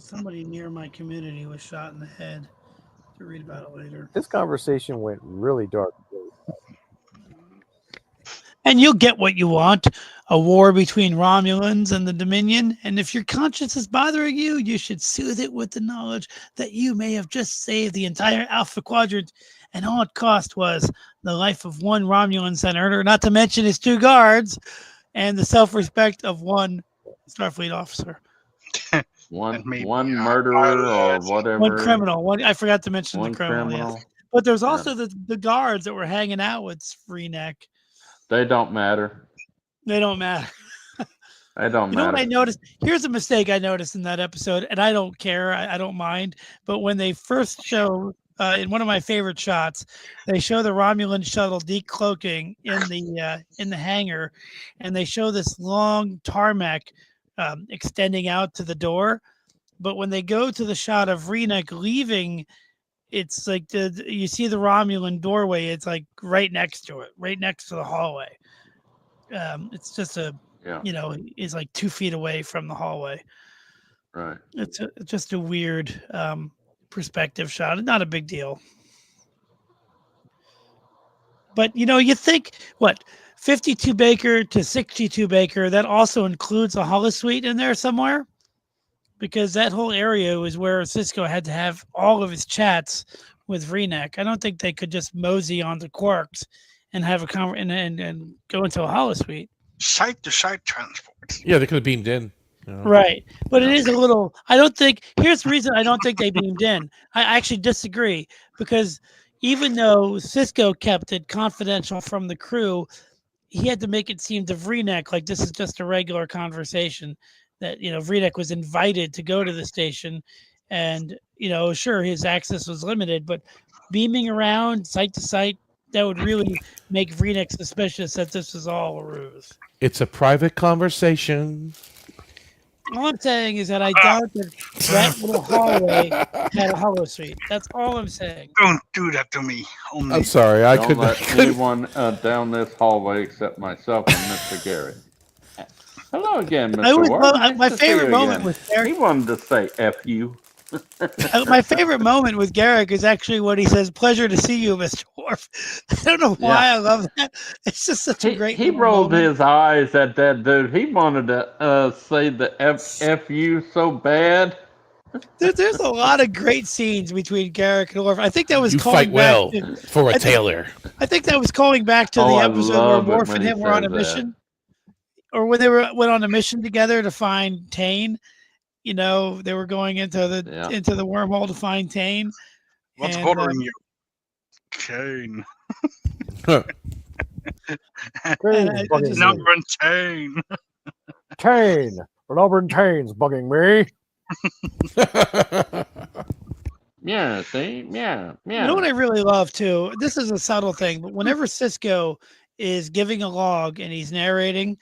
Somebody near my community was shot in the head. To read about it later. This conversation went really dark. And you'll get what you want, a war between Romulans and the Dominion. And if your conscience is bothering you, you should soothe it with the knowledge that you may have just saved the entire Alpha Quadrant, and all it cost was the life of one Romulan senator, not to mention his 2 guards, and the self-respect of one Starfleet officer. One murderer or whatever. One criminal. I forgot to mention One the criminal. criminal. Yes. But there's also the guards that were hanging out with Freeneck. They don't matter. They don't matter. They don't You know matter. what I noticed? Here's a mistake I noticed in that episode, and I don't care. I don't mind. But when they first show in one of my favorite shots, they show the Romulan shuttle decloaking in the hangar, and they show this long tarmac extending out to the door. But when they go to the shot of Renek leaving, it's like you see the Romulan doorway. It's like right next to it, right next to the hallway. It's just it's like 2 feet away from the hallway. Right. It's just a weird perspective shot. Not a big deal. But you think what 52 Baker to 62 Baker, that also includes a holosuite in there somewhere, because that whole area was where Sisko had to have all of his chats with Renek. I don't think they could just mosey onto Quarks and have a and go into a holosuite. Site to site transport. Yeah, they could have beamed in. Right. But it is a little, I don't think, here's the reason I don't think they beamed in. I actually disagree, because even though Sisko kept it confidential from the crew, he had to make it seem to Vrenek like this is just a regular conversation, that, Vrenek was invited to go to the station, and, sure, his access was limited, but beaming around site to site, that would really make Vrenek suspicious that this is all a ruse. It's a private conversation. All I'm saying is that I doubt that little hallway had a holosuite. That's all I'm saying. Don't do that to me. I'm sorry, I Don't couldn't. let anyone down this hallway except myself and Mr. Gary. Hello again, Mr. Ward. My favorite moment with Garrick. He wanted to say "F you." My favorite moment with Garrick is actually when he says, "Pleasure to see you, Mr. Worf." I don't know why I love that. It's just such a great. He rolled his eyes at that dude. He wanted to say the "F you" so bad. There's a lot of great scenes between Garrick and Worf. I think that was You calling fight well back for a tailor. I think that was calling back to the episode where Worf and him were on a mission, or when they went on a mission together to find Tane. They were going into the wormhole to find Tane. What's bothering you? Kane. Number Tane. Tane. Number Tane's bugging me. Yeah, see? Yeah. You know what I really love, too? This is a subtle thing, but whenever Sisko is giving a log and he's narrating,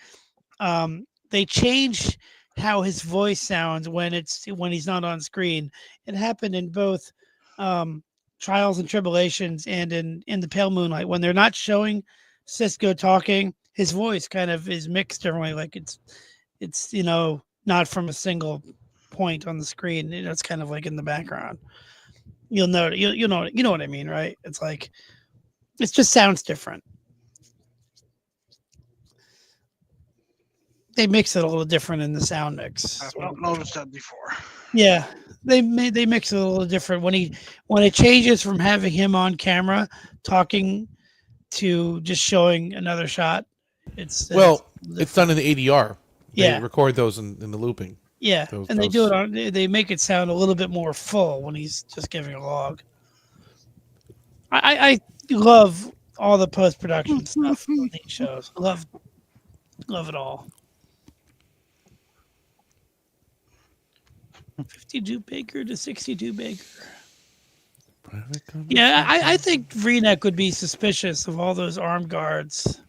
they change how his voice sounds when he's not on screen. It happened in both Trials and Tribulations and in the Pale Moonlight. When they're not showing Sisko talking, his voice kind of is mixed differently. Like it's not from a single point on the screen. It's kind of like in the background. You'll know you know what I mean, right? It's like it just sounds different. They mix it a little different in the sound mix. I've not noticed that before. Yeah, they mix it a little different when it changes from having him on camera talking to just showing another shot. It's done in the ADR. Yeah, they record those in the looping. Yeah, they do it they make it sound a little bit more full when he's just giving a log. I love all the post-production stuff on these shows. Love it all. 52 Baker to 62 Baker. Yeah, I think Vrenek would be suspicious of all those armed guards.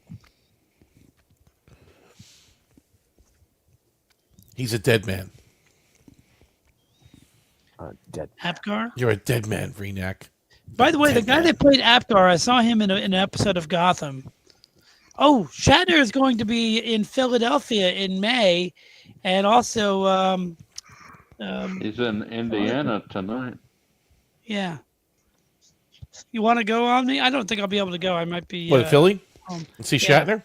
He's a dead man. Dead. Apgar? You're a dead man, Vrenek. By the way, the guy that played Apgar, I saw him in an episode of Gotham. Oh, Shatner is going to be in Philadelphia in May, and also he's in Indiana tonight. Yeah. You want to go on me? I don't think I'll be able to go. I might be. What, Philly? See Shatner?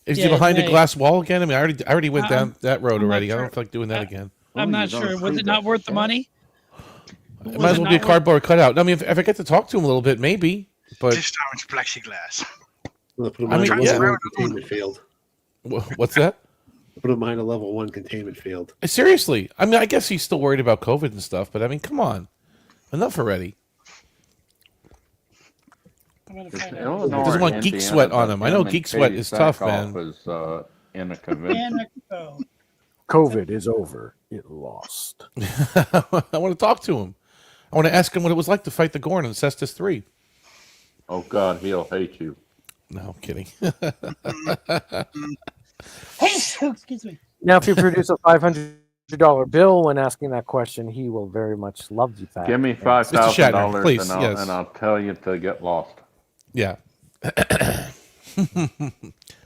Is he behind a glass wall again? I mean, I already went down that road already. I don't feel like doing that again. I'm not sure. Was it not worth the money? It might as well be a cardboard cutout. I mean, if I get to talk to him a little bit, maybe. But this time it's plexiglass. I mean, containment field. What's that? Put him behind a level 1 containment field. Seriously, I mean, I guess he's still worried about COVID and stuff, but I mean, come on, enough already. He doesn't want geek sweat on him. I know geek sweat is tough, man. Was, in a convention. COVID is over. It lost. I want to talk to him. I want to ask him what it was like to fight the Gorn in Cestus 3. Oh God, he'll hate you. No, I'm kidding. Excuse me. Now, if you produce a $500 bill when asking that question, he will very much love you. Give me Mr. $5,000 Shatner, please, and yes. I'll tell you to get lost. Yeah.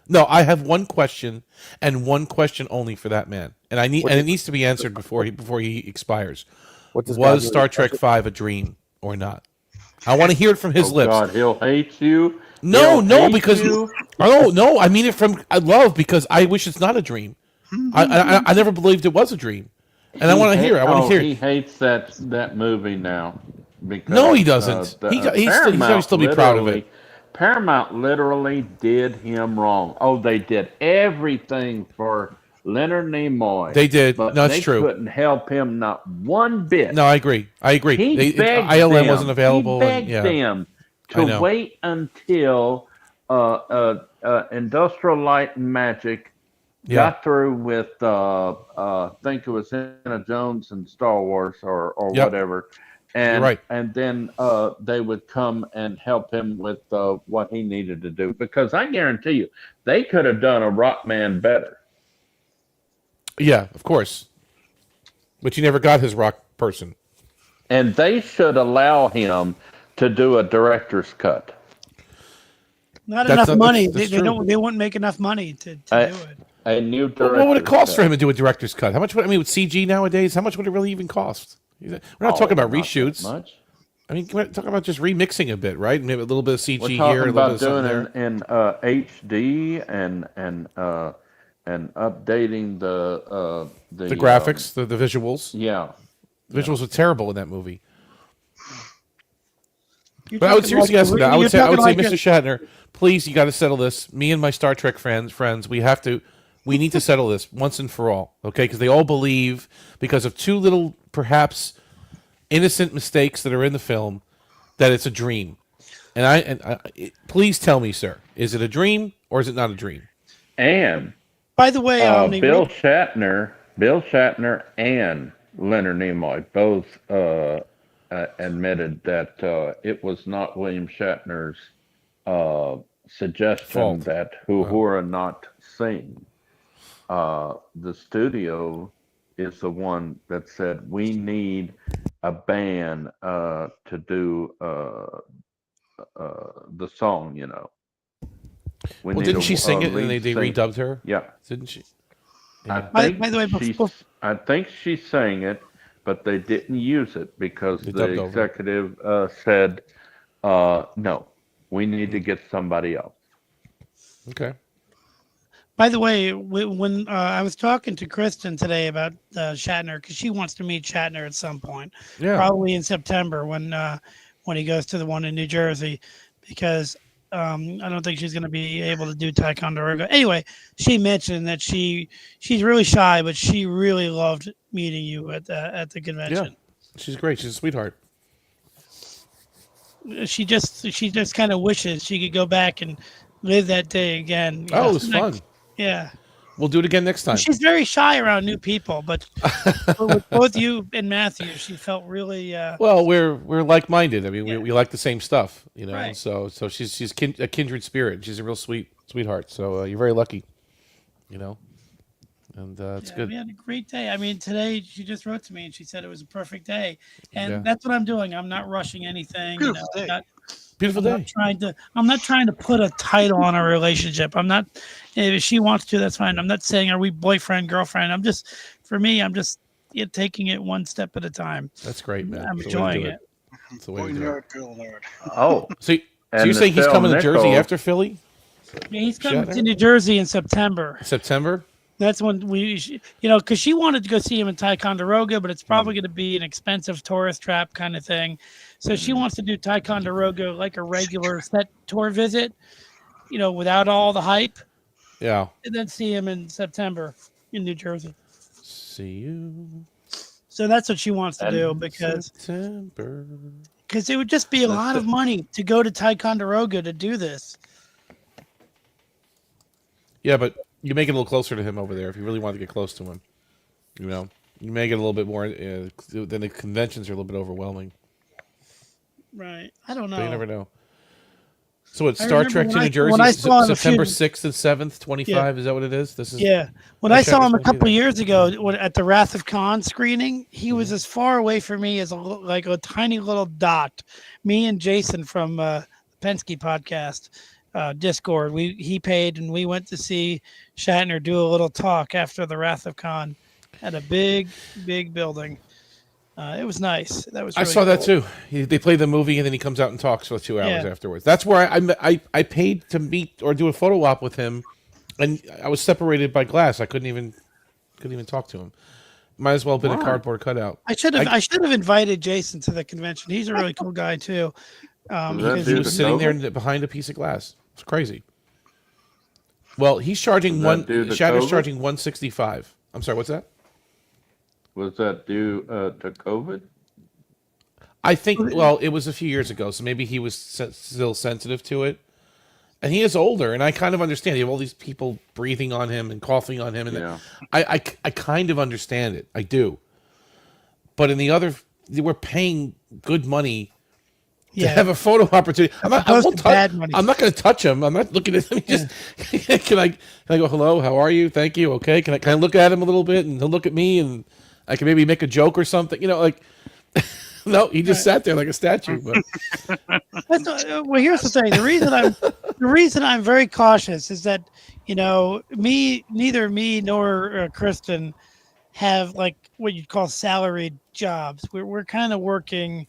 No, I have one question and one question only for that man, and it needs to be answered before he expires. Was Star Trek V a dream or not? I want to hear it from his lips. God, he'll hate you. No, because I mean it from love, because I wish it's not a dream. I never believed it was a dream, and I want to hear it. I want to hear it. He hates that movie now. Because, no, he doesn't. He'd still be proud of it. Paramount literally did him wrong. Oh, they did everything for Leonard Nimoy. They did. But no, it's they true. Couldn't help him not one bit. No, I agree. ILM wasn't available. He begged them to wait until Industrial Light and Magic got through with I think it was Indiana Jones and Star Wars or whatever. And and then they would come and help him with what he needed to do, because I guarantee you they could have done a Rockman better. Yeah, of course. But you never got his rock person. And they should allow him to do a director's cut. Not enough money. They wouldn't make enough money to do it. A new director's what would it cost for him to do a director's cut? How much would with CG nowadays? How much would it really even cost? We're not talking about reshoots. Much. I mean, we're talking about just remixing a bit, right? Maybe a little bit of CG we're here, a little bit of something there. In HD and updating the graphics, the visuals. Yeah, the visuals were terrible in that movie. But I would seriously ask him that. I would say, Mr. Shatner, please, you got to settle this. Me and my Star Trek friends, we need to settle this once and for all, okay? Because they all believe, because of two little, perhaps innocent mistakes that are in the film, that it's a dream. And please tell me, sir, is it a dream or is it not a dream? And by the way, Bill Shatner and Leonard Nimoy both admitted that it was not William Shatner's suggestion that Uhura not sing. The studio is the one that said we need a band to do the song, you know. Didn't she sing it and they redubbed her? Yeah. Didn't she? Yeah. By the way, I think she sang it, but they didn't use it because the executive said, no, we need to get somebody else. Okay. By the way, when I was talking to Kristen today about Shatner, because she wants to meet Shatner at some point, probably in September when he goes to the one in New Jersey, because I don't think she's going to be able to do Ticonderoga. Anyway, she mentioned that she's really shy, but she really loved meeting you at the convention. Yeah, she's great. She's a sweetheart. She just kind of wishes she could go back and live that day again. It was fun. Yeah. We'll do it again next time. She's very shy around new people, but with both you and Matthew, she felt really. Well, we're like-minded. I mean, we like the same stuff, you know. Right. So she's a kindred spirit. She's a real sweetheart. So you're very lucky, you know. And it's good. We had a great day. I mean, today she just wrote to me and she said it was a perfect day, and that's what I'm doing. I'm not rushing anything. Beautiful day. Beautiful day. I'm not trying to put a title on our relationship. I'm not. If she wants to, that's fine. I'm not saying are we boyfriend, girlfriend. I'm just taking it one step at a time. That's great, man. I'm enjoying it. That's the way to do it. Girl nerd. Oh, so you're saying he's coming to Jersey after Philly? Yeah, he's coming to New Jersey in September. September? That's when because she wanted to go see him in Ticonderoga, but it's probably going to be an expensive tourist trap kind of thing. So she wants to do Ticonderoga like a regular set tour visit, without all the hype. Yeah. And then see him in September in New Jersey. See you. So that's what she wants to do because it would just be a lot of money to go to Ticonderoga to do this. Yeah, but you make it a little closer to him over there if you really want to get close to him. You make it a little bit more. Then the conventions are a little bit overwhelming. Right. I don't know. So you never know. So it's I Star remember Trek when to New I Jersey, saw him a September few- 6th and 7th, 25. Is that what it is? This is When I saw him a couple years ago at the Wrath of Khan screening, he was as far away from me as like a tiny little dot. Me and Jason from the Penske podcast Discord, he paid and we went to see Shatner do a little talk after the Wrath of Khan at a big building. It was nice. That was. I Really saw cool. that too. They play the movie and then he comes out and talks for 2 hours afterwards. That's where I paid to meet or do a photo op with him, and I was separated by glass. I couldn't even talk to him. Might as well have been a cardboard cutout. I should have invited Jason to the convention. He's a really cool guy too. Because he was sitting there behind a piece of glass. It's crazy. Well, he's charging Shatner's charging $165. I'm sorry, what's that? Was that due to COVID? I think. Well, it was a few years ago, so maybe he was still sensitive to it. And he is older, and I kind of understand. You have all these people breathing on him and coughing on him, and I kind of understand it. I do. But in the other, we're paying good money to have a photo opportunity. I'm not going to touch him. I'm not looking at him. Just can I go, hello, how are you? Thank you. Okay. Can I look at him a little bit, and he'll look at me, and I can maybe make a joke or something. No, he just sat there like a statue. But well, here's the thing. The reason I'm very cautious is that neither me nor Kristen have like what you'd call salaried jobs. We're kind of working.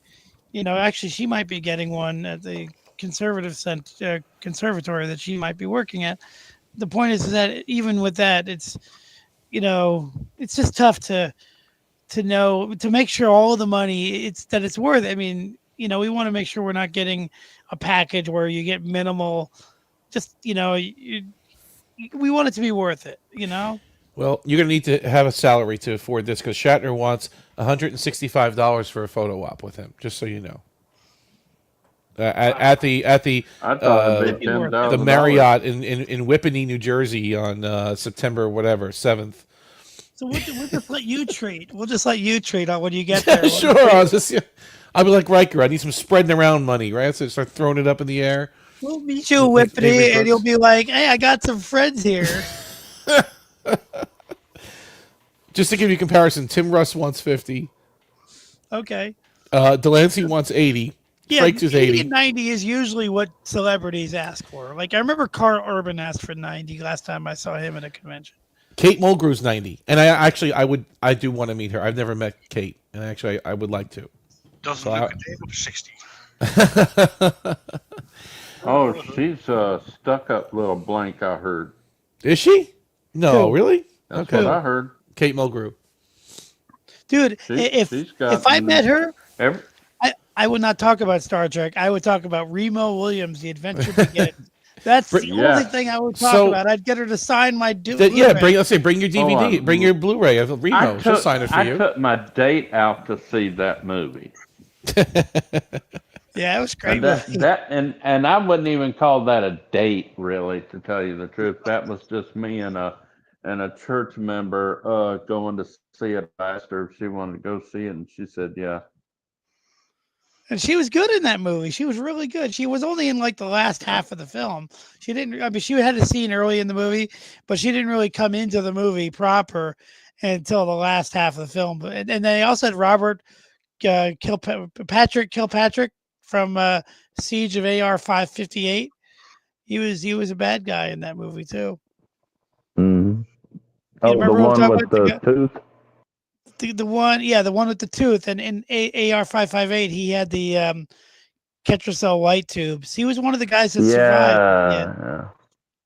Actually, she might be getting one at the conservative conservatory that she might be working at. The point is that even with that, it's just tough to know, to make sure all of the money it's worth it. I mean, we want to make sure we're not getting a package where you get minimal. Just we want it to be worth it. Well, you're going to need to have a salary to afford this because Shatner wants $165 for a photo op with him. Just so you know, at the Marriott in Whippany, New Jersey on September 7th. So we'll just let you treat. We'll just let you treat on when you get there. Sure, I'll be like Riker. I need some spreading around money, right? So start throwing it up in the air. We'll meet you with it, and you'll be like, "Hey, I got some friends here." Just to give you a comparison, Tim Russ wants 50. Okay. Delancey wants 80. Yeah, Frakes is 80. 90 is usually what celebrities ask for. Like I remember Carl Urban asked for 90 last time I saw him at a convention. Kate Mulgrew's 90, and I do want to meet her. I've never met Kate, and actually I would like to. Doesn't look a day over 60. Oh, she's a stuck-up little blank. I heard. Is she? No, Who? really? That's what I heard. Kate Mulgrew. Dude, if I met her, I would not talk about Star Trek. I would talk about Remo Williams, The Adventure Begins. That's the only thing I would talk about. I'd get her to sign my Blu-ray. Bring your DVD, bring your Blu-ray of Remo. She'll sign it for you. I took my date out to see that movie. Yeah, it was great. And I wouldn't even call that a date, really, to tell you the truth. That was just me and a church member going to see it. I asked her if she wanted to go see it, and she said, yeah. And she was good in that movie. She was really good. She was only in like the last half of the film. She didn't. I mean, she had a scene early in the movie, but she didn't really come into the movie proper until the last half of the film. And they also had Robert Kilpatrick from Siege of AR-558. He was a bad guy in that movie too. Mm-hmm. Oh, the one with the tooth. The one with the tooth, and in AR-558, he had the Ketracel light tubes. He was one of the guys that survived. Yeah.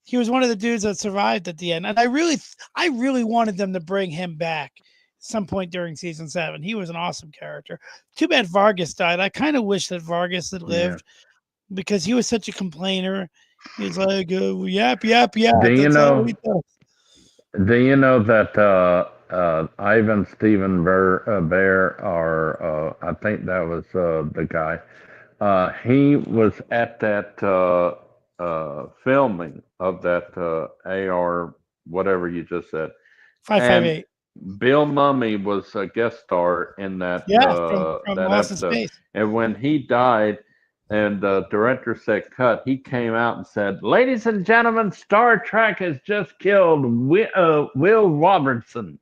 He was one of the dudes that survived at the end, and I really wanted them to bring him back at some point during season 7. He was an awesome character. Too bad Vargas died. I kind of wish that Vargas had lived because he was such a complainer. He's like, yap. Do you know that Ivan Steven Bear, or I think that was the guy. He was at that filming of that AR, whatever you just said. 558. Bill Mummy was a guest star in that Yeah, from that Lost in episode, Space. and when he died, and the director said cut, he came out and said, "Ladies and gentlemen, Star Trek has just killed Will Robertson."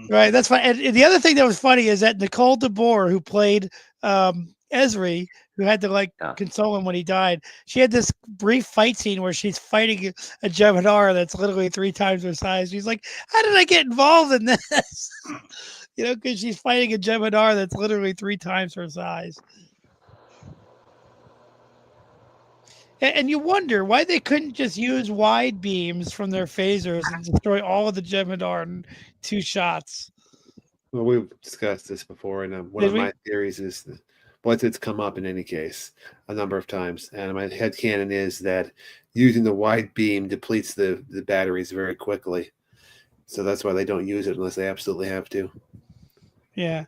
Right, that's fine. And the other thing that was funny is that Nicole DeBoer, who played Esri, who had to like console him when he died, she had this brief fight scene where she's fighting a Jeopnard that's literally 3 times her size. She's like, "How did I get involved in this?" Because she's fighting a Jeopnard that's literally 3 times her size. And you wonder why they couldn't just use wide beams from their phasers and destroy all of the Jeopnard in 2 shots. Well, we've discussed this before, and one Did of we? my theories is that it's come up in any case a number of times, and my headcanon is that using the wide beam depletes the batteries very quickly, so that's why they don't use it unless they absolutely have to. Yeah,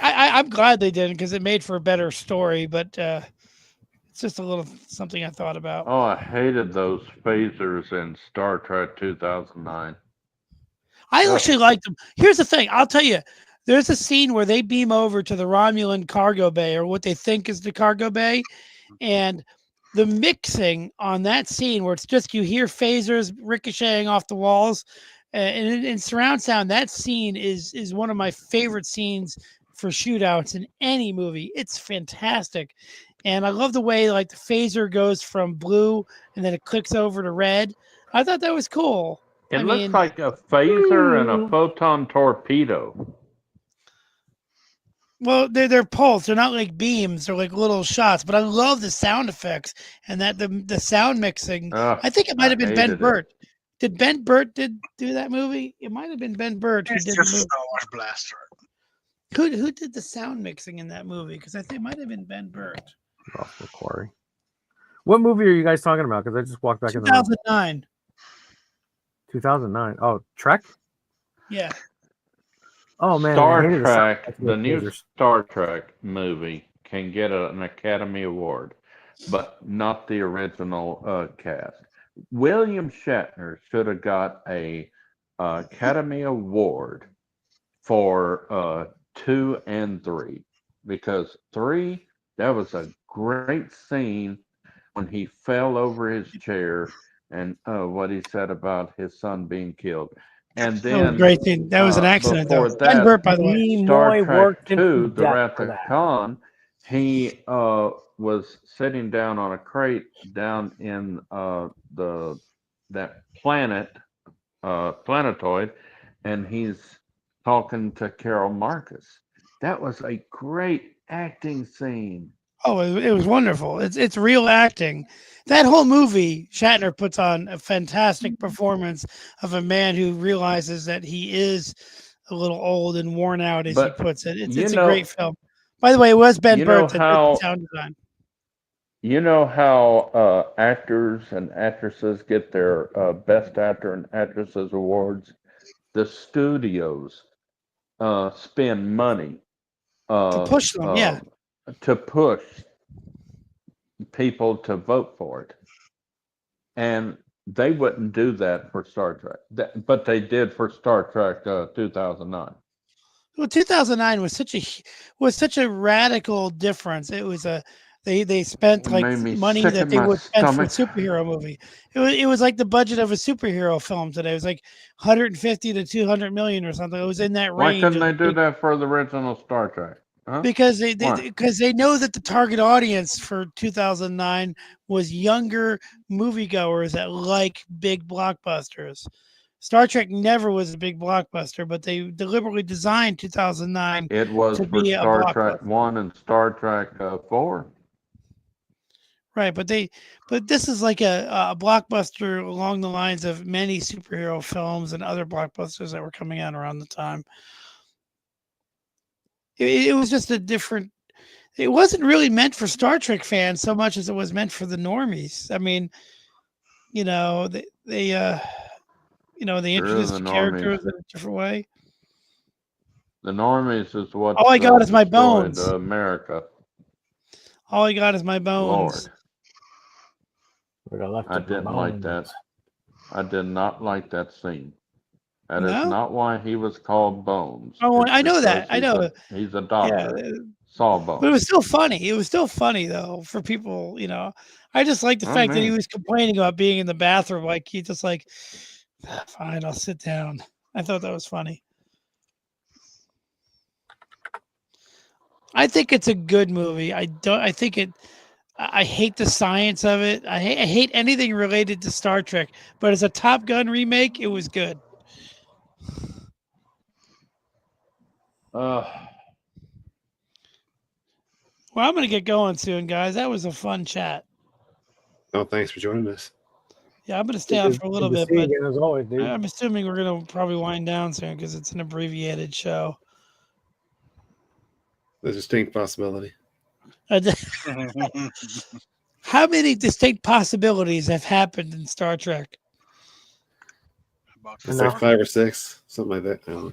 I'm glad they didn't because it made for a better story, but it's just a little something I thought about. Oh, I hated those phasers in Star Trek 2009. I actually liked them. Here's the thing. I'll tell you. There's a scene where they beam over to the Romulan cargo bay, or what they think is the cargo bay, and the mixing on that scene where it's just you hear phasers ricocheting off the walls, and in surround sound, that scene is one of my favorite scenes for shootouts in any movie. It's fantastic, and I love the way like the phaser goes from blue and then it clicks over to red. I thought that was cool. It looks like a phaser and a photon torpedo. Well, they're pulsed. They're not like beams. They're like little shots. But I love the sound effects and that the sound mixing. I think it might have been Ben Burt. Did Ben Burt do that movie? It might have been Ben Burt who did the movie. Star Wars Blaster. Who did the sound mixing in that movie? Because I think it might have been Ben Burt. Ross McQuarrie. What movie are you guys talking about? Because I just walked back in the room. 2009. 2009. Oh, Trek? Yeah. Oh man, Star Trek, the new Star Trek movie can get an Academy Award, but not the original cast. William Shatner should have got a Academy Award for 2 and 3, because 3, that was a great scene when he fell over his chair and what he said about his son being killed. And then great thing. That was an accident, though. Before that, Ben Burt, by the way. Star Trek 2, The Wrath of Khan, he was sitting down on a crate down in that planetoid, and he's talking to Carol Marcus. That was a great acting scene. Oh, it was wonderful. It's real acting. That whole movie, Shatner puts on a fantastic performance of a man who realizes that he is a little old and worn out, as he puts it. It's a great film. By the way, it was Ben Burt that did the sound design. You know how actors and actresses get their Best Actor and Actresses awards? The studios spend money to push them, to push people to vote for it. And they wouldn't do that for Star Trek, but they did for Star Trek 2009. Well, 2009 was such a radical difference. It was they spent like money that they would spend for a superhero movie. It was like the budget of a superhero film today. It was like 150 to 200 million or something. It was in that range. Why couldn't they do that for the original Star Trek? Huh? Because they know that the target audience for 2009 was younger moviegoers that like big blockbusters. Star Trek never was a big blockbuster, but they deliberately designed 2009. It was to for be Star Trek 1 and Star Trek 4. Right, but this is like a blockbuster along the lines of many superhero films and other blockbusters that were coming out around the time. It was just a different. It wasn't really meant for Star Trek fans so much as it was meant for the normies. I mean, they introduced the characters in a different way. The normies is what. All I got is my bones. America. All I got is my bones. Lord. I didn't like that. I did not like that scene. That is No? not why he was called Bones. Oh, It's I know because that. I know. He's a Yeah, doctor. Sawbones. but it was still funny. It was still funny though for people. I just like the I fact that he mean, was complaining about being in the bathroom. Like he just like, fine, I'll sit down. I thought that was funny. I think it's a good movie. I don't. I think it. I hate the science of it. I hate anything related to Star Trek. But as a Top Gun remake, it was good. uh, Well, I'm gonna get going soon, guys. That was a fun chat. Oh, thanks for joining us. Yeah, I'm gonna stay on for a little Good to bit, see you but again, as always, dude. I'm assuming we're gonna probably wind down soon because it's an abbreviated show. There's a distinct possibility. How many distinct possibilities have happened in Star Trek? It's like 5 or 6, something like that. I don't know.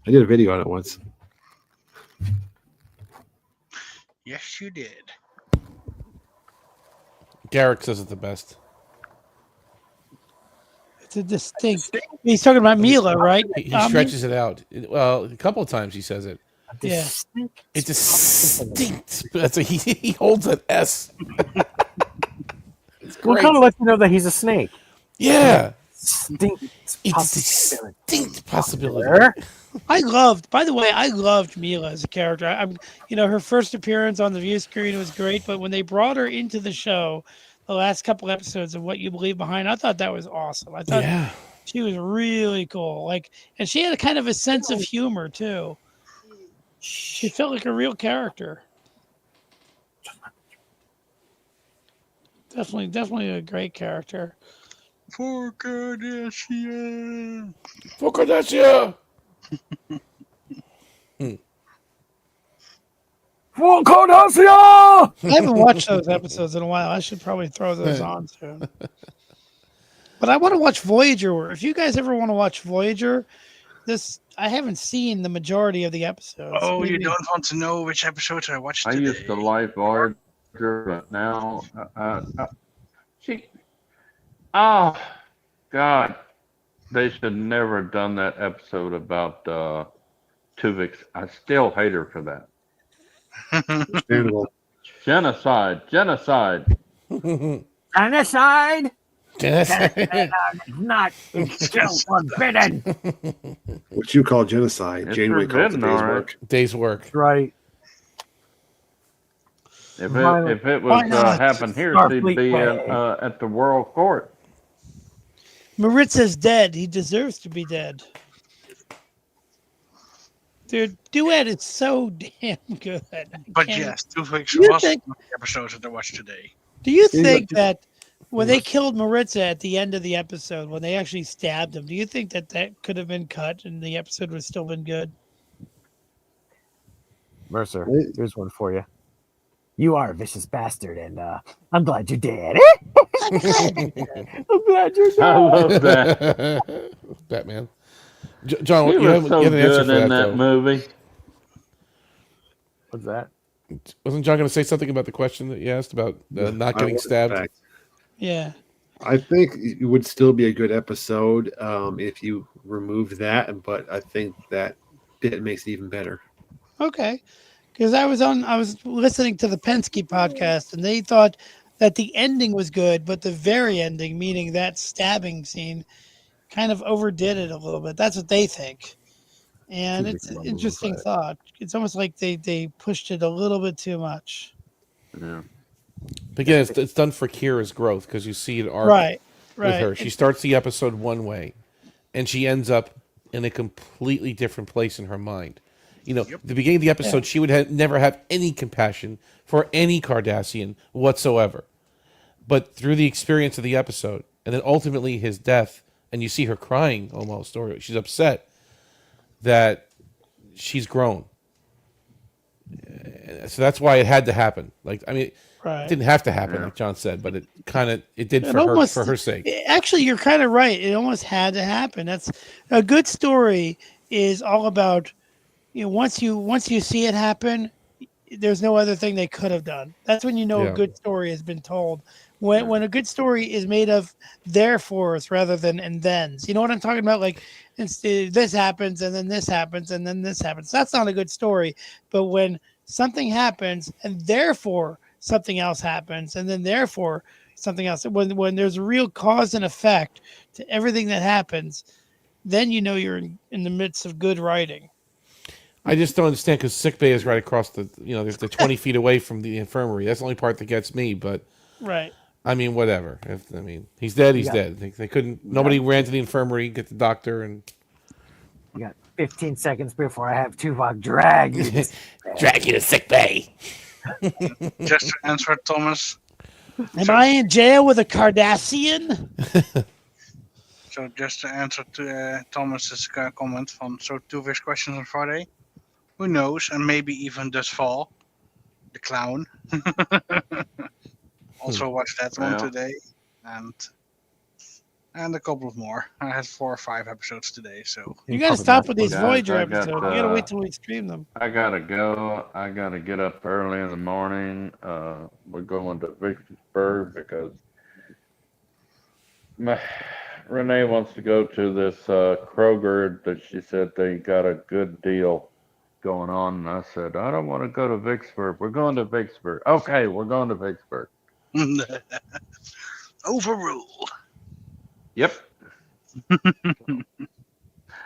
I did a video on it once. Yes, you did. Garrick says it the best. It's a distinct. He's talking about Mila, right? He stretches it out. Well, a couple of times he says it. Yeah. It's distinct. That's he holds an S. It's Well, great. kind of lets you know that he's a snake. Yeah. It's distinct possibility. By the way, I loved Mila as a character. Her first appearance on the view screen was great, but when they brought her into the show, the last couple episodes of What You Believe Behind, I thought that was awesome. I thought she was really cool. And she had a kind of a sense of humor too. She felt like a real character. Definitely a great character. For Kardashian. For Kardashian. For Kardashian! I haven't watched those episodes in a while. I should probably throw those on soon. But I want to watch Voyager. If you guys ever want to watch Voyager, I haven't seen the majority of the episodes. Oh, you don't want to know which episode I watched today? I used to like Voyager, but now oh God, they should never have done that episode about Tuvix. I still hate her for that. Understandable. Genocide. Genocide. Not. It's still forbidden. What you call genocide, It's Janeway calls it forbidden, day's all right. work. Day's work. Right. If it was happened here, she'd be at the World Court. Maritza's dead. He deserves to be dead. Dude, Duet is so damn good. But yes, Tuvix was one of the episodes that I watched today. Do you think that when they killed Maritza at the end of the episode, when they actually stabbed him, do you think that could have been cut and the episode would still been good? Mercer, here's one for you. You are a vicious bastard, and I'm glad you're dead. I'm glad you're dead. I love that. Batman. John, He you was haven't so an answer good for in that, that though. movie. What's that? Wasn't John going to say something about the question that you asked about not getting stabbed? Yeah. I think it would still be a good episode if you remove that, but I think that bit makes it even better. Okay. Because I was listening to the Penske podcast, and they thought that the ending was good, but the very ending, meaning that stabbing scene, kind of overdid it a little bit. That's what they think. And it's an interesting thought. It's almost like they pushed it a little bit too much. Yeah. But again, it's done for Kira's growth because you see an arc Right. with her. She starts the episode one way, and she ends up in a completely different place in her mind. The beginning of the episode, she would never have any compassion for any Cardassian whatsoever. But through the experience of the episode, and then ultimately his death, and you see her crying almost, or she's upset, that she's grown. So that's why it had to happen. It didn't have to happen, like John said, but it did for her sake. Actually, you're kind of right. It almost had to happen. That's a good story. Is all about once you see it happen, there's no other thing they could have done. That's when a good story has been told. when a good story is made of therefores rather than and thens. You know what I'm talking about? Like this happens and then this happens and then this happens. That's not a good story. But when something happens and therefore something else happens and then therefore something else, when there's a real cause and effect to everything that happens, then you know you're in the midst of good writing. I just don't understand because sickbay is right across the, they're 20 feet away from the infirmary. That's the only part that gets me. But right. I mean, whatever. He's dead. He's dead. They couldn't. Nobody ran to the infirmary, get the doctor, and You got 15 seconds before I have Tuvok drag you. drag you to sickbay. Just to answer Thomas. Am I in jail with a Cardassian? So just to answer to Thomas's comment from so 2 Viz questions on Friday. Who knows? And maybe even this fall, the clown. Also watched that one today, and a couple of more. I had 4 or 5 episodes today, so you got to stop with these Guys, Voyager I got, episodes. You got to wait till we stream them. I gotta go. I gotta get up early in the morning. We're going to Vicksburg because Renee wants to go to this Kroger that she said they got a good deal going on. And I said, I don't want to go to Vicksburg. We're going to Vicksburg. Okay, we're going to Vicksburg. Overruled. Yep.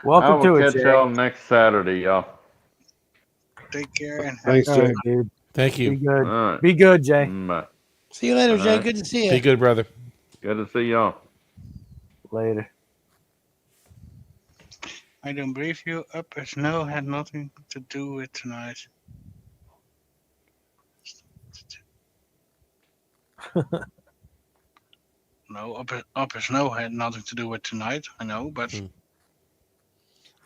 Welcome to it, catch Jay. y'all next Saturday, y'all. Take care and Thanks, All Jay. right, dude. Thank you. Be good. All right. Be good, Jay. Bye. See you later, Jay. right. Good to see you. Be good, brother. Good to see y'all. Later. I don't believe you. Up as no had nothing to do with tonight. No, up as no had nothing to do with tonight. I know, but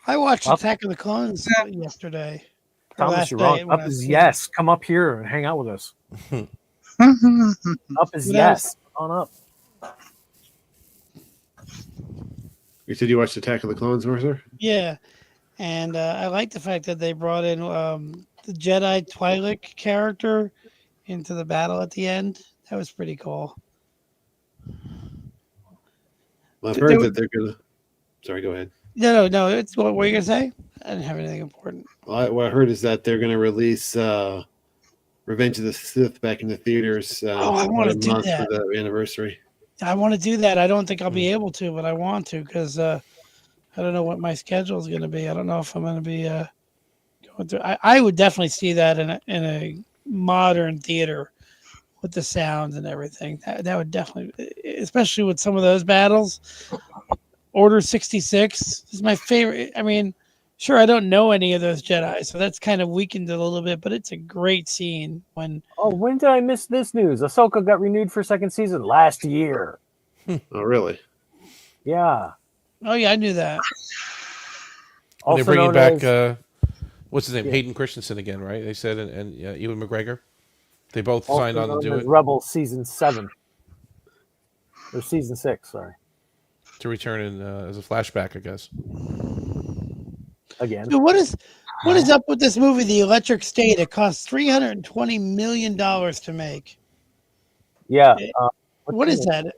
I watched Attack of the Clones yesterday. Thomas, you're wrong. Up is yes. Come up here and hang out with us. Up is yes. On up. You said you watched Attack of the Clones, Mercer? Yeah, and I like the fact that they brought in the Jedi Twi'lek character into the battle at the end. That was pretty cool. Well, I've heard that they're gonna. Sorry, go ahead. No. It's what were you gonna say? I didn't have anything important. Well, what I heard is that they're gonna release Revenge of the Sith back in the theaters. I want to do that for the anniversary. I want to do that. I don't think I'll be able to, but I want to because I don't know what my schedule is going to be. I don't know if I'm going to be going through. I would definitely see that in a modern theater with the sounds and everything. That would definitely, especially with some of those battles. Order 66 is my favorite. I mean, sure, I don't know any of those Jedi, so that's kind of weakened it a little bit, but it's a great scene when. Oh, when did I miss this news? Ahsoka got renewed for 2nd season last year. Oh, really? Yeah. Oh, yeah, I knew that. They're bringing back, what's his name? Hayden Christensen again, right? They said, and Ewan McGregor. They both signed on to do it. Rebel season 7. Or season 6, sorry. To return in as a flashback, I guess. Again. Dude, what is up with this movie, The Electric State? It cost $320 million to make. Yeah. What is that?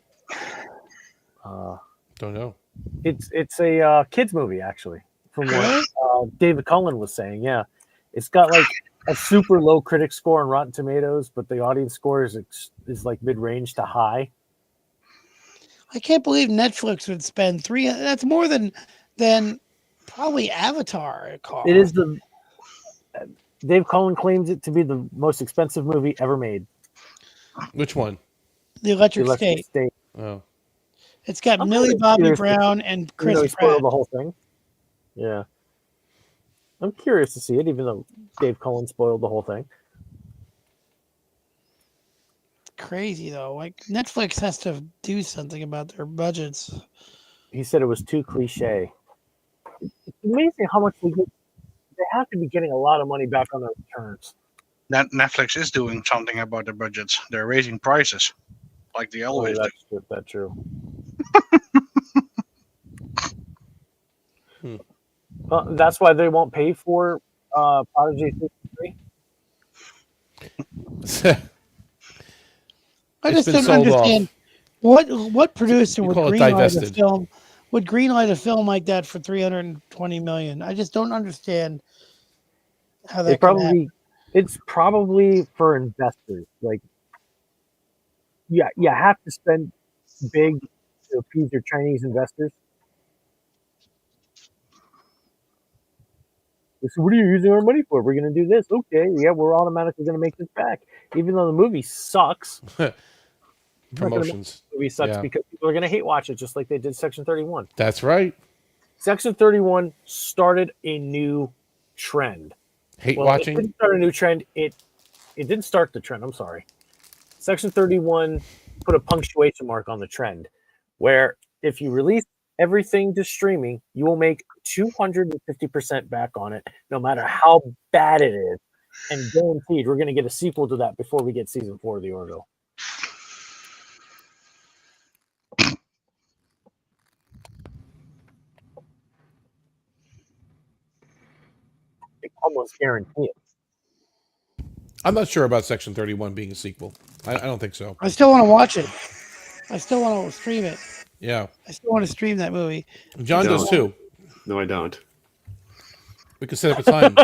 Don't know. It's a kids movie, actually, from what David Cullen was saying. Yeah, it's got like a super low critic score on Rotten Tomatoes, but the audience score is like mid-range to high. I can't believe Netflix would spend that's more than probably Avatar it cost. It is Dave Cullen claims it to be the most expensive movie ever made. Which one? The Electric State. Oh. It's got Millie Bobby Brown and Chris Pratt. The whole thing. Yeah. I'm curious to see it, even though Dave Cullen spoiled the whole thing. Crazy though. Like Netflix has to do something about their budgets. He said it was too cliche. It's amazing how much they get. They have to be getting a lot of money back on their returns. Netflix is doing something about their budgets. They're raising prices, like they always do. That's true. That's why they won't pay for Prodigy 63. I It's just been don't sold off. understand what producer You would call it greenlight a divested. film like that for $320 million. I just don't understand how that can happen. It's probably for investors. Like, yeah, you have to spend big to appease your Chinese investors. So what are you using our money for? We're going to do this. Okay, yeah, we're automatically going to make this back, even though the movie sucks. Promotions. The movie sucks Yeah. because people are going to hate watch it, just like they did Section 31. That's right. Section 31 started a new trend. Hate It watching. didn't start a new trend. It didn't start the trend. I'm sorry. Section 31 put a punctuation mark on the trend, where if you release everything to streaming, you will make 250% back on it, no matter how bad it is. And guaranteed, we're going to get a sequel to that before we get season 4 of the Orville. I almost guarantee it. I'm not sure about Section 31 being a sequel. I don't think so. I still want to watch it. I still want to stream it. Yeah. I still want to stream that movie. John does too. No, I don't. We could set up a time.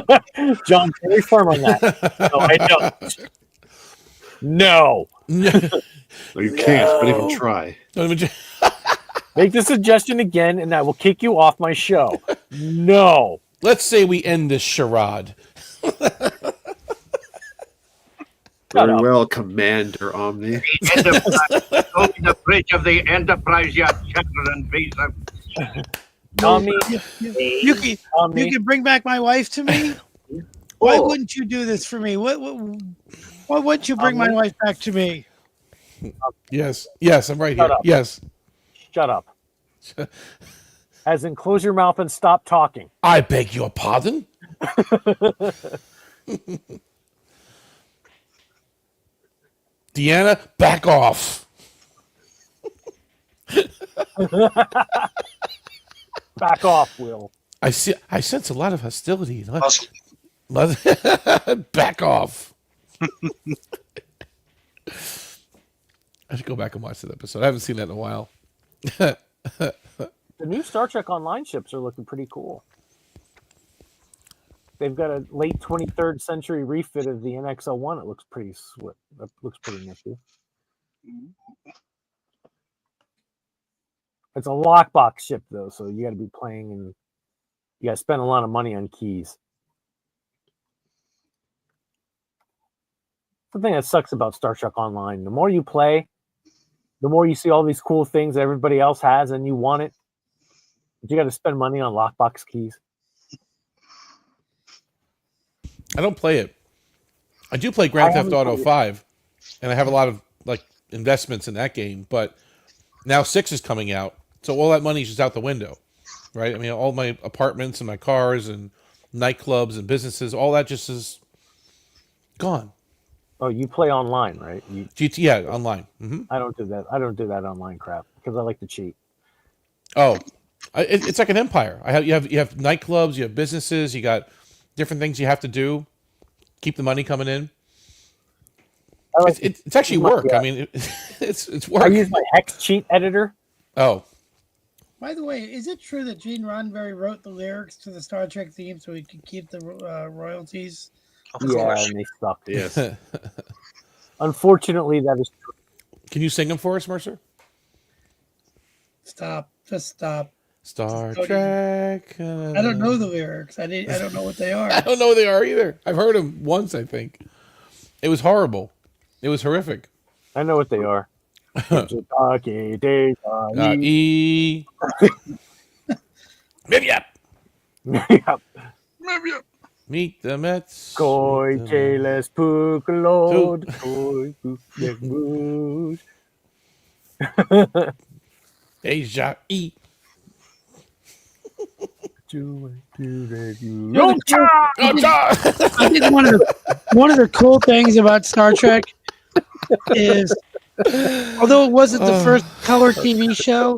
John, very firm on that. No, I don't. No. No, you can't. Don't even try. Make the suggestion again, and I will kick you off my show. No. Let's say we end this charade. Very well, Commander Omni. The bridge of the Enterprise yacht, Shattered and Visa. Tommy, you can bring back my wife to me. Why wouldn't you do this for me? Why wouldn't you bring my wife back to me? Yes, I'm right here. Shut up. Yes. Shut up. As in, close your mouth and stop talking. I beg your pardon? Deanna, back off. Back off, Will. I sense a lot of hostility. Back off. I should go back and watch that episode. I haven't seen that in a while. The new Star Trek Online ships are looking pretty cool. They've got a late 23rd century refit of the NX-01. It looks pretty sweet. That looks pretty nifty. It's a lockbox ship, though, so you got to be playing and you got to spend a lot of money on keys. The thing that sucks about Star Trek Online, the more you play, the more you see all these cool things that everybody else has and you want it, but you got to spend money on lockbox keys. I don't play it. I do play Grand Theft Auto 5, and I have a lot of investments in that game, but now 6 is coming out, so all that money is just out the window, right? I mean, all my apartments and my cars and nightclubs and businesses, all that just is gone. Oh, you play online, right? GTA online. Mm-hmm. I don't do that. I don't do that online crap because I like to cheat. Oh, it's like an empire. You have nightclubs, you have businesses, you got different things you have to do, keep the money coming in. It's actually work. I mean, it's work. I use my Hex cheat editor. Oh. By the way, is it true that Gene Roddenberry wrote the lyrics to the Star Trek theme so he could keep the royalties? Yeah, and they suck. Yes. Unfortunately, that is true. Can you sing them for us, Mercer? Stop. Just stop. Star Trek. I don't know the lyrics. I don't know what they are. I don't know what they are either. I've heard them once, I think. It was horrible. It was horrific. I know what they are. E. Maybe up. Meet the Mets. Koi Keles Pukalod. Koi Pukalod. Deja E. I think one of the cool things about Star Trek is, although it wasn't the first color TV show,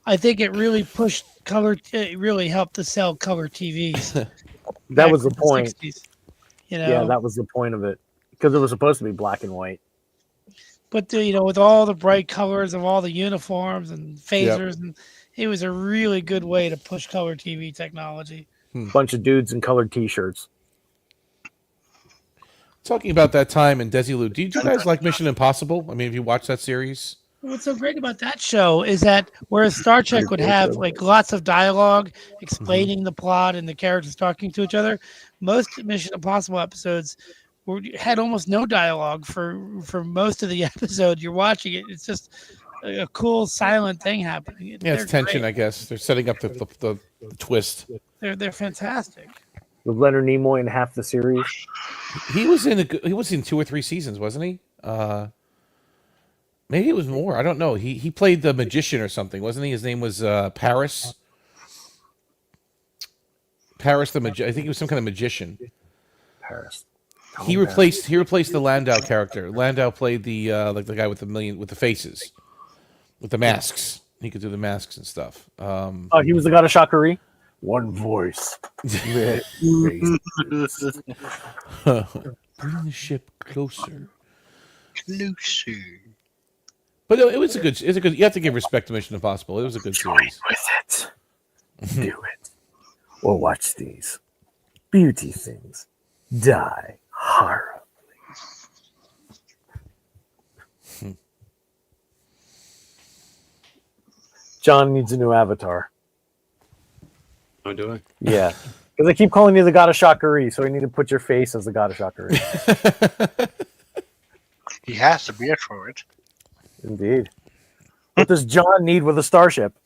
I think it really pushed color. It really helped to sell color TVs. That was the point. 60s, you know? Yeah, that was the point of it because it was supposed to be black and white. but with all the bright colors of all the uniforms and Yep. phasers, and it was a really good way to push color TV technology. Bunch of dudes in colored T-shirts. Talking about that time in Desilu, do you guys like Mission Impossible? I mean, have you watched that series? What's so great about that show is that whereas Star Trek would have like lots of dialogue explaining the plot and the characters talking to each other, most Mission Impossible episodes had almost no dialogue for most of the episode. You're watching it; it's just a cool silent thing happening. Yeah, it's tension, I guess. They're setting up the twist. They're fantastic. With Leonard Nimoy in half the series. He was in 2 or 3 seasons, wasn't he? Maybe it was more. I don't know. He played the magician or something, wasn't he? His name was Paris. Paris the magician. I think he was some kind of magician. Paris. He replaced the Landau character. Landau played the like the guy with the faces, with the masks. He could do the masks and stuff. He was the god of Shakari. One voice. Bring the ship closer. Closer. But no, it's a good. You have to give respect to Mission Impossible. It was a good series. With it. Do it. Or watch these beauty things die horribly. John needs a new avatar. Oh, do I? Yeah. Because I keep calling you the god of Shakari, so I need to put your face as the god of Shakari. He has to beard for it. Indeed. What does John need with a starship?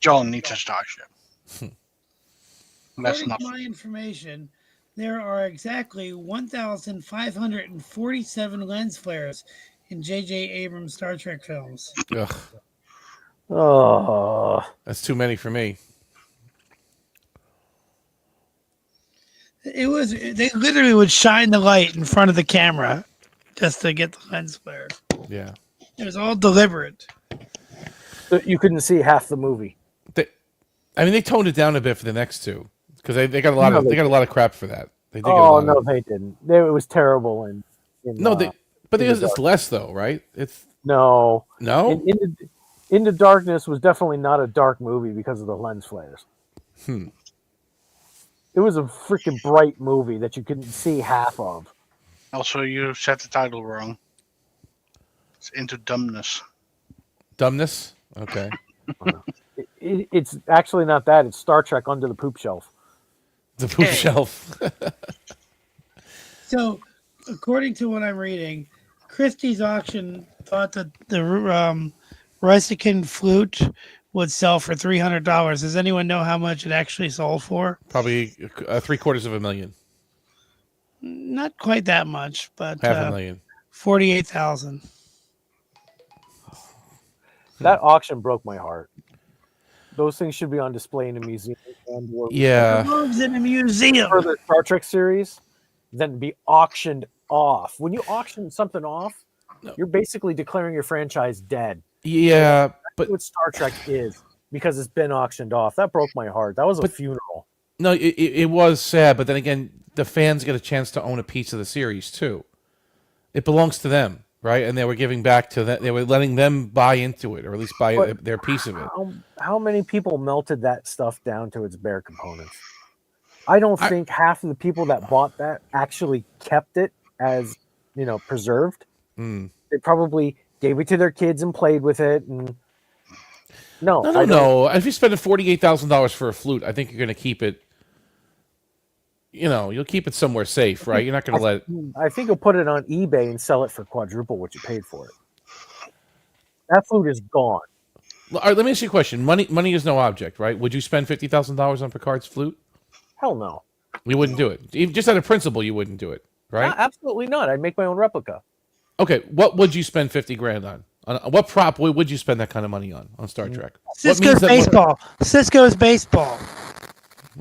John needs a starship. That's According not. to my information, there are exactly 1,547 lens flares in J.J. Abrams' Star Trek films. Ugh. Oh, That's too many for me. They literally would shine the light in front of the camera just to get the lens flare. Yeah. It was all deliberate. you couldn't see half the movie. They toned it down a bit for the next two because they got a lot of crap for that. They did get a Oh lot no, of, they didn't. It was terrible. But it's less though, right? It's no. Into Darkness was definitely not a dark movie because of the lens flares. It was a freaking bright movie that you couldn't see half of. Also, you said the title wrong. It's Into Dumbness. Dumbness? Okay. It's actually not that. It's Star Trek Under the Poop Shelf. The poop shelf. So, according to what I'm reading, Christie's auction thought that the Rusican flute would sell for $300. Does anyone know how much it actually sold for? Probably $750,000. Not quite that much, but $500,000. 48,000. That auction broke my heart. Those things should be on display in a museum. Yeah. Belongs in a museum. For the Star Trek series, then be auctioned off. When you auction something off, you're basically declaring your franchise dead. Yeah, that's what Star Trek is because it's been auctioned off. That broke my heart. That was a funeral. No, it was sad, but then again, the fans get a chance to own a piece of the series too. It belongs to them, right? And they were giving back to that. They were letting them buy into it, or at least buy their piece of it. How many people melted that stuff down to its bare components? I don't think half of the people that bought that actually kept it as, preserved. They probably gave it to their kids and played with it. And no. If you're spending $48,000 for a flute, I think you're going to keep it. You'll keep it somewhere safe, right? You're not going to let it. I think you'll put it on eBay and sell it for quadruple what you paid for it. That flute is gone. All right, let me ask you a question. Money is no object, right? Would you spend $50,000 on Picard's flute? Hell no. You wouldn't do it. Even just out of principle, you wouldn't do it, right? Absolutely not. I'd make my own replica. Okay, what would you spend $50,000 on? What prop would you spend that kind of money on Star Trek? Cisco's baseball. Cisco's baseball.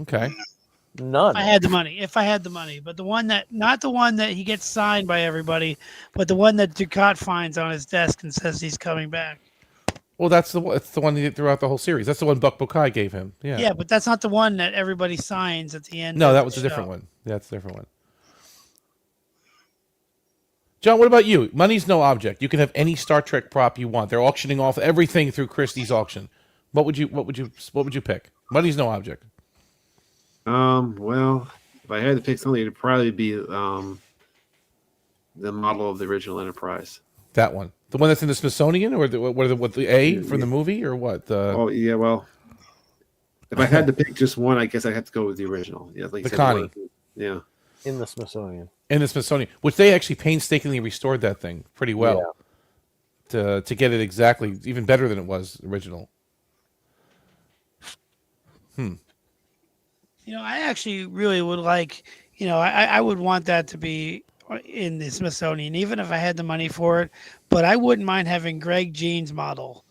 Okay. None. If I had the money, but not the one that he gets signed by everybody, but the one that Ducat finds on his desk and says he's coming back. Well, it's the one he did throughout the whole series. That's the one Buck Bokai gave him. Yeah. Yeah, but that's not the one that everybody signs at the end. No, that was a different one. Yeah, that's a different one. John, what about you? Money's no object. You can have any Star Trek prop you want. They're auctioning off everything through Christie's auction. What would you pick? Money's no object. Well, if I had to pick something, it'd probably be the model of the original Enterprise. That one, the one that's in the Smithsonian, or the A from the movie, or what? Oh yeah, well, if I had to pick just one, I guess I have to go with the original. Yeah, like the Connie. Yeah, in the Smithsonian. In the Smithsonian, which they actually painstakingly restored that thing pretty well to get it exactly even better than it was original. I actually really would like, I would want that to be in the Smithsonian, even if I had the money for it. But I wouldn't mind having Greg Jean's model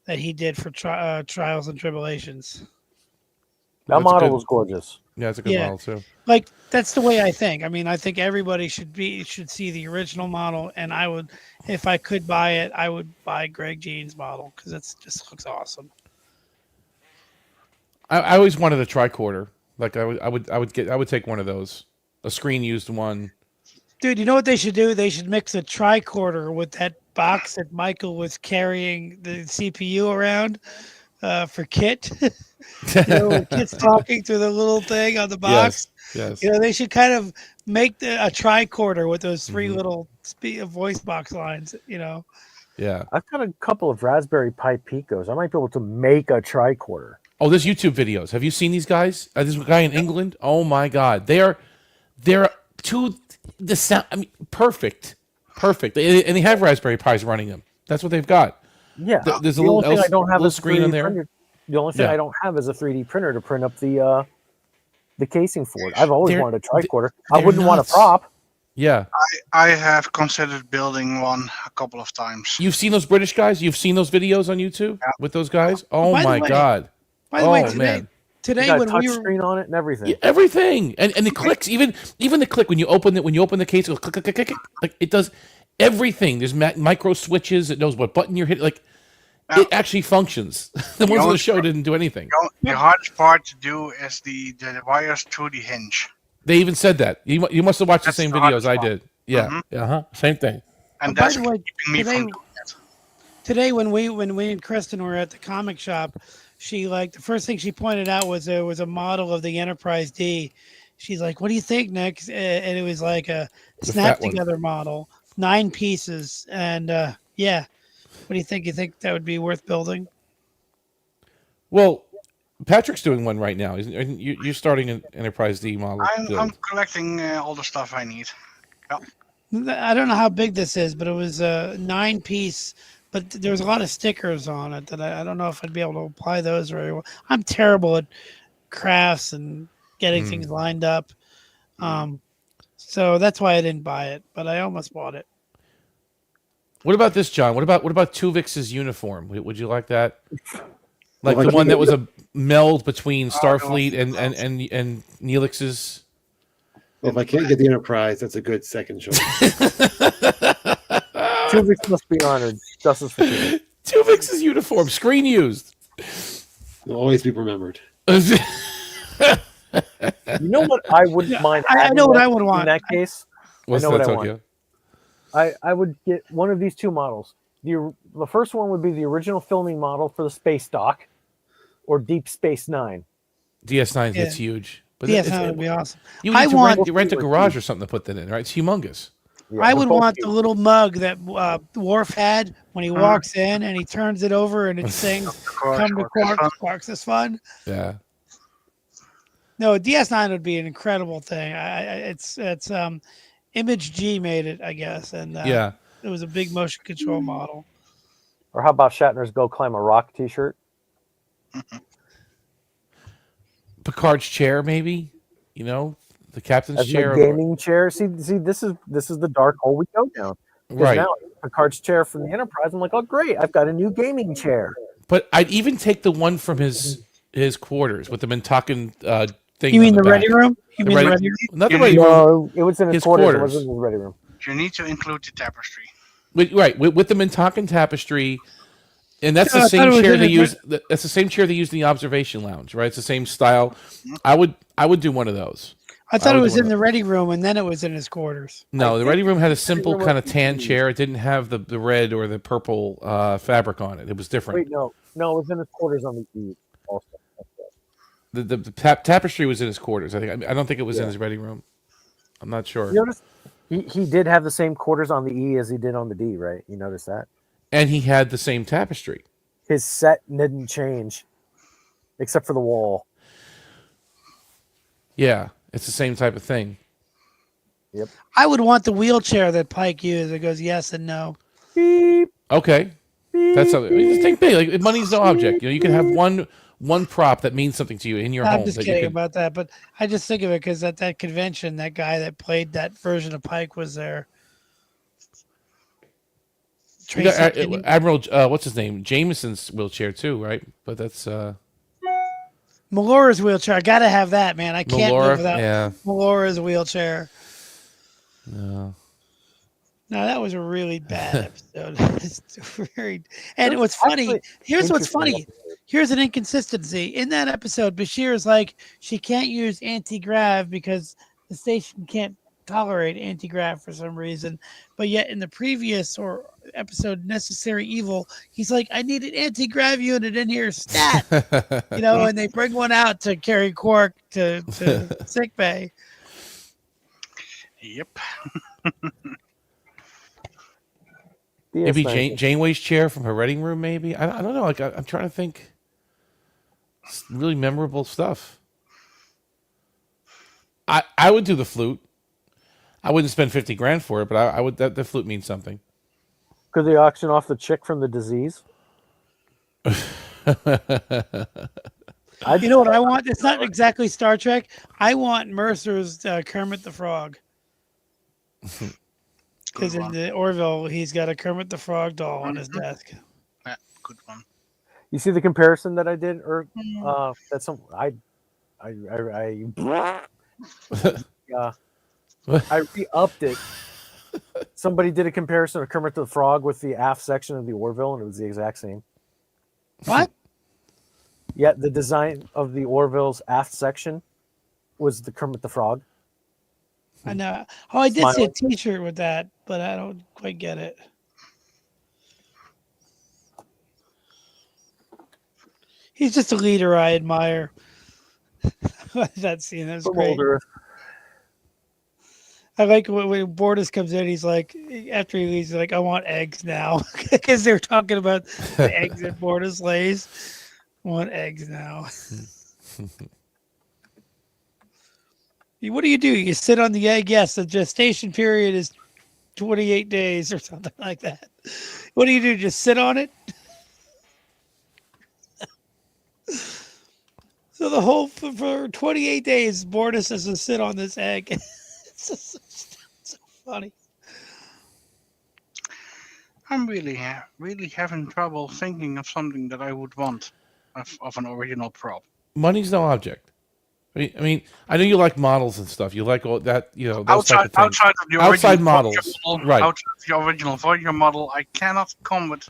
that he did for Trials and Tribulations. That model was gorgeous. Yeah, it's a good model too. Like, that's the way I think. I mean, I think everybody should see the original model, and I would, if I could buy it, I would buy Greg Jean's model because it just looks awesome. I always wanted a tricorder. Like I would take one of those, a screen used one. Dude, you know what they should do? They should mix a tricorder with that box that Michael was carrying the CPU around for Kit. When Kit's talking through the little thing on the box. Yes. They should kind of make a tricorder with those three little voice box lines. Yeah. I've got a couple of Raspberry Pi Picos. I might be able to make a tricorder. Oh, there's YouTube videos. Have you seen these guys? This guy in England. Oh my God, they're to the sound. I mean, perfect. And they have Raspberry Pis running them. That's what they've got. Yeah. There's a little screen on there. Printer. The only thing I don't have is a 3D printer to print up the casing for it. I've always wanted a tricorder. I wouldn't want a prop. Yeah. I have considered building one a couple of times. You've seen those British guys? You've seen those videos on YouTube with those guys? Oh my God. By the way, today when we were screen on it and everything, yeah, everything, and the clicks, even the click when you open the case, it goes click, click, click, click, like it does everything. There's micro switches. It knows what button you're hitting. Like it actually functions. The ones on the show didn't do anything. The hardest part to do is the wires through the hinge. They even said that. You must have watched the same videos I did. Yeah. Same thing. And by that's the way, keeping me from doing it. Today when we and Kristen were at the comic shop, she the first thing she pointed out was there was a model of the Enterprise D. She's like, "What do you think, Nick?" And it was like a snap together model, 9 pieces, and yeah. What do you think? You think that would be worth building? Well, Patrick's doing one right now. You're starting an Enterprise D model. I'm collecting all the stuff I need. Yeah. I don't know how big this is, but it was a 9-piece. But there was a lot of stickers on it that I don't know if I'd be able to apply those very well. I'm terrible at crafts and getting things lined up. So that's why I didn't buy it, but I almost bought it. What about this, John? What about Tuvix's uniform? Would you like that? Like the one that was a meld between Starfleet and Neelix's? Well, if I can't get the Enterprise, that's a good second choice. Tuvix must be honored. Justice for Tuvix. Tuvix's uniform, screen used. Will always be remembered. You know what I wouldn't mind? I know what I would want. In that case, What's I know that, what Tokyo? I want. I would get one of these two models. The first one would be the original filming model for the space dock, or Deep Space Nine. DS9 that's huge. But DS9 would be awesome. You need to rent a garage or something to put that in, right? It's humongous. Yeah, I would want the little mug that Worf had when he walks in and he turns it over and it sings "Come to Quarks is fun." Yeah. No, DS9 would be an incredible thing. It's Image G made it, I guess, and it was a big motion control model. Or how about Shatner's "Go Climb a Rock" T-shirt? Picard's chair, maybe. The captain's chair, gaming chair. See, this is the dark hole we go down. Right now, Picard's chair from the Enterprise. I'm like, oh great, I've got a new gaming chair. But I'd even take the one from his quarters with the Mintakan thing. You mean the ready room? You mean the ready room? Not the ready room. No, it was in his quarters. It wasn't in the ready room. You need to include the tapestry. With the Mintakan tapestry. And that's the same chair they use. That's the same chair they use in the observation lounge, right? It's the same style. I would do one of those. I thought it would was do in the ready room, and then it was in his quarters. No, the ready room had a simple room kind of was tan the- chair. It didn't have the red or the purple fabric on it. It was different. Wait, no, it was in his quarters on the E. Also, The tapestry was in his quarters. I think. I don't think it was in his ready room. I'm not sure. you notice he did have the same quarters on the E as he did on the D, right? You notice that? And he had the same tapestry. His set didn't change, except for the wall. Yeah, it's the same type of thing. Yep. I would want the wheelchair that Pike used. It goes yes and no. Beep. Okay, that's something. I mean, just think big. Like money's no object. You can have one prop that means something to you in your home. I'm just that you kidding can- about that, but I just think of it because at that convention, that guy that played that version of Pike was there. You got Tracy Kennedy. Admiral, what's his name? Jameson's wheelchair too, right? But that's Melora's wheelchair. I gotta have that, man. I can't Melora, live without yeah. Melora's wheelchair. No. No, that was a really bad episode. It's very, and what's funny. Here's what's funny. Here's an inconsistency in that episode. Bashir is like, she can't use anti-grav because the station can't tolerate anti-grav for some reason. But yet in the previous episode, Necessary Evil, he's like, I need an anti-grav unit in here, stat. And they bring one out to carry Quark to sick bay. Yep. Maybe Janeway's chair from her reading room. Maybe I don't know. Like I'm trying to think. It's really memorable stuff. I would do the flute. I wouldn't spend $50,000 for it, but I would. The flute means something. Could they auction off the chick from the disease? You know what I want? It's not exactly Star Trek. I want Mercer's Kermit the Frog. Because in the Orville, he's got a Kermit the Frog doll on his desk. Yeah, good one. You see the comparison that I did, or that's some I re-upped it. Somebody did a comparison of Kermit the Frog with the aft section of the Orville, and it was the exact same. What? Yeah, the design of the Orville's aft section was the Kermit the Frog. I know. Oh, I did see a T-shirt with that, but I don't quite get it. He's just a leader I admire. That scene, that was great. I like when Bortus comes in. He's like, after he leaves, he's like, I want eggs now, because they're talking about the eggs that Bortus lays. I want eggs now. What do? You sit on the egg? Yes, the gestation period is 28 days or something like that. What do? Just sit on it? So the whole for 28 days, Bortus has to sit on this egg. It's so funny. I'm really having trouble thinking of something that I would want of an original prop. Money's no object. I mean, I know you like models and stuff. You like all that, those Outside type of things. of the Outside original models, Voyager model, right? Outside of the original Voyager model, I cannot come with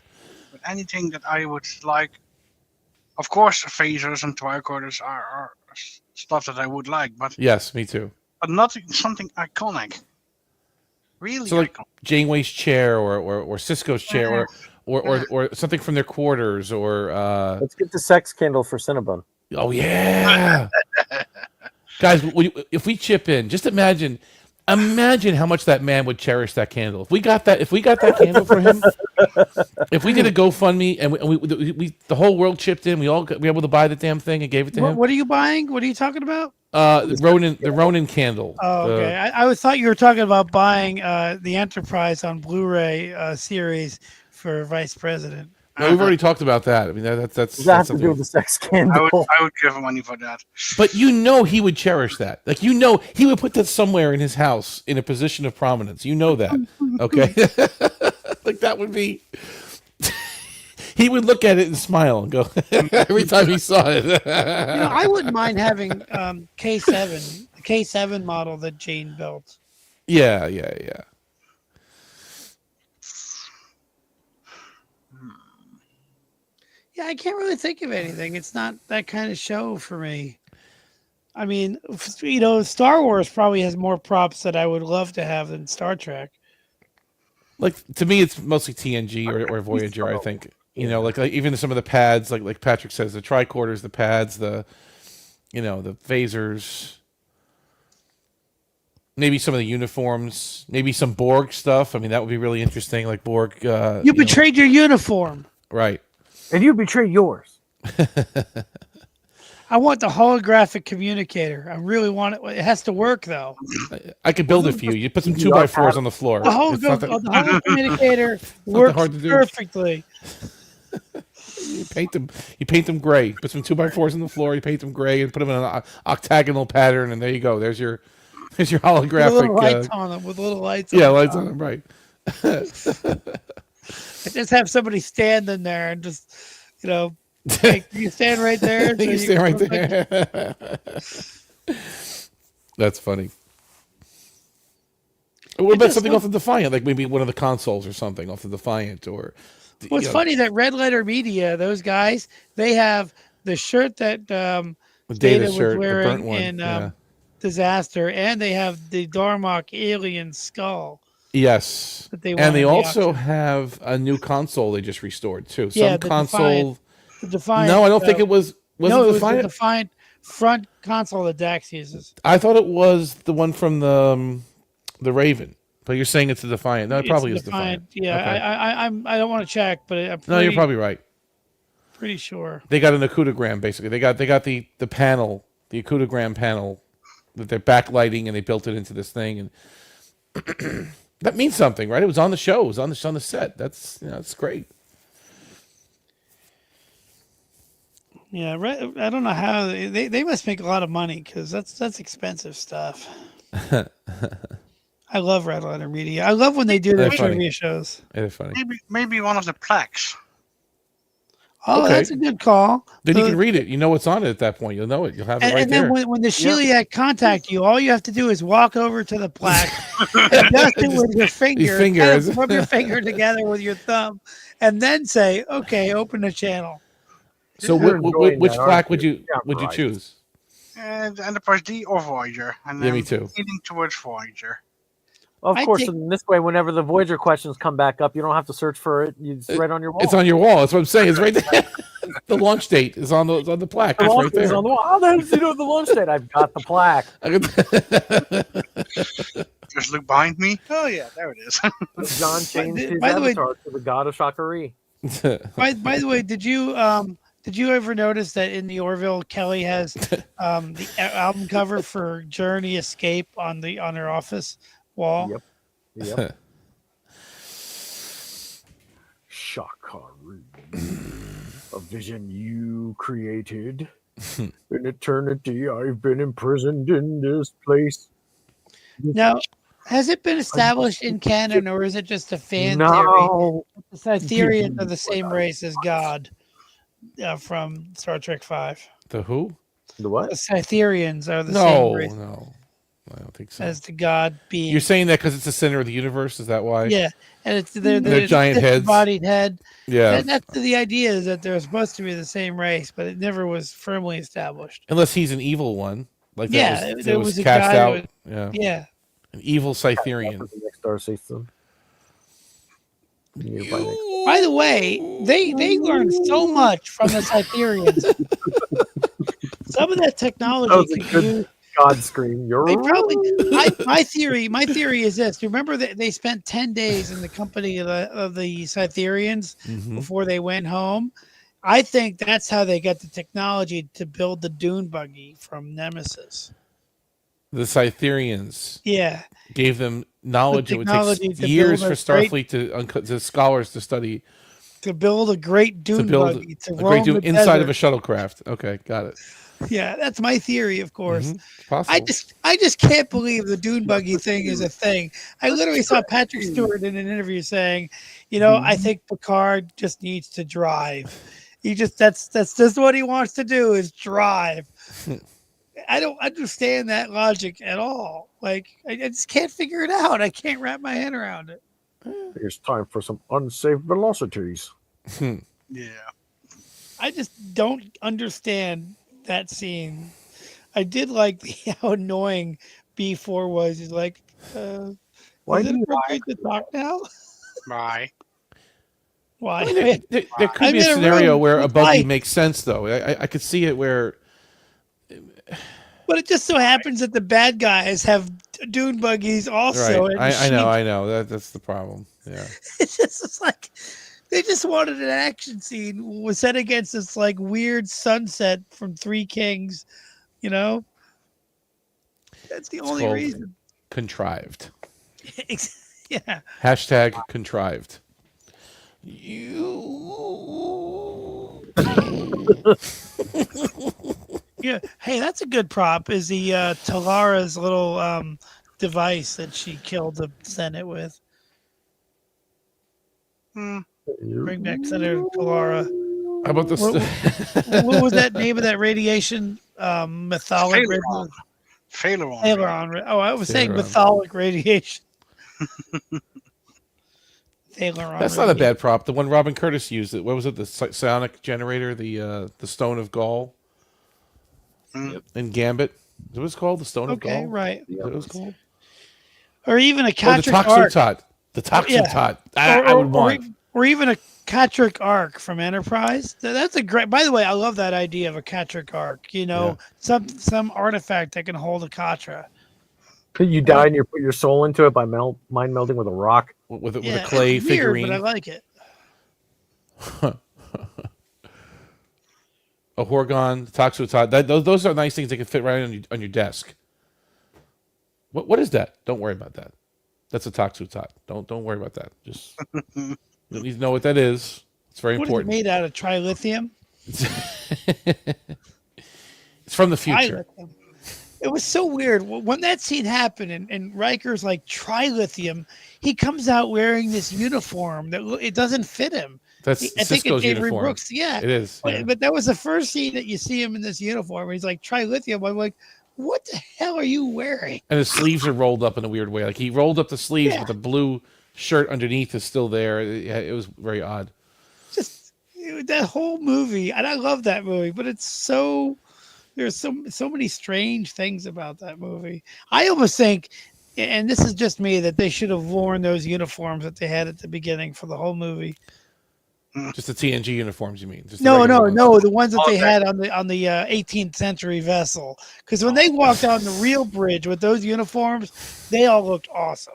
anything that I would like. Of course, phasers and tricorders are stuff that I would like, but Yes, me too. But not something iconic. Really So like iconic. Janeway's chair or Cisco's chair or something from their quarters or Let's get the sex candle for Cinnabon. oh yeah. Guys, if we chip in, just imagine how much that man would cherish that candle. If we got that candle for him, if we did a GoFundMe and we the whole world chipped in, we were able to buy the damn thing and gave it to him. What are you buying? What are you talking about? The Ronin candle. Oh, okay. I thought you were talking about buying the Enterprise on Blu-ray series for Vice President. No, we've already talked about that. I mean, that's Does that have to do with the sex candle? I would give money for that. But he would cherish that. Like he would put that somewhere in his house in a position of prominence. You know that, okay? Like that would be. He would look at it and smile and go every time he saw it. I wouldn't mind having K7, the K7 model that Jane built. Yeah. Yeah, I can't really think of anything. It's not that kind of show for me. I mean, Star Wars probably has more props that I would love to have than Star Trek. Like to me, it's mostly TNG or Voyager. I think like even some of the pads, like Patrick says, the tricorders, the pads, the phasers. Maybe some of the uniforms, maybe some Borg stuff. I mean, that would be really interesting. Like Borg. You betrayed your uniform. Right. And you betrayed yours. I want the holographic communicator. I really want it. It has to work, though. I could build a few. You put some 2x4s on the floor. The holographic communicator works perfectly. You paint them gray. Put some 2x4s on the floor. You paint them gray and put them in an octagonal pattern, and there you go. There's your holographic. With little lights on them. With little lights. Yeah, lights on them. Right. Just have somebody standing there and just, like, you stand right there. So you stand right there. That's funny. What about something off the Defiant? Like maybe one of the consoles or something off the Defiant, or. Well, it's funny that Red Letter Media, those guys, they have the shirt that the Data was shirt, wearing the burnt one. in Disaster, and they have the Darmok alien skull. Yes, and they also have a new console they just restored too. Some console. The Defiant. No, I don't think it was. Was it the Defiant front console that Dax uses. I thought it was the one from the Raven, but you're saying it's the Defiant. No, it probably is Defiant. Yeah, okay. I don't want to check, but no, you're probably right. Pretty sure they got an Akutogram basically. They got the panel, the Akutogram panel that they're backlighting, and they built it into this thing, and that means something, right? It was on the show. It was on the set. That's that's great. Yeah, I don't know how they must make a lot of money because that's expensive stuff. I love Red Letter Media. I love when they do their trivia shows. They're funny. Maybe one of the plaques. Oh, okay. That's a good call. Then you can read it. You know what's on it at that point. You'll know it. You'll have it right there. And then when the Sheliak contact you, all you have to do is walk over to the plaque, and dust it with your finger, kind of rub your finger together with your thumb, and then say, "Okay, open the channel." So which plaque would you choose? Enterprise D or Voyager? And me too. Leaning towards Voyager. Of course, in this way, whenever the Voyager questions come back up, you don't have to search for it. It's right on your wall. It's on your wall. That's what I'm saying. It's right there. The launch date is on the plaque. It's right there. It's on the wall. How the hell did you know the launch date? I've got the plaque. Just look behind me. Oh yeah, there it is. John changed his avatar to the god of Shakari. By the way, did you ever notice that in the Orville, Kelly has the album cover for Journey Escape on her office wall? Yep. Shakari, a vision you created. In eternity, I've been imprisoned in this place. Now, has it been established in canon, or is it just a fan theory? The Cytherians are the same race as God from Star Trek V. The who? The what? The Cytherians are the same race. No, I don't think so. As the God being. You're saying that because it's the center of the universe? Is that why? Yeah, and they're giant heads, bodied head. Yeah, and that's the idea, is that they're supposed to be the same race, but it never was firmly established. Unless he's an evil one, like there was a cast guy out. Yeah, an evil Cytherian. The next star system. By the way, they learned so much from the Cytherians. Some of that technology could use. God scream. They probably. My theory is this. Remember that they spent 10 days in the company of the Cytherians before they went home. I think that's how they got the technology to build the dune buggy from Nemesis. The Cytherians, gave them knowledge. It would take years for Starfleet to scholars to study, to build a great dune buggy, to roam the inside desert. of a shuttlecraft. Okay, got it. Yeah, that's my theory, of course. I just can't believe the dune buggy thing is a thing. I literally saw Patrick Stewart in an interview saying, I think Picard just needs to drive. That's just what he wants to do, is drive. I don't understand that logic at all. Like, I just can't figure it out. I can't wrap my head around it. It's time for some unsafe velocities. Yeah. I just don't understand that scene. I did like how annoying B4 was. He's like, Why is do it you appropriate to talk now? Bye. Why? I mean, there could I'm be a in a scenario room where a with buggy lights. makes sense, though. I could see it where. But it just so happens that the bad guys have dune buggies also. Right. And I know. machine- I know. That's the problem. Yeah. It's just it's like they just wanted an action scene was set against this like weird sunset from Three Kings. You know, that's the It's only called reason. contrived. Yeah. Hashtag contrived. Yeah. Hey, that's a good prop. Is the Talara's little device that she killed the Senate with? Bring back Senator Talara. How about this? What was that name of that radiation? Mytholic Phaleron. Phaleron. Phaleron. Oh, I was saying Phaleron. mytholic radiation. Phaleron. That's not a bad prop. The one Robin Curtis used. What was it? The psionic generator, the Stone of Gaul, in Gambit. Is that what it's called? The Stone of Gaul. Okay, right. Is that what it's called? Or even a Oh, the Catrick Arc. Toxotot. The Toxotot. Yeah. I would want. Or even a Catrick Arc from Enterprise. That's a great. By the way, I love that idea of a Catrick Arc. You know, some artifact that can hold a Katra. Could you die and you put your soul into it by mind melding with a rock? With a clay it's weird, figurine. but I like it. A Horgon, Toxotot. Those are nice things that can fit right on your desk. What is that? Don't worry about that. That's a Toxotot. Don't worry about that. Just you don't need to know what that is. It's very important. What is it made out of? Trilithium? It's from the future. Trilithium. It was so weird when that scene happened, and Riker's like trilithium. He comes out wearing this uniform that it doesn't fit him. That's I think Cisco's it's Avery uniform. Brooks. Yeah, it is. Yeah. But that was the first scene that you see him in this uniform. He's like trilithium. I'm like, what the hell are you wearing? And his sleeves are rolled up in a weird way. Like he rolled up the sleeves, but the blue shirt underneath is still there. It was very odd. Just that whole movie, and I love that movie, but it's so there's so many strange things about that movie. I almost think, and this is just me, that they should have worn those uniforms that they had at the beginning for the whole movie. Just the TNG uniforms, you mean? Just the No, regular ones. the ones that they had on the 18th century vessel. Because when they walked on the real bridge with those uniforms, they all looked awesome.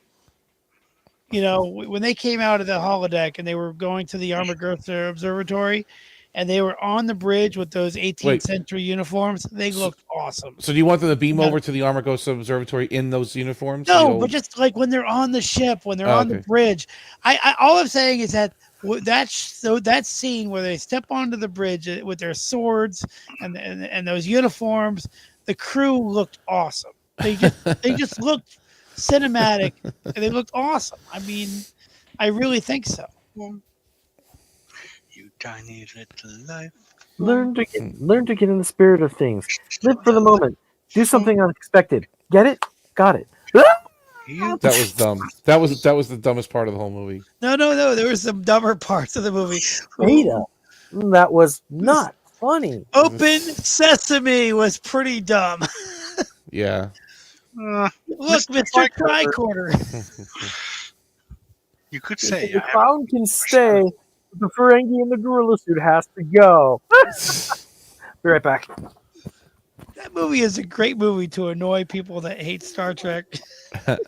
You know, when they came out of the holodeck and they were going to the Armageddon Observatory, and they were on the bridge with those 18th century uniforms, they looked awesome. So do you want them to beam over to the Armageddon Observatory in those uniforms? No, but just like when they're on the ship, when they're on the bridge. I all I'm saying is that that scene where they step onto the bridge with their swords and those uniforms, the crew looked awesome. They just looked cinematic and they looked awesome. I mean, I really think so. You tiny little life. Learn to get in the spirit of things. Live for the moment. Do something unexpected. Get it? Got it. That was dumb. That was the dumbest part of the whole movie. No. There were some dumber parts of the movie. Ada. That was not funny. Open Sesame was pretty dumb. Yeah. Look, Mr. Tricorder. You could say the clown can stay. The Ferengi in the gorilla suit has to go. Be right back. That movie is a great movie to annoy people that hate Star Trek. One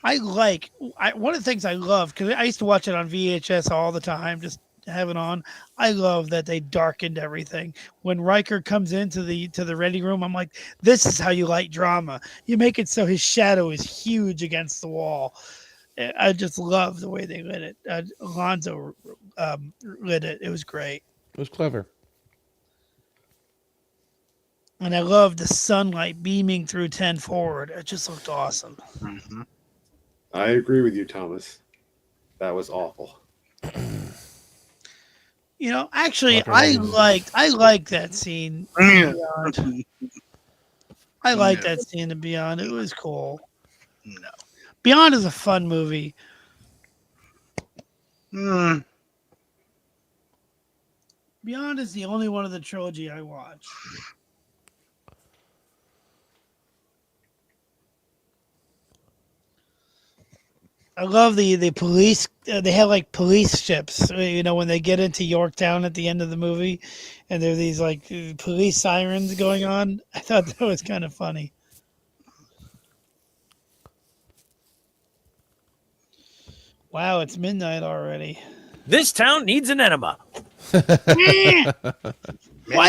of the things I love, because I used to watch it on VHS all the time, just have it on. I love that they darkened everything. When Riker comes into the ready room, I'm like, this is how you light drama. You make it so his shadow is huge against the wall. I just love the way they lit it. Alonzo lit it. It was great. It was clever. And I love the sunlight beaming through 10 forward. It just looked awesome. Mm-hmm. I agree with you, Thomas. That was awful. You know, actually, I liked that scene. Beyond. I liked that scene to Beyond. It was cool. No. Beyond is a fun movie. Beyond is the only one of the trilogy I watch. I love the police. They have like police ships. When they get into Yorktown at the end of the movie, and there are these like police sirens going on. I thought that was kind of funny. Wow, it's midnight already. This town needs an enema. Why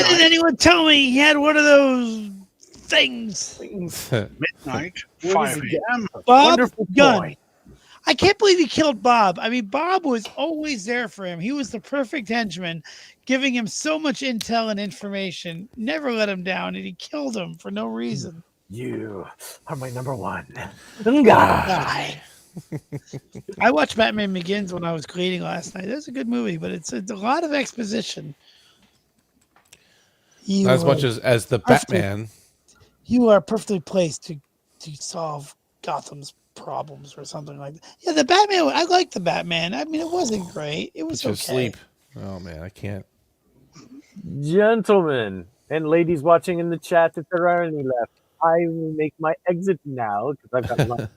didn't anyone tell me he had one of those things? Midnight, What is 5 it? a.m. Bob Wonderful Gunn. boy. I can't believe he killed Bob. I mean, Bob was always there for him. He was the perfect henchman, giving him so much intel and information. Never let him down, and he killed him for no reason. You are my number one. Guy. I watched Batman Begins when I was cleaning last night. That's a good movie, but it's a lot of exposition. Not as much as the Batman. You are perfectly placed to solve Gotham's problems or something like that. Yeah, the Batman. I like the Batman. I mean, it wasn't great. It was But you okay. sleep. Oh man, I can't. Gentlemen and ladies watching in the chat, if there are any left, I will make my exit now because I've got a lot.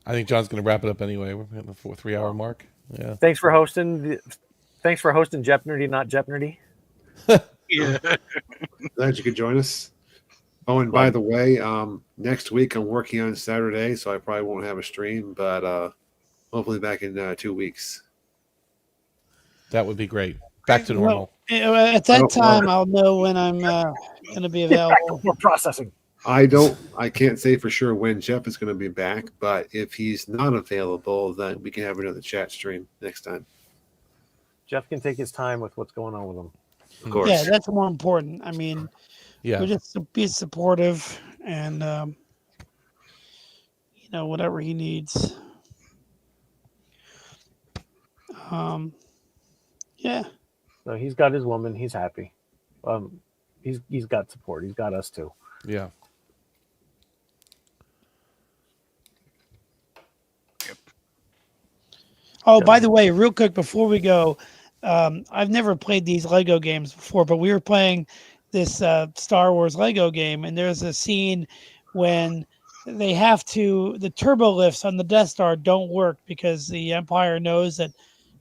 I think John's going to wrap it up anyway. We're at the 3-hour mark. Yeah. Thanks for hosting. Thanks for hosting Jeopnerdy, not Jeopnerdy. Yeah. Glad you could join us. Oh, and by the way, next week I'm working on Saturday, so I probably won't have a stream, but hopefully back in 2 weeks. That would be great. Back to normal. At that time, I'll know when I'm going to be available. For processing. I can't say for sure when Jeff is going to be back, but if he's not available, then we can have another chat stream next time. Jeff can take his time with what's going on with him. Of course. Yeah, that's more important. I mean, Yeah. we just be supportive and, whatever he needs. Yeah. So he's got his woman. He's happy. He's got support. He's got us too. Yeah. Oh, by the way, real quick before we go, I've never played these Lego games before, but we were playing this Star Wars Lego game, and there's a scene when they have to, the turbo lifts on the Death Star don't work because the Empire knows that,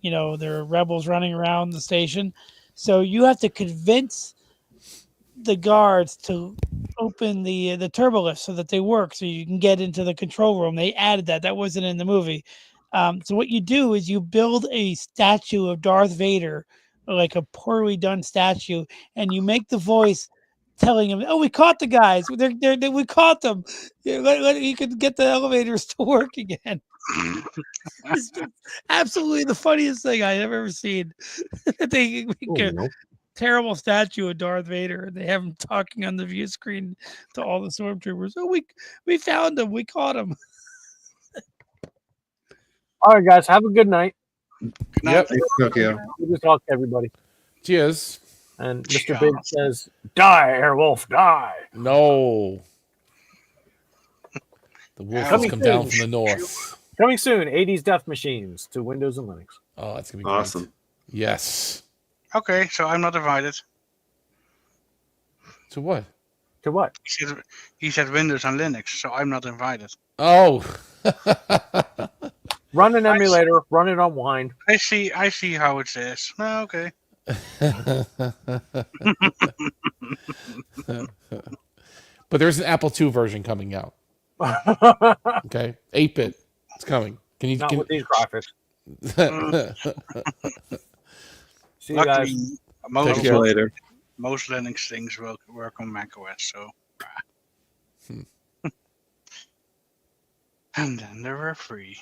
there are rebels running around the station. So you have to convince the guards to open the turbo lift so that they work, so you can get into the control room. They added that. That wasn't in the movie. So what you do is you build a statue of Darth Vader, like a poorly done statue, and you make the voice telling him, "Oh, we caught the guys. We caught them. You could get the elevators to work again." It's just absolutely the funniest thing I've ever seen. They make a terrible statue of Darth Vader, and they have him talking on the view screen to all the stormtroopers. "Oh, we found him. We caught him." All right, guys. Have a good night. Yep. Okay. We'll just talk to everybody. Cheers. And Mr. Big says, "Die, Airwolf, die." No. The wolf has Coming come soon. down from the north. Coming soon, 80s Death Machines to Windows and Linux. Oh, that's going to be Awesome. great. Yes. Okay, so I'm not invited. To what? To what? He said Windows and Linux, so I'm not invited. Oh. Run an emulator, run it on Wine. I see how it says. Oh, okay. But there's an Apple II version coming out. Okay, 8-bit. It's coming. Not with these graphics. See you Luckily, guys. Take care later. Most Linux things will work on macOS, so. And then there were free.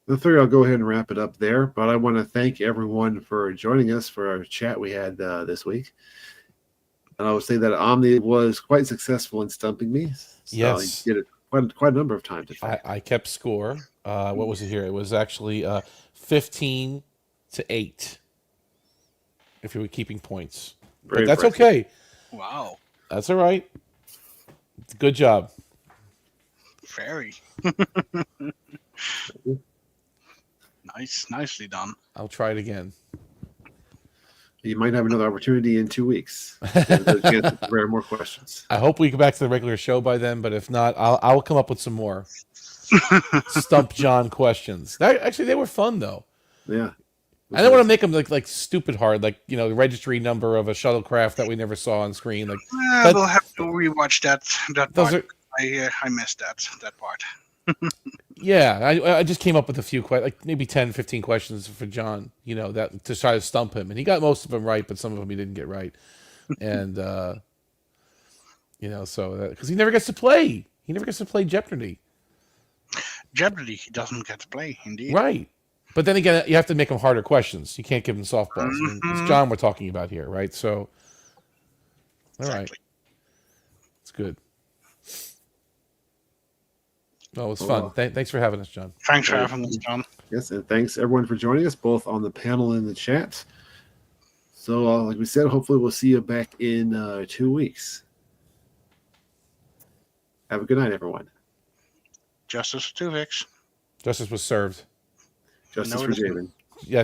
The three, I'll go ahead and wrap it up there. But I want to thank everyone for joining us for our chat we had this week. And I would say that Omni was quite successful in stumping me. So Yes. he did it quite a number of times. In fact. I kept score. What was it here? It was actually 15-8. If you were keeping points. Very but that's impressive. okay. Wow. That's all right. Good job. Very. Nicely done. I'll try it again. You might have another opportunity in 2 weeks. There are more questions. I hope we get back to the regular show by then, but if not, I'll come up with some more Stump John questions. Actually, they were fun though. Yeah. I don't want to make them like stupid hard, like the registry number of a shuttlecraft that we never saw on screen. Like we'll have to rewatch that part. I missed that part. Yeah, I just came up with a few like maybe 10, 15 questions for John, that to try to stump him, and he got most of them right, but some of them he didn't get right, and so because he never gets to play Jeopardy. Jeopardy, he doesn't get to play, indeed. Right, but then again, you have to make him harder questions. You can't give him softballs. I mean, it's John we're talking about here, right? So, all right, it's good. Oh, it was fun. Thanks for having us, John. Thanks for having us, John. Yes, and thanks everyone for joining us, both on the panel and the chat. So, like we said, hopefully we'll see you back in 2 weeks. Have a good night, everyone. Justice for Tuvix. Justice was served. Justice for Jamin. Yes.